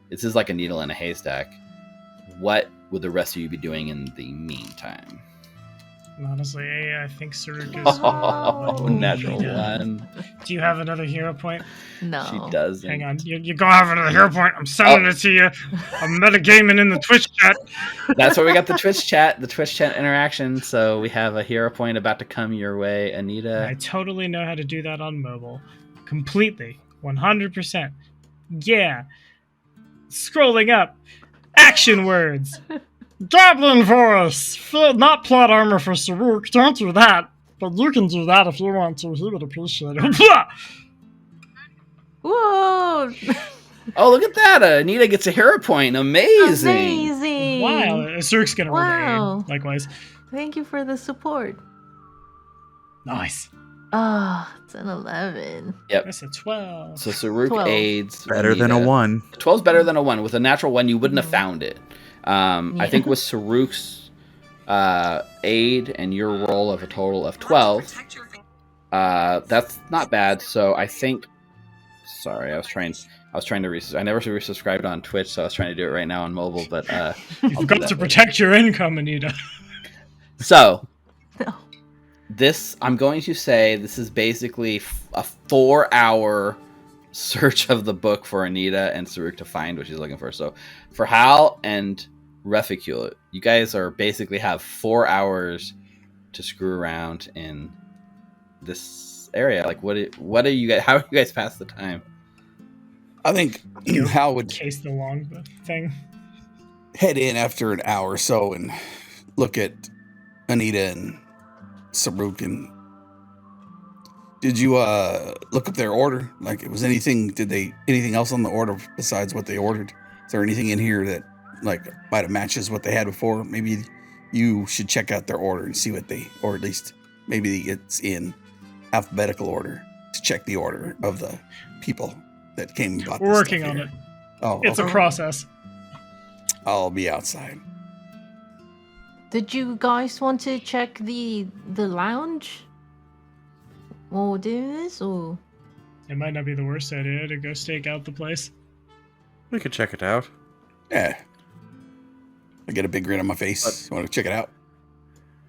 This is like a needle in a haystack. What would the rest of you be doing in the meantime?
Honestly, I think Saruk is...
Oh, natural one.
Do you have another hero point?
No.
She doesn't.
Hang on. You're going to have another hero point. I'm sending it to you. I'm metagaming in the Twitch chat.
That's where we got the Twitch chat interaction. So we have a hero point about to come your way, Anita.
I totally know how to do that on mobile. Completely. 100%. Yeah. Scrolling up. Action words. Goblin Force! Not plot armor for Saruk. Don't do that. But you can do that if you want to. He would appreciate it.
Whoa!
Oh, look at that. Anita gets a hero point. Amazing.
Amazing!
Wow. Saruk's gonna roll
Wow.
the aid. Likewise.
Thank you for the support.
Nice.
Ah, it's an 11.
Yep.
That's a 12.
So Saruk
12.
aids.
Better than a
Anita.
1.
12's better than a 1. With a natural 1, you wouldn't have found it. I think with Saruk's aid and your roll of a total of 12, that's not bad. So I think, sorry, I was trying to I never resubscribed on Twitch, so I was trying to do it right now on mobile, but
You've got to protect your income, Anita.
So
No.
I'm going to say this is basically a 4-hour search of the book for Anita and Saruk to find what she's looking for. So for Hal and Reficule, you guys are basically have 4 hours to screw around in this area. Like, what are you guys? How do you guys pass the time?
I think Hal would
Case the long thing.
head in after an hour or so and look at Anita and Saruk. And did you look up their order? Like, it was anything else on the order besides what they ordered? Is there anything in here that like might have matches what they had before? Maybe you should check out their order and see what or at least maybe it's in alphabetical order to check the order of the people that came and bought
We're
this
working
stuff
on
here.
it.
Oh,
It's
okay.
a process.
I'll be outside.
Did you guys want to check the lounge? While we're doing this, or
It might not be the worst idea to go stake out the place.
We could check it out.
Yeah. I get a big grin on my face. Want to check it out?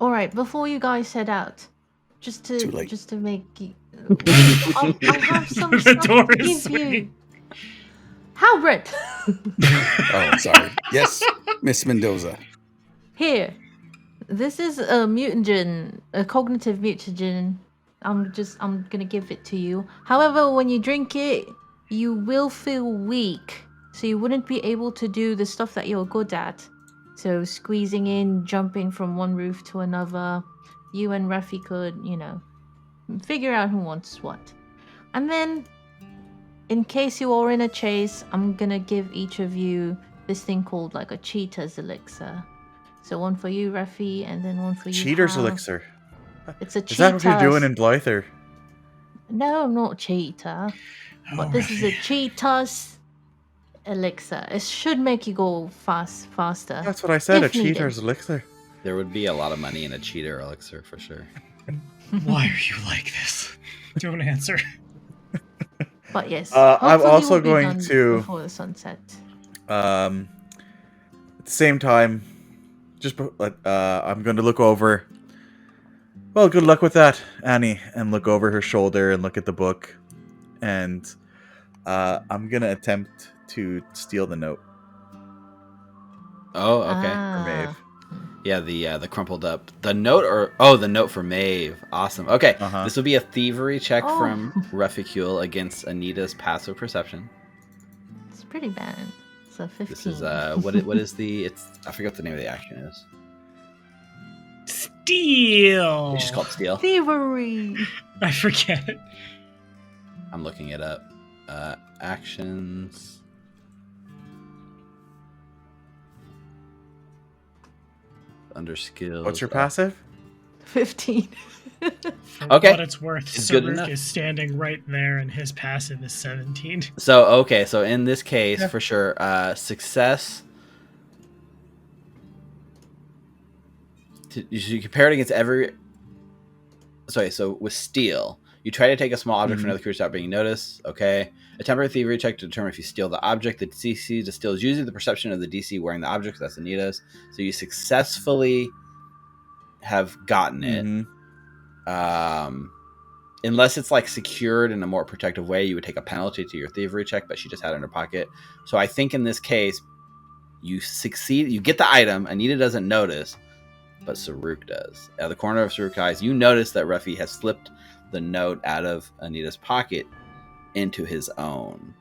all right? Before you guys head out, just
Too late.
to make you, I'll have some
The
stuff
door
to
is
give you.
swinging.
Halbert,
Oh, sorry. Yes, Miss Mendoza.
here. This is a mutagen, a cognitive mutagen. I'm gonna give it to you. However, when you drink it, you will feel weak, so you wouldn't be able to do the stuff that you're good at. So squeezing in, jumping from one roof to another. You and Rafi could, figure out who wants what. And then, in case you are in a chase, I'm gonna give each of you this thing called like a cheetah's elixir. So one for you, Rafi, and then one for you.
Cheater's
Hal.
elixir.
It's a
Is
cheetah.
that what you're doing in Blyther?
No, not cheetah. But this is a cheetah's elixir. It should make you go faster.
That's what I said, a
If needed.
cheater's elixir.
There would be a lot of money in a cheater elixir for sure.
Why are you like this? Don't answer.
But yes,
I'm
hopefully
also
we'll be
going
done
to-
before the sunset.
At the same time, I'm going to look over. Well, good luck with that, Annie, and look over her shoulder and look at the book, and I'm going to attempt to steal the note.
Oh, okay.
Ah.
Maeve.
Yeah, the crumpled up the note the note for Maeve. Awesome. Okay, this will be a thievery check from Refugule against Anita's passive perception.
It's pretty bad. It's a 15.
This is what is the I forget what the name of the action is.
Steal.
It's just called steal.
Thievery.
I forget.
I'm looking it up. Actions. Under skills.
What's your passive?
15.
For
Okay.
what it's worth,
It's good
Saruk
enough.
is standing right there, and his passive is 17.
So in this case, for sure, success. You compare it against every. Sorry, so with steal, you try to take a small object from another creature without being noticed. Okay, a temporary thievery check to determine if you steal the object. The DC to steal is usually the perception of the DC wearing the object. That's Anita's. So you successfully have gotten it. Unless it's like secured in a more protective way, you would take a penalty to your thievery check, but she just had it in her pocket. So I think in this case, you succeed. You get the item. Anita doesn't notice, but Saruk does. At the corner of Saruk's eyes, you notice that Refi has slipped the note out of Anita's pocket into his own.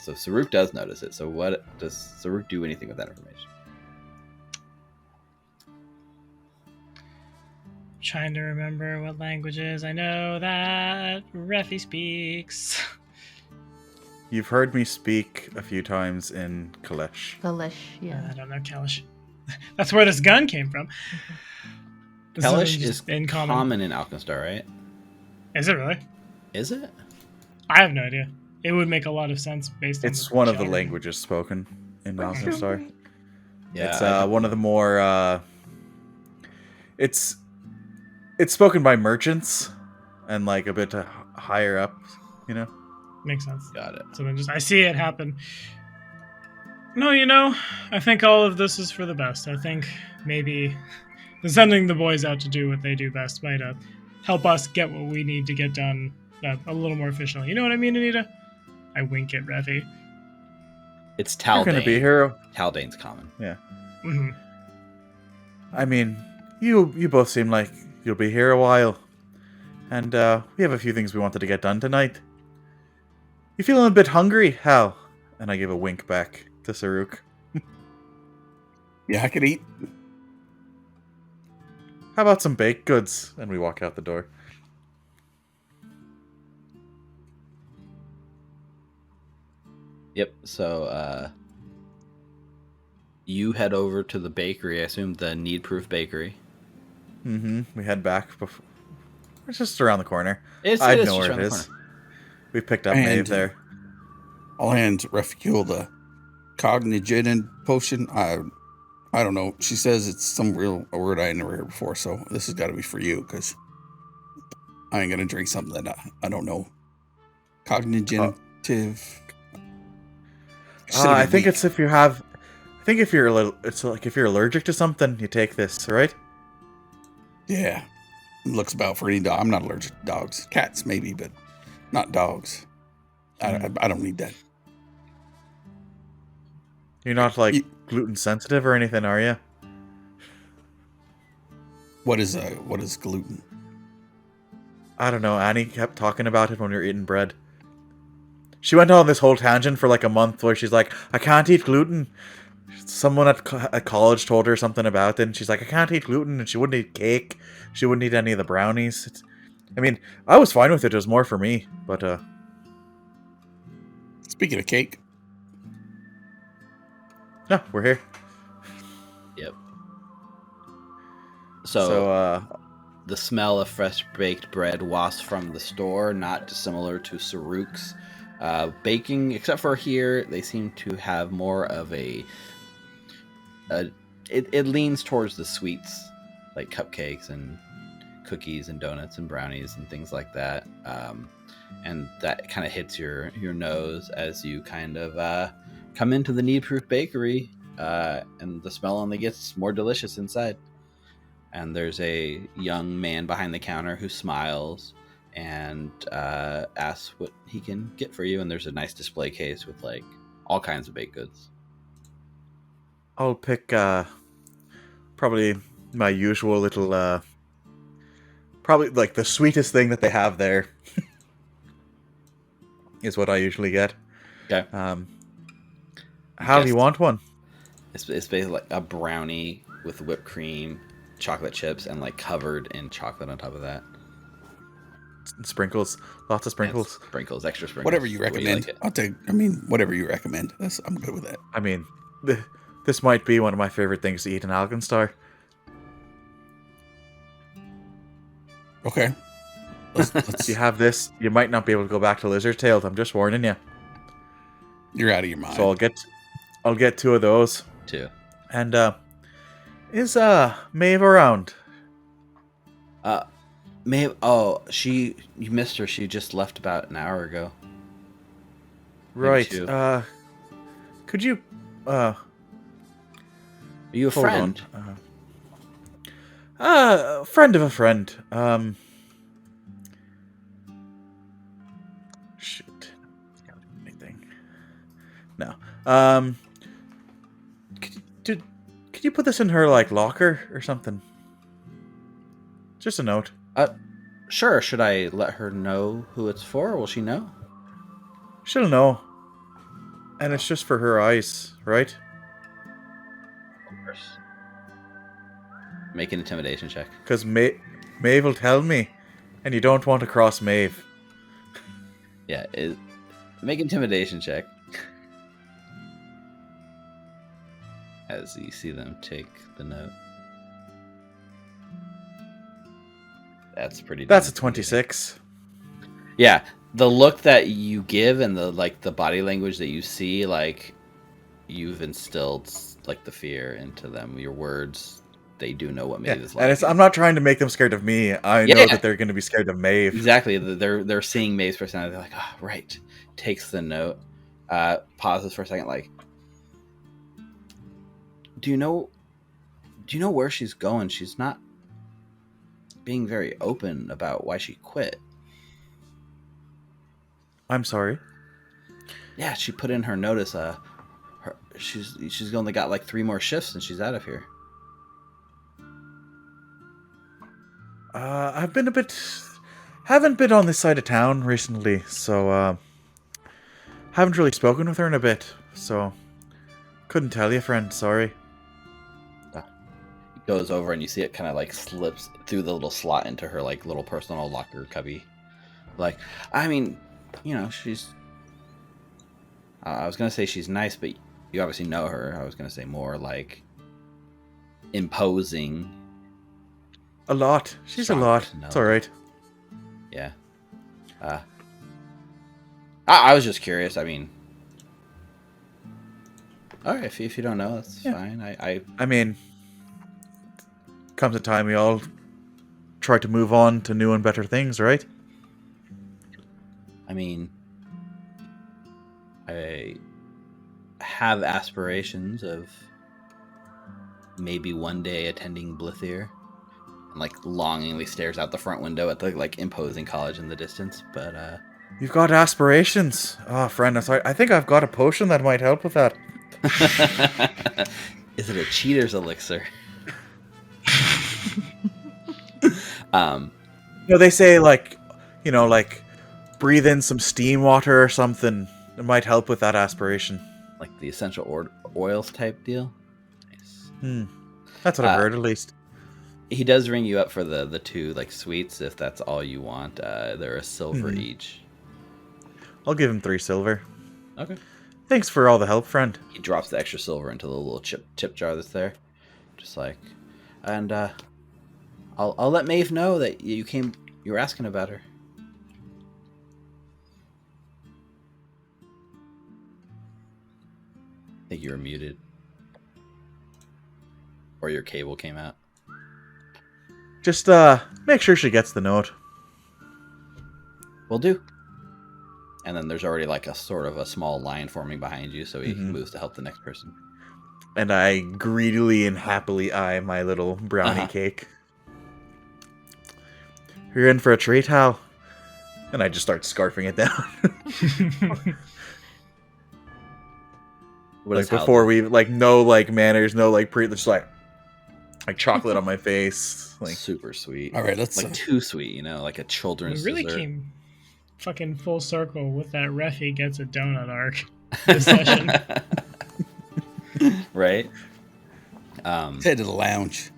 So Saruk does notice it. So what does Saruk do anything with that information?
Trying to remember what languages I know that Refi speaks.
You've heard me speak a few times in Kalesh.
Kalesh, yeah.
I don't know Kalish. That's where this gun came from. This
Hellish
just
is common in Alkenstar, right?
Is it really?
Is it?
I have no idea. It would make a lot of sense based on.
It's one of the languages spoken in Alkenstar.
Yeah,
It's one of the more. It's spoken by merchants and like a bit higher up, you know.
Makes sense.
Got it.
So then I see it happen. No, I think all of this is for the best. I think maybe sending the boys out to do what they do best might help us get what we need to get done a little more efficiently. You know what I mean, Anita? I wink at Refi.
It's Taldane.
You're gonna be a hero.
Taldane's common.
Yeah.
Mm-hmm.
I mean, you both seem like you'll be here a while, and we have a few things we wanted to get done tonight. You feeling a bit hungry, Hal? And I give a wink back to Saruk.
Yeah, I could eat.
How about some baked goods? And we walk out the door.
Yep. So you head over to the bakery. I assume the Need-Proof Bakery.
We head back. It's just around the corner.
It
I
is
know where
just
it
around the
is.
corner.
We picked up
And-
Maeve there.
I'll hand Refugule the cognigen potion. I don't know. She says it's some real a word I never heard before, so this has got to be for you because I ain't gonna drink something that I don't know. Cognitive.
I think it's if you have. I think if you're a little. It's like if you're allergic to something, you take this, right?
Yeah. Looks about for any dog. I'm not allergic to dogs. Cats maybe, but not dogs. I don't need that.
You're not like gluten sensitive or anything, are you?
What is gluten?
I don't know. Annie kept talking about it when we were eating bread. She went on this whole tangent for like a month where she's like, I can't eat gluten. Someone at college told her something about it, and she's like, I can't eat gluten, and she wouldn't eat cake. She wouldn't eat any of the brownies. I mean, I was fine with it. It was more for me, but
Speaking of cake,
yeah, we're here.
Yep.
So
The smell of fresh baked bread wafts from the store, not dissimilar to Saruk's baking, except for here they seem to have more of it leans towards the sweets, like cupcakes and cookies and donuts and brownies and things like that. And that kind of hits your nose as you kind of come into the Need-Proof Bakery, and the smell only gets more delicious inside. And there's a young man behind the counter who smiles and asks what he can get for you. And there's a nice display case with like all kinds of baked goods.
I'll pick probably my usual little, probably like the sweetest thing that they have there is what I usually get.
Okay.
How do you want one?
It's basically like a brownie with whipped cream, chocolate chips, and like covered in chocolate on top of that.
Sprinkles, lots of sprinkles.
And sprinkles, extra sprinkles.
Whatever you
the way
recommend.
like it.
I'll take. I mean, whatever you recommend. I'm good with that.
I mean, this might be one of my favorite things to eat in Alkenstar.
Okay.
If you have this, you might not be able to go back to Lizard Tailed. I'm just warning you.
You're out of your mind.
So I'll get 2 of those.
2.
And is Maeve around?
Maeve. You missed her. She just left about an hour ago. Maybe
Right.
2.
Could you
Are you a
hold
friend?
on? Friend of a friend. Shoot. Anything? No. Could you put this in her like locker or something? Just a note.
Sure. Should I let her know who it's for? Will she know?
She'll know. And it's just for her eyes, right?
Of course. Make an intimidation check.
Because Maeve will tell me, and you don't want to cross Maeve.
Yeah. Make an intimidation check. As you see them take the note. That's pretty.
That's a
damn
26.
Yeah, the look that you give and the body language that you see, like you've instilled like the fear into them. Your words, they do know what Maeve is like.
And I'm not trying to make them scared of me. I know that they're going to be scared of Maeve.
Exactly. They're seeing Maeve's personality. They're like, oh, right. Takes the note. Pauses for a second. Like, do you know where she's going? She's not being very open about why she quit.
I'm sorry.
Yeah, she put in her notice. She's only got like 3 more shifts and she's out of here.
I've been haven't been on this side of town recently, so haven't really spoken with her in a bit, so couldn't tell you, friend. Sorry.
He goes over and you see it kind of like slips through the little slot into her like little personal locker cubby. Like, I mean, you know, she's. I was gonna say she's nice, but you obviously know her. I was gonna say more like imposing.
A lot. She's a lot. It's all right.
Yeah. I was just curious. I mean, all right. If you don't know, that's fine.
I mean, comes a time we all try to move on to new and better things, right?
I mean, I have aspirations of maybe one day attending Blithier. And like longingly stares out the front window at the like imposing college in the distance. But
You've got aspirations. Oh, friend, I'm sorry. I think I've got a potion that might help with that.
Is it a cheater's elixir?
They say like breathe in some steam water or something. It might help with that aspiration.
Like the essential oils type deal. Nice.
That's what I've heard, at least.
He does ring you up for the 2 like sweets if that's all you want. They're a silver each.
I'll give him 3 silver.
Okay.
Thanks for all the help, friend.
He drops the extra silver into the little tip jar that's there. Just like, and I'll let Maeve know that you were asking about her. I think you were muted. Or your cable came out.
Just make sure she gets the note.
Will do. And then there's already like a sort of a small line forming behind you, so he moves to help the next person.
And I greedily and happily eye my little brownie cake. You're in for a treat, Hal. And I just start scarfing it down.
What
like
does Hal
before
do?
we no manners, no just like like chocolate on my face. Like,
super sweet.
All right, let's.
Like too sweet, like a
We
children's
really
dessert.
came fucking full circle with that Reffy gets a donut arc this session.
Right?
Let's head to the lounge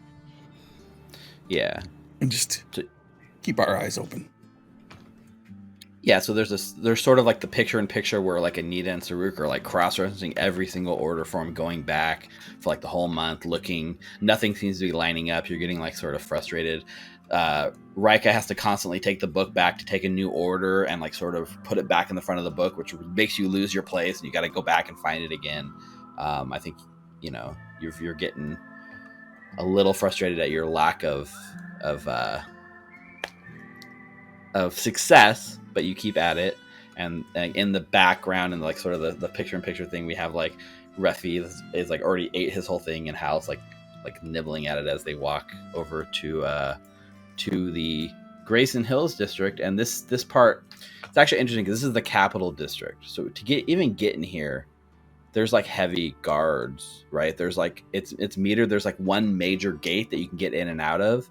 Yeah.
and just keep our eyes open.
Yeah, so there's sort of like the picture-in-picture where like Anita and Saruk are like cross-referencing every single order form, going back for like the whole month, looking. Nothing seems to be lining up. You're getting like sort of frustrated. Rika has to constantly take the book back to take a new order and like sort of put it back in the front of the book, which makes you lose your place and you got to go back and find it again. I think you're getting a little frustrated at your lack of success, but you keep at it. And in the background and like sort of the picture-in-picture thing, we have like Reffy is like already ate his whole thing in house, like nibbling at it as they walk over to the Grayson Hills district. And this part, it's actually interesting because this is the capital district. So to get in here, there's like heavy guards, right? There's like it's metered. There's like one major gate that you can get in and out of,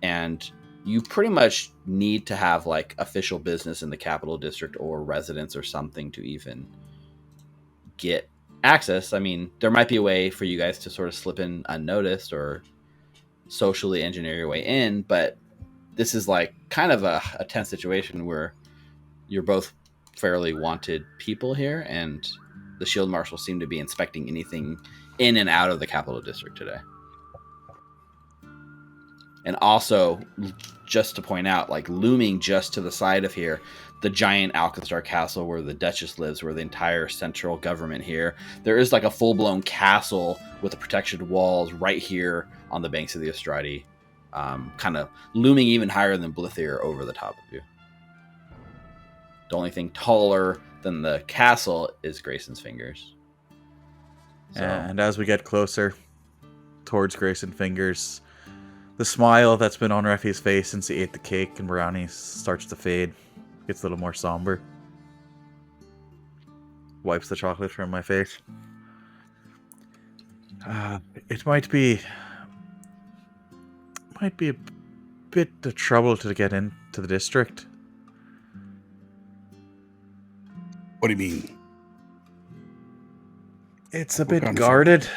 and you pretty much need to have like official business in the capital district or residence or something to even get access. I mean, there might be a way for you guys to sort of slip in unnoticed or socially engineer your way in, but this is like kind of a tense situation where you're both fairly wanted people here, and the Shield Marshal seem to be inspecting anything in and out of the capital district today. And also, just to point out, like looming just to the side of here, the giant Alkenstar castle where the Duchess lives, where the entire central government here. There is like a full-blown castle with the protection walls right here on the banks of the Estradi, kind of looming even higher than Blithir over the top of you. The only thing taller than the castle is Grayson's fingers. So,
and as we get closer towards Grayson Fingers, the smile that's been on Reffy's face since he ate the cake and brownies starts to fade. Gets a little more somber. Wipes the chocolate from my face. It might be a bit of trouble to get into the district.
What do you mean?
It's a
What
bit
kind of
guarded.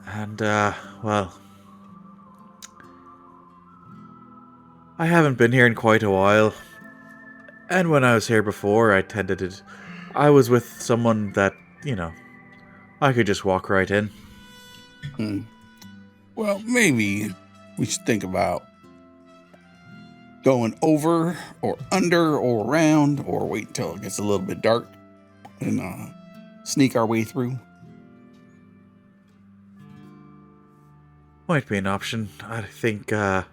And, well, I haven't been here in quite a while. And when I was here before, I was with someone that, I could just walk right in.
Well, maybe we should think about going over or under or around, or wait until it gets a little bit dark and sneak our way through.
Might be an option. I think, well,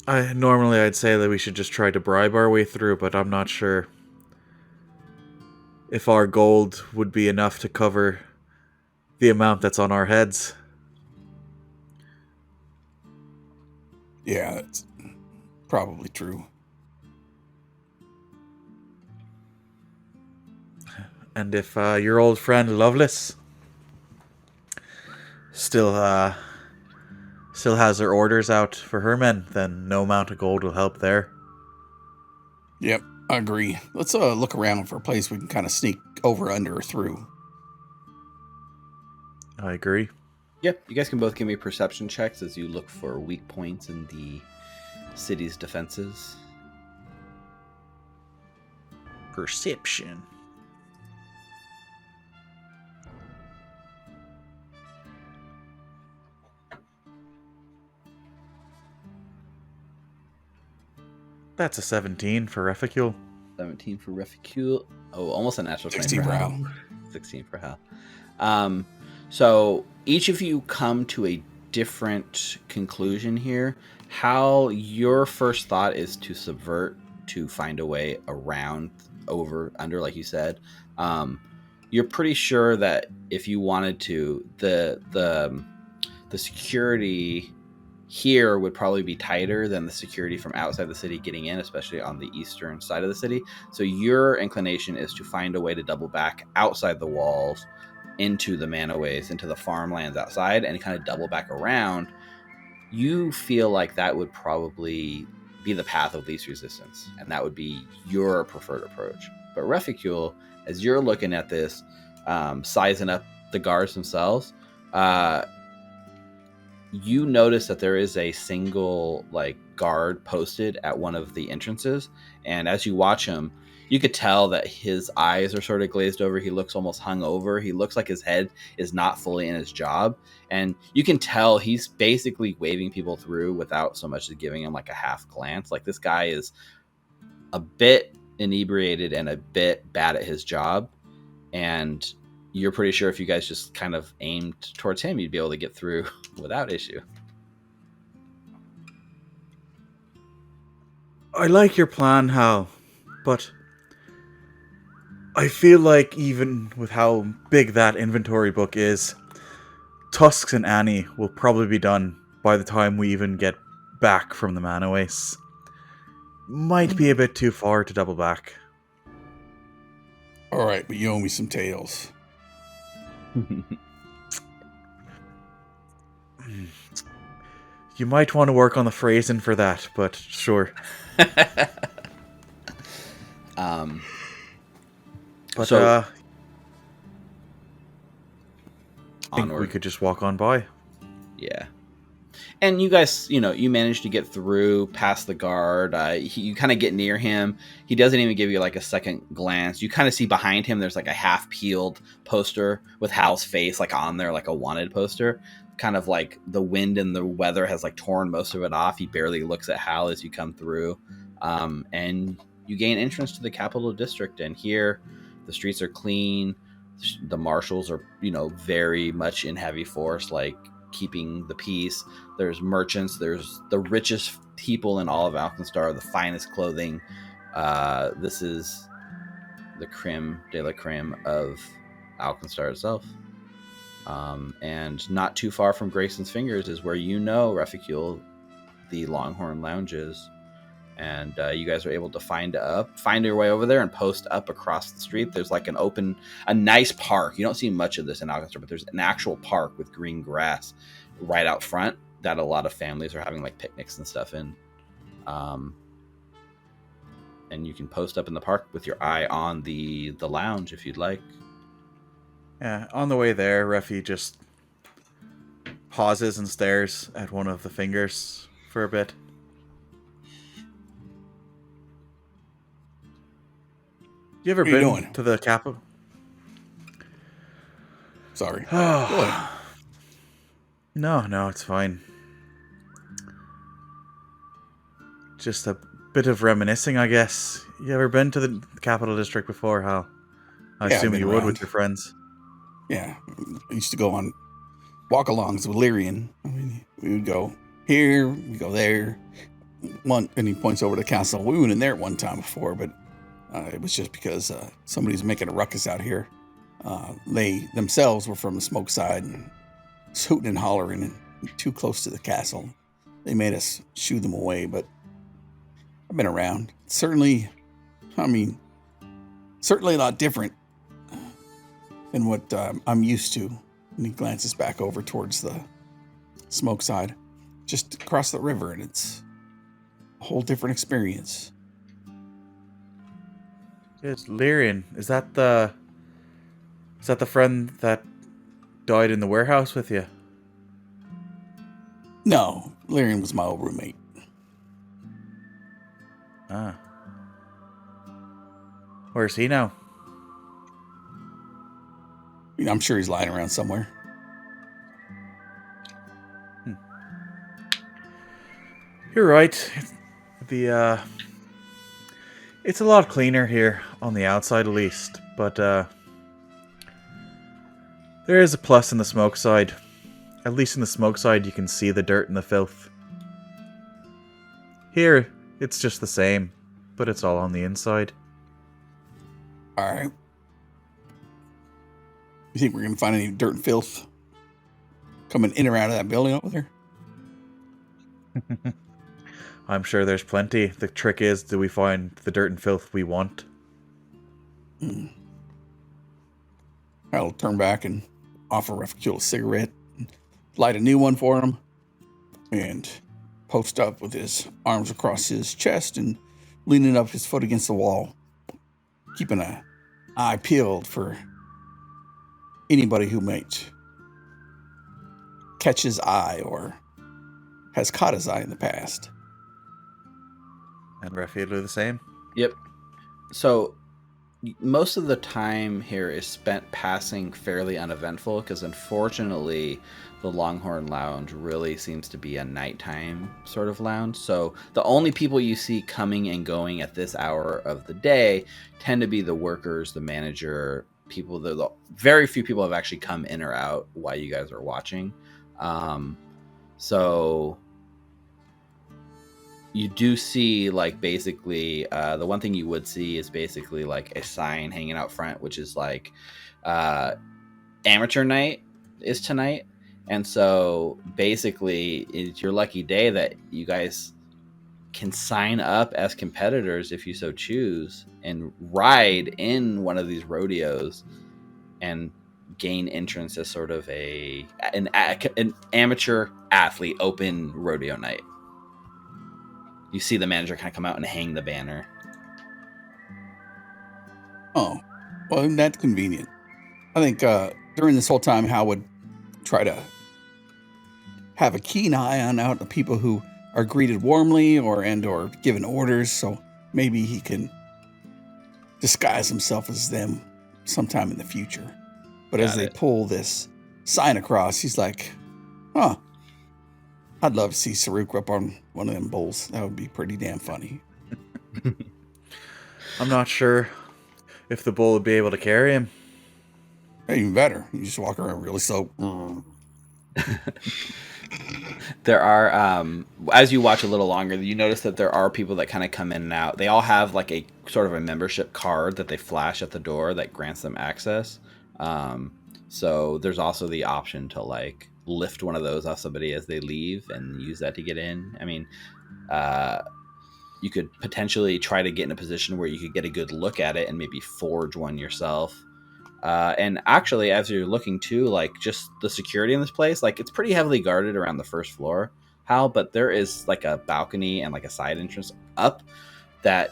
I'd say that we should just try to bribe our way through, but I'm not sure if our gold would be enough to cover the amount that's on our heads.
Yeah, that's probably true.
And if your old friend Lovelace still has her orders out for her men, then no amount of gold will help there.
Yep, I agree. Let's look around for a place we can kind of sneak over, under, or through.
I agree.
yep, you guys can both give me perception checks as you look for weak points in the city's defenses.
Perception. That's a 17 for Reficule.
17 for Reficule. Oh, almost a natural 20
16
for
for
Hal.
Hal.
16 for Hal. So each of you come to a different conclusion here. Hal, your first thought is to subvert, to find a way around, over, under, like you said. You're pretty sure that if you wanted to, the security here would probably be tighter than the security from outside the city getting in, especially on the eastern side of the city. So your inclination is to find a way to double back outside the walls, into the manoways, into the farmlands outside, and kind of double back around, you feel like that would probably be the path of least resistance, and that would be your preferred approach. But Reficule, as you're looking at this, sizing up the guards themselves, you notice that there is a single like guard posted at one of the entrances, and as you watch him, you could tell that his eyes are sort of glazed over. He looks almost hungover. He looks like his head is not fully in his job, and you can tell he's basically waving people through without so much as giving him like a half glance. Like, this guy is a bit inebriated and a bit bad at his job, and you're pretty sure if you guys just kind of aimed towards him, you'd be able to get through without issue.
I like your plan, Hal, but I feel like even with how big that inventory book is, Tusks and Annie will probably be done by the time we even get back from the Manoways. Might be a bit too far to double back.
All right, but you owe me some tails.
You might want to work on the phrasing for that, but sure. But
So,
I think we could just walk on by.
Yeah. And you guys, you managed to get through past the guard. You kind of get near him. He doesn't even give you like a second glance. You kind of see behind him, there's like a half peeled poster with Hal's face like on there, like a wanted poster. Kind of like the wind and the weather has like torn most of it off. He barely looks at Hal as you come through. And you gain entrance to the capital district. And here the streets are clean. The marshals are, very much in heavy force, like keeping the peace. There's merchants. There's the richest people in all of Alkenstar, the finest clothing. This is the creme de la creme of Alkenstar itself. And not too far from Grayson's Fingers is where Reficule, the Longhorn Lounge is. And you guys are able to find your way over there and post up across the street. There's like a nice park. You don't see much of this in Alkenstar, but there's an actual park with green grass right out front that a lot of families are having like picnics and stuff in. And you can post up in the park with your eye on the lounge if you'd like.
Yeah, on the way there, Refi just pauses and stares at one of the fingers for a bit. You ever been to the capital?
Sorry. Go ahead.
No, it's fine. Just a bit of reminiscing, I guess. You ever been to the capital district before, Hal? I assume you would with your friends.
Yeah, I used to go on walk-alongs with Lyrian. I mean, we would go here, we go there. And he points over to the castle. We went in there one time before, but it was just because somebody's making a ruckus out here. They themselves were from the smoke side and hooting and hollering and too close to the castle. They made us shoo them away, but I've been around. Certainly a lot different than what I'm used to. And he glances back over towards the smoke side, just across the river, and it's a whole different experience.
It's Lyrian. Is that the friend that died in the warehouse with you?
No, Lyrian was my old roommate.
Ah. Where's he now?
I'm sure he's lying around somewhere.
You're right. It's a lot cleaner here, on the outside at least, but there is a plus in the smoke side. At least in the smoke side you can see the dirt and the filth. Here, it's just the same, but it's all on the inside.
Alright. You think we're going to find any dirt and filth coming in or out of that building over there?
I'm sure there's plenty. The trick is, do we find the dirt and filth we want?
I'll turn back and offer Refugio a cigarette, light a new one for him, and post up with his arms across his chest and leaning up his foot against the wall, keeping an eye peeled for anybody who might catch his eye or has caught his eye in the past.
And Raphael do the same?
Yep. So most of the time here is spent passing fairly uneventful because unfortunately the Longhorn Lounge really seems to be a nighttime sort of lounge. So the only people you see coming and going at this hour of the day tend to be the workers, the manager, people. The very few people have actually come in or out while you guys are watching. So you do see, like, basically, the one thing you would see is basically like a sign hanging out front, which is like, amateur night is tonight. And so basically it's your lucky day that you guys can sign up as competitors if you so choose and ride in one of these rodeos and gain entrance as sort of an amateur athlete open rodeo night. You see the manager kind of come out and hang the banner.
Oh, well, that's convenient. I think during this whole time, Hal would try to have a keen eye on out the people who are greeted warmly or given orders, so maybe he can disguise himself as them sometime in the future. But as they pull this sign across, he's like, huh, I'd love to see Saruk up on one of them bulls. That would be pretty damn funny.
I'm not sure if the bull would be able to carry him.
Even better. You just walk around really slow.
There are, as you watch a little longer, you notice that there are people that kind of come in and out. They all have like a sort of a membership card that they flash at the door that grants them access. So there's also the option to like lift one of those off somebody as they leave and use that to get in. I mean, you could potentially try to get in a position where you could get a good look at it and maybe forge one yourself. And actually, as you're looking too, like just the security in this place, like it's pretty heavily guarded around the first floor, Hal, but there is like a balcony and like a side entrance up that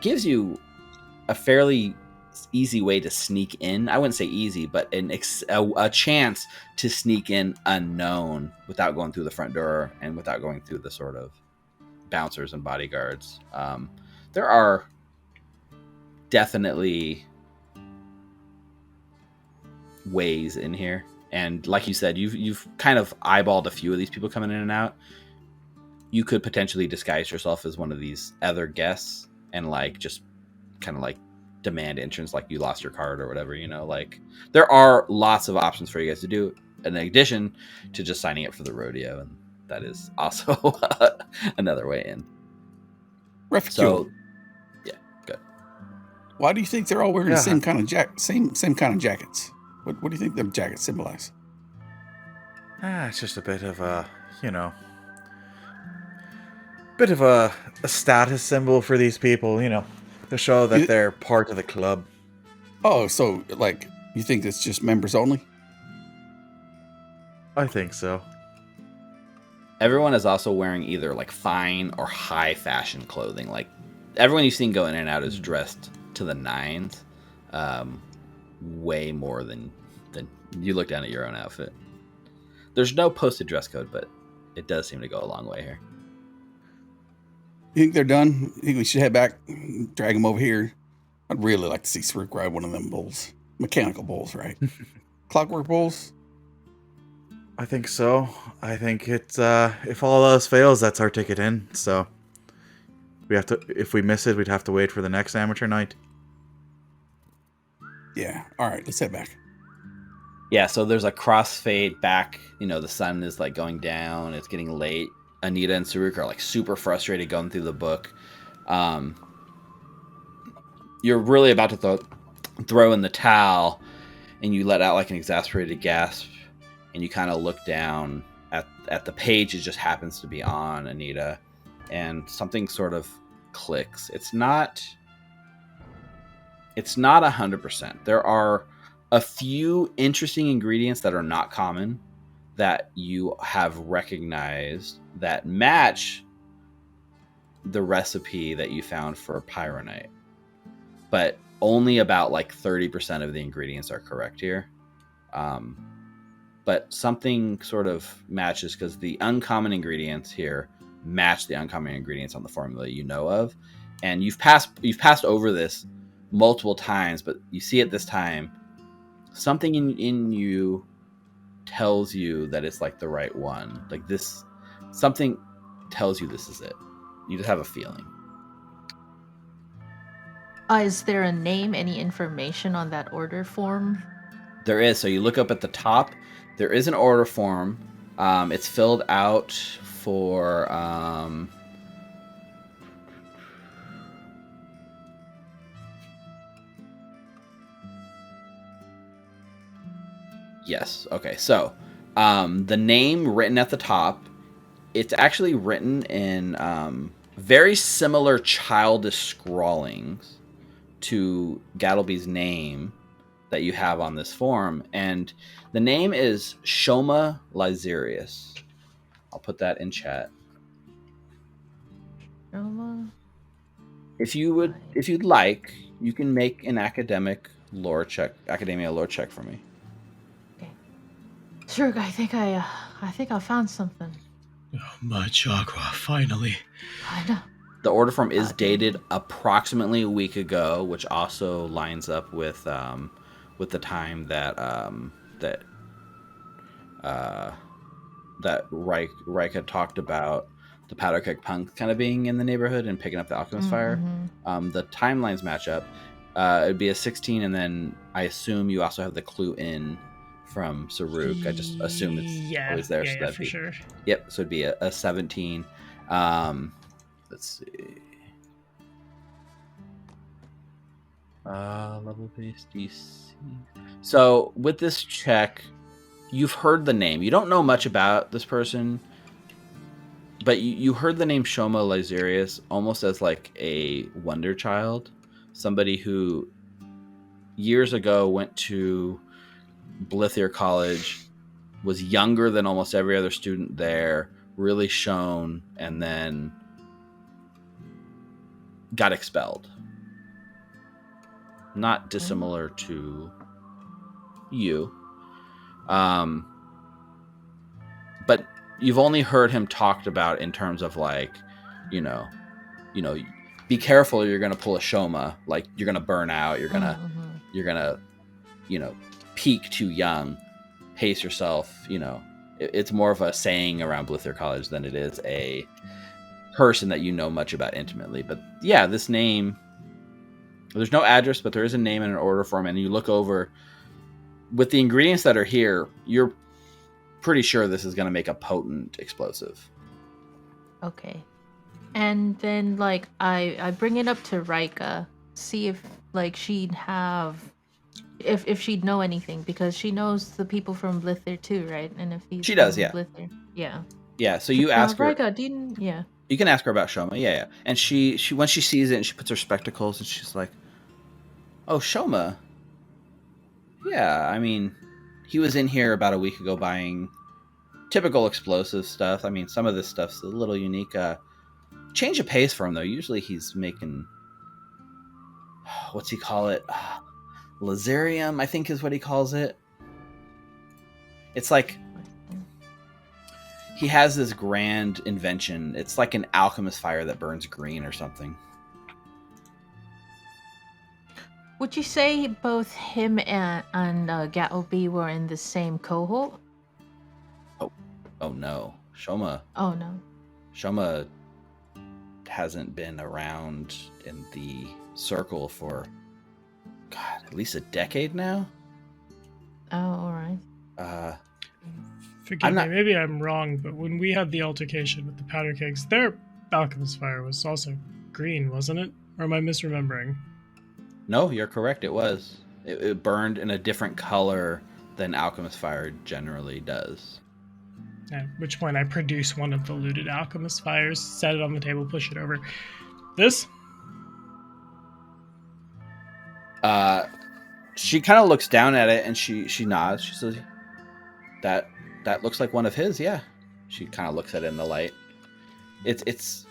gives you a fairly easy way to sneak in. I wouldn't say easy, but a chance to sneak in unknown without going through the front door and without going through the sort of bouncers and bodyguards. There are definitely ways in here, and like you said, you've kind of eyeballed a few of these people coming in and out. You could potentially disguise yourself as one of these other guests and like just kind of like demand entrance, like you lost your card or whatever, you know. Like there are lots of options for you guys to do in addition to just signing up for the rodeo, and that is also another way in.
So
yeah, good.
Why do you think they're all wearing the same kind of same kind of jackets? What do you think their jackets symbolize?
It's just a bit of a, bit of a status symbol for these people, to show that they're part of the club.
Oh, so like you think it's just members only?
I think so.
Everyone is also wearing either like fine or high fashion clothing. Like everyone you've seen go in and out is dressed to the nines. Way more than you look down at your own outfit. There's no posted dress code, but it does seem to go a long way here.
You think they're done? You think we should head back, drag them over here? I'd really like to see Saruk ride one of them bulls. Mechanical bulls, right? Clockwork bulls?
I think so. I think it's if all else fails, that's our ticket in. So we have to. If we miss it, we'd have to wait for the next amateur night.
Yeah. All right. Let's head back.
Yeah. So there's a crossfade back. The sun is like going down. It's getting late. Anita and Saruk are like super frustrated going through the book. You're really about to throw in the towel, and you let out like an exasperated gasp, and you kind of look down at the page. It just happens to be on, Anita, and something sort of clicks. It's not 100%. There are a few interesting ingredients that are not common that you have recognized that match the recipe that you found for pyronite, but only about like 30% of the ingredients are correct here. But something sort of matches because the uncommon ingredients here match the uncommon ingredients on the formula you know of, and you've passed over this multiple times, but you see it this time. Something in you tells you that it's like the right one. Like this, something tells you this is it. You just have a feeling.
Is there a name, any information on that order form?
There is. So you look up at the top. There is an order form. It's filled out for. Yes. Okay. So the name written at the top, it's actually written in very similar childish scrawlings to Gattlebee's name that you have on this form, and the name is Shoma Lyserius. I'll put that in chat.
Shoma?
If you'd like, you can make an academia lore check for me.
Okay. Sure, I think I found something.
Oh, my chakra, finally.
I know.
The order form is dated approximately a week ago, which also lines up with the time that Reich had talked about the Powderkeg Punks kind of being in the neighborhood and picking up the Alchemist Fire. The timelines match up. It'd be a 16, and then I assume you also have the clue in from Saruk. I just assume it's always there.
Yeah,
so that'd
for
be,
sure.
Yep, so it'd be a 17. Let's see. Level based DC. So with this check, you've heard the name. You don't know much about this person, but you heard the name Shoma Lyserius almost as like a wonder child. Somebody who years ago went to Blithier College, was younger than almost every other student there, really shone, and then got expelled. Not dissimilar to you. But you've only heard him talked about in terms of like, you know, be careful, you're going to pull a Shoma, like you're going to burn out, you're going to, peak too young, pace yourself, it's more of a saying around Blithier College than it is a person that you know much about intimately. But yeah, this name, there's no address, but there is a name and an order form, and you look over with the ingredients that are here, you're pretty sure this is going to make a potent explosive.
Okay. And then, like, I bring it up to Rika, see if, like, she'd have, if she'd know anything, because she knows the people from Blither too, right? And if he's
she does, yeah.
Blither, yeah.
Yeah, so you ask her.
Rika, yeah.
You can ask her about Shoma, yeah. And she when she sees it and she puts her spectacles and she's like, "Oh, Shoma. Yeah, I mean, he was in here about a week ago buying typical explosive stuff. I mean, some of this stuff's a little unique. Change of pace for him, though. Usually he's making, what's he call it? Lazarium, I think is what he calls it. It's like, he has this grand invention. It's like an alchemist fire that burns green or something.
Would you say both him and Gattlebee were in the same cohort?
Oh no. Shoma.
Oh no.
Shoma hasn't been around in the circle for, God, at least a decade now.
Oh, alright.
Forgive me, maybe I'm wrong, but when we had the altercation with the Powderkegs, their alchemist fire was also green, wasn't it? Or am I misremembering?
No, you're correct. It was. It burned in a different color than alchemist fire generally does.
At which point I produce one of the looted alchemist fires, set it on the table, push it over. This?
she kind of looks down at it and she nods. She says, that looks like one of his. Yeah. She kind of looks at it in the light. It's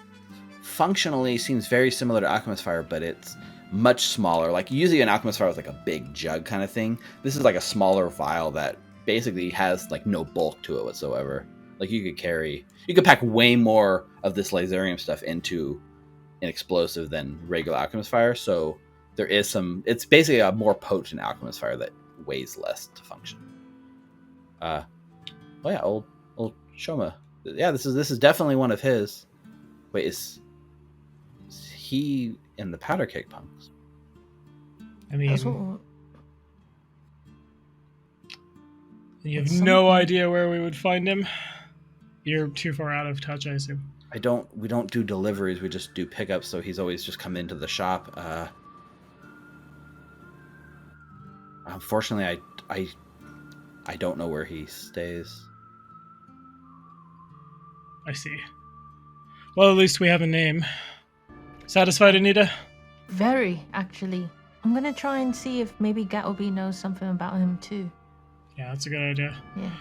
functionally seems very similar to Alchemist Fire, but it's much smaller. Like usually an Alchemist Fire was like a big jug kind of thing. This is like a smaller vial that basically has like no bulk to it whatsoever. Like you could pack way more of this laserium stuff into an explosive than regular Alchemist Fire. So there is it's basically a more potent Alchemist Fire that weighs less to function. Old Shoma. Yeah, this is definitely one of his. Wait, is he in the Powderkeg Punks?
I mean,
what...
you have no idea where we would find him. You're too far out of touch, I assume.
We don't do deliveries. We just do pickups. So he's always just come into the shop. Unfortunately, I don't know where he stays.
I see. Well, at least we have a name. Satisfied, Anita?
Very, actually. I'm gonna try and see if maybe Gattlebee knows something about him too.
Yeah, that's a good idea.
Yeah.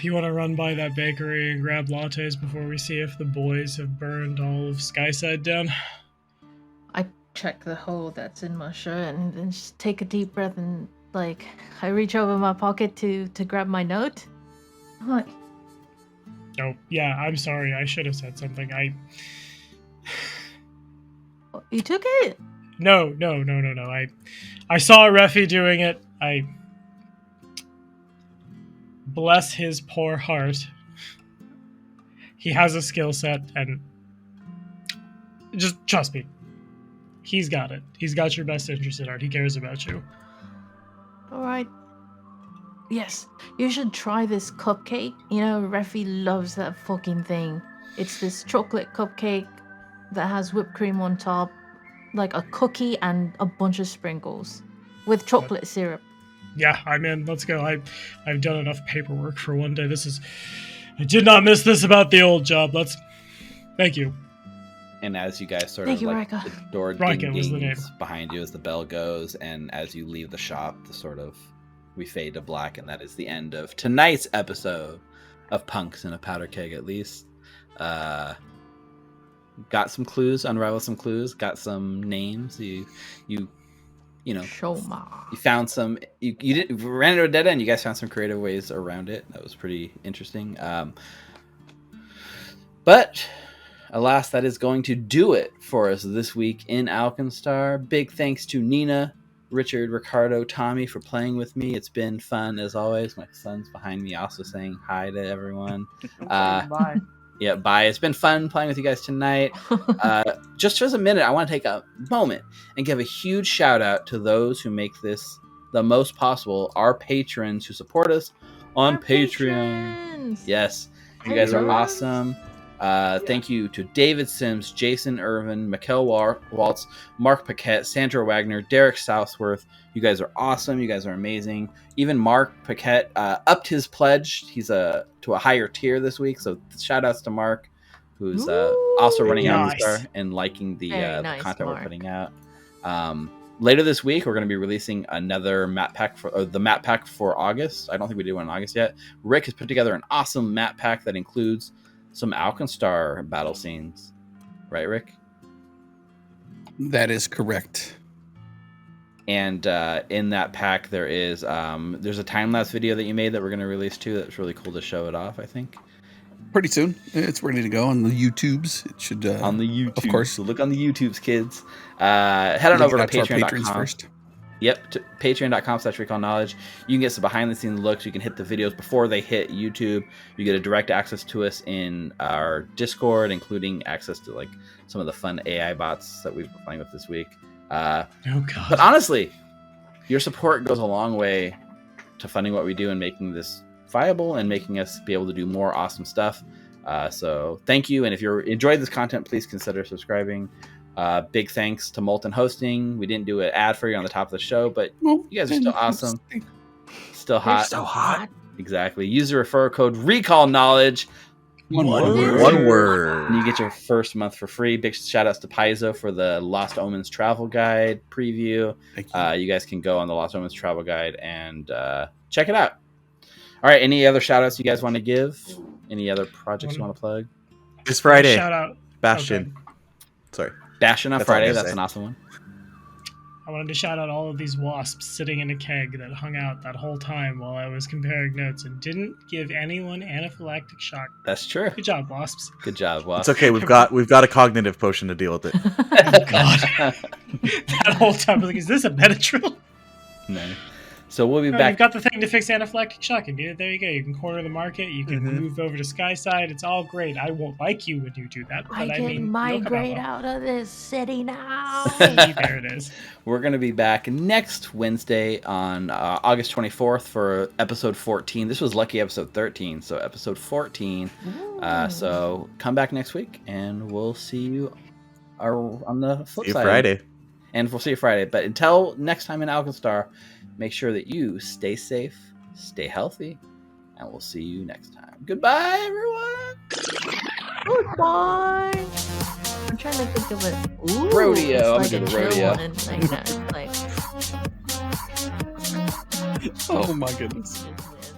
You want to run by that bakery and grab lattes before we see if the boys have burned all of Skyside down?
I check the hole that's in my shirt and then just take a deep breath and, like, I reach over my pocket to grab my note. I'm like,
Oh, yeah, I'm sorry. I should have said something.
you took it?
No. I saw Refi doing it. Bless his poor heart. He has a skill set, and just trust me. He's got it. He's got your best interest at heart. He cares about you.
All right. Yes, you should try this cupcake. You know, Refi loves that fucking thing. It's this chocolate cupcake that has whipped cream on top, like a cookie and a bunch of sprinkles with chocolate syrup.
Yeah, I'm in. Let's go. I've done enough paperwork for one day. I did not miss this about the old job. Thank you.
And as you guys sort
Thank
of
you,
like
Rika.
the door
Rika was the
dings
name.
behind you as the bell goes, and as you leave the shop, we fade to black, and that is the end of tonight's episode of Punks in a Powder Keg. At least, got some clues, unraveled some clues, got some names. You know,
Shoma.
you found some. You didn't ran into a dead end. You guys found some creative ways around it. That was pretty interesting. But alas, that is going to do it for us this week in Alkenstar. Big thanks to Ninna, Richard, Ricardo, Tommy for playing with me. It's been fun as always. My son's behind me also saying hi to everyone.
Bye.
Yeah, bye. It's been fun playing with you guys tonight. Just a minute, I want to take a moment and give a huge shout out to those who make this the most possible. Our patrons who support us on
Our
Patreon.
patrons.
Yes, you guys are
Patrons.
awesome. Thank you to David Sims, Jason Irvin, Mikkel Waltz, Mark Paquette, Sandra Wagner, Derek Southworth. You guys are awesome. You guys are amazing. Even Mark Paquette upped his pledge. He's to a higher tier this week. So shout outs to Mark, who's also running
Nice.
Alkenstar and liking the
Very
content
Mark.
we're putting out. Later this week, we're going to be releasing another map pack the map pack for August. I don't think we did one in August yet. Rick has put together an awesome map pack that includes some Alkenstar battle scenes. Right, Rick?
That is correct.
And in that pack, there's a time-lapse video that you made that we're going to release too. That's really cool to show it off, I think.
Pretty soon. It's ready to go on the YouTubes. It should
On the YouTube.
Of course.
So look on the YouTubes, kids. Head on over to patreon.com.
first.
Yep, to patreon.com/recallknowledge. You can get some behind-the-scenes looks. You can hit the videos before they hit YouTube. You get a direct access to us in our Discord, including access to like some of the fun AI bots that we've been playing with this week.
Oh, God.
But honestly, your support goes a long way to funding what we do and making this viable and making us be able to do more awesome stuff. So thank you. And if you enjoyed this content, please consider subscribing. Big thanks to Molten Hosting. We didn't do an ad for you on the top of the show, but you guys are still awesome. Still hot.
So hot.
Exactly. Use the referral code RECALLKNOWLEDGE
One
One word.
And you get your first month for free. Big shout outs to Paizo for the Lost Omens travel guide preview.
Thank you.
You guys can go on the Lost Omens travel guide and check it out. All right. Any other shout outs you guys want to give? Any other projects you want to plug?
This Friday,
Shout out.
Bastion.
Okay.
Sorry.
Bastion on
That's all I'm
Friday.
gonna
That's
say.
an awesome one.
I wanted to shout out all of these wasps sitting in a keg that hung out that whole time while I was comparing notes and didn't give anyone anaphylactic shock.
That's true.
Good job, wasps.
Good job, Wasp.
It's okay. We've got a cognitive potion to deal with it.
Oh, God. That whole time I was like, is this a Benadryl?
No. So we'll be
Oh,
back.
you've got the thing to fix anaphylactic shock, and there you go. You can corner the market. You can
Mhm.
move over to Skyside. It's all great. I won't like you when you do that, but
I
I
can
mean,
migrate out of this city now.
There it is.
We're going to be back next Wednesday on August 24th for episode 14. This was lucky episode 13, so episode 14. So come back next week, and we'll see you on the flip
See you
side.
Friday.
And we'll see you Friday. But until next time in Alkenstar, make sure that you stay safe, stay healthy, and we'll see you next time. Goodbye, everyone.
Goodbye. I'm trying to think of it. Ooh,
Rodeo. I'm
it's
gonna
like
do
a
the
chill
rodeo.
one and like,
Oh my goodness.
it's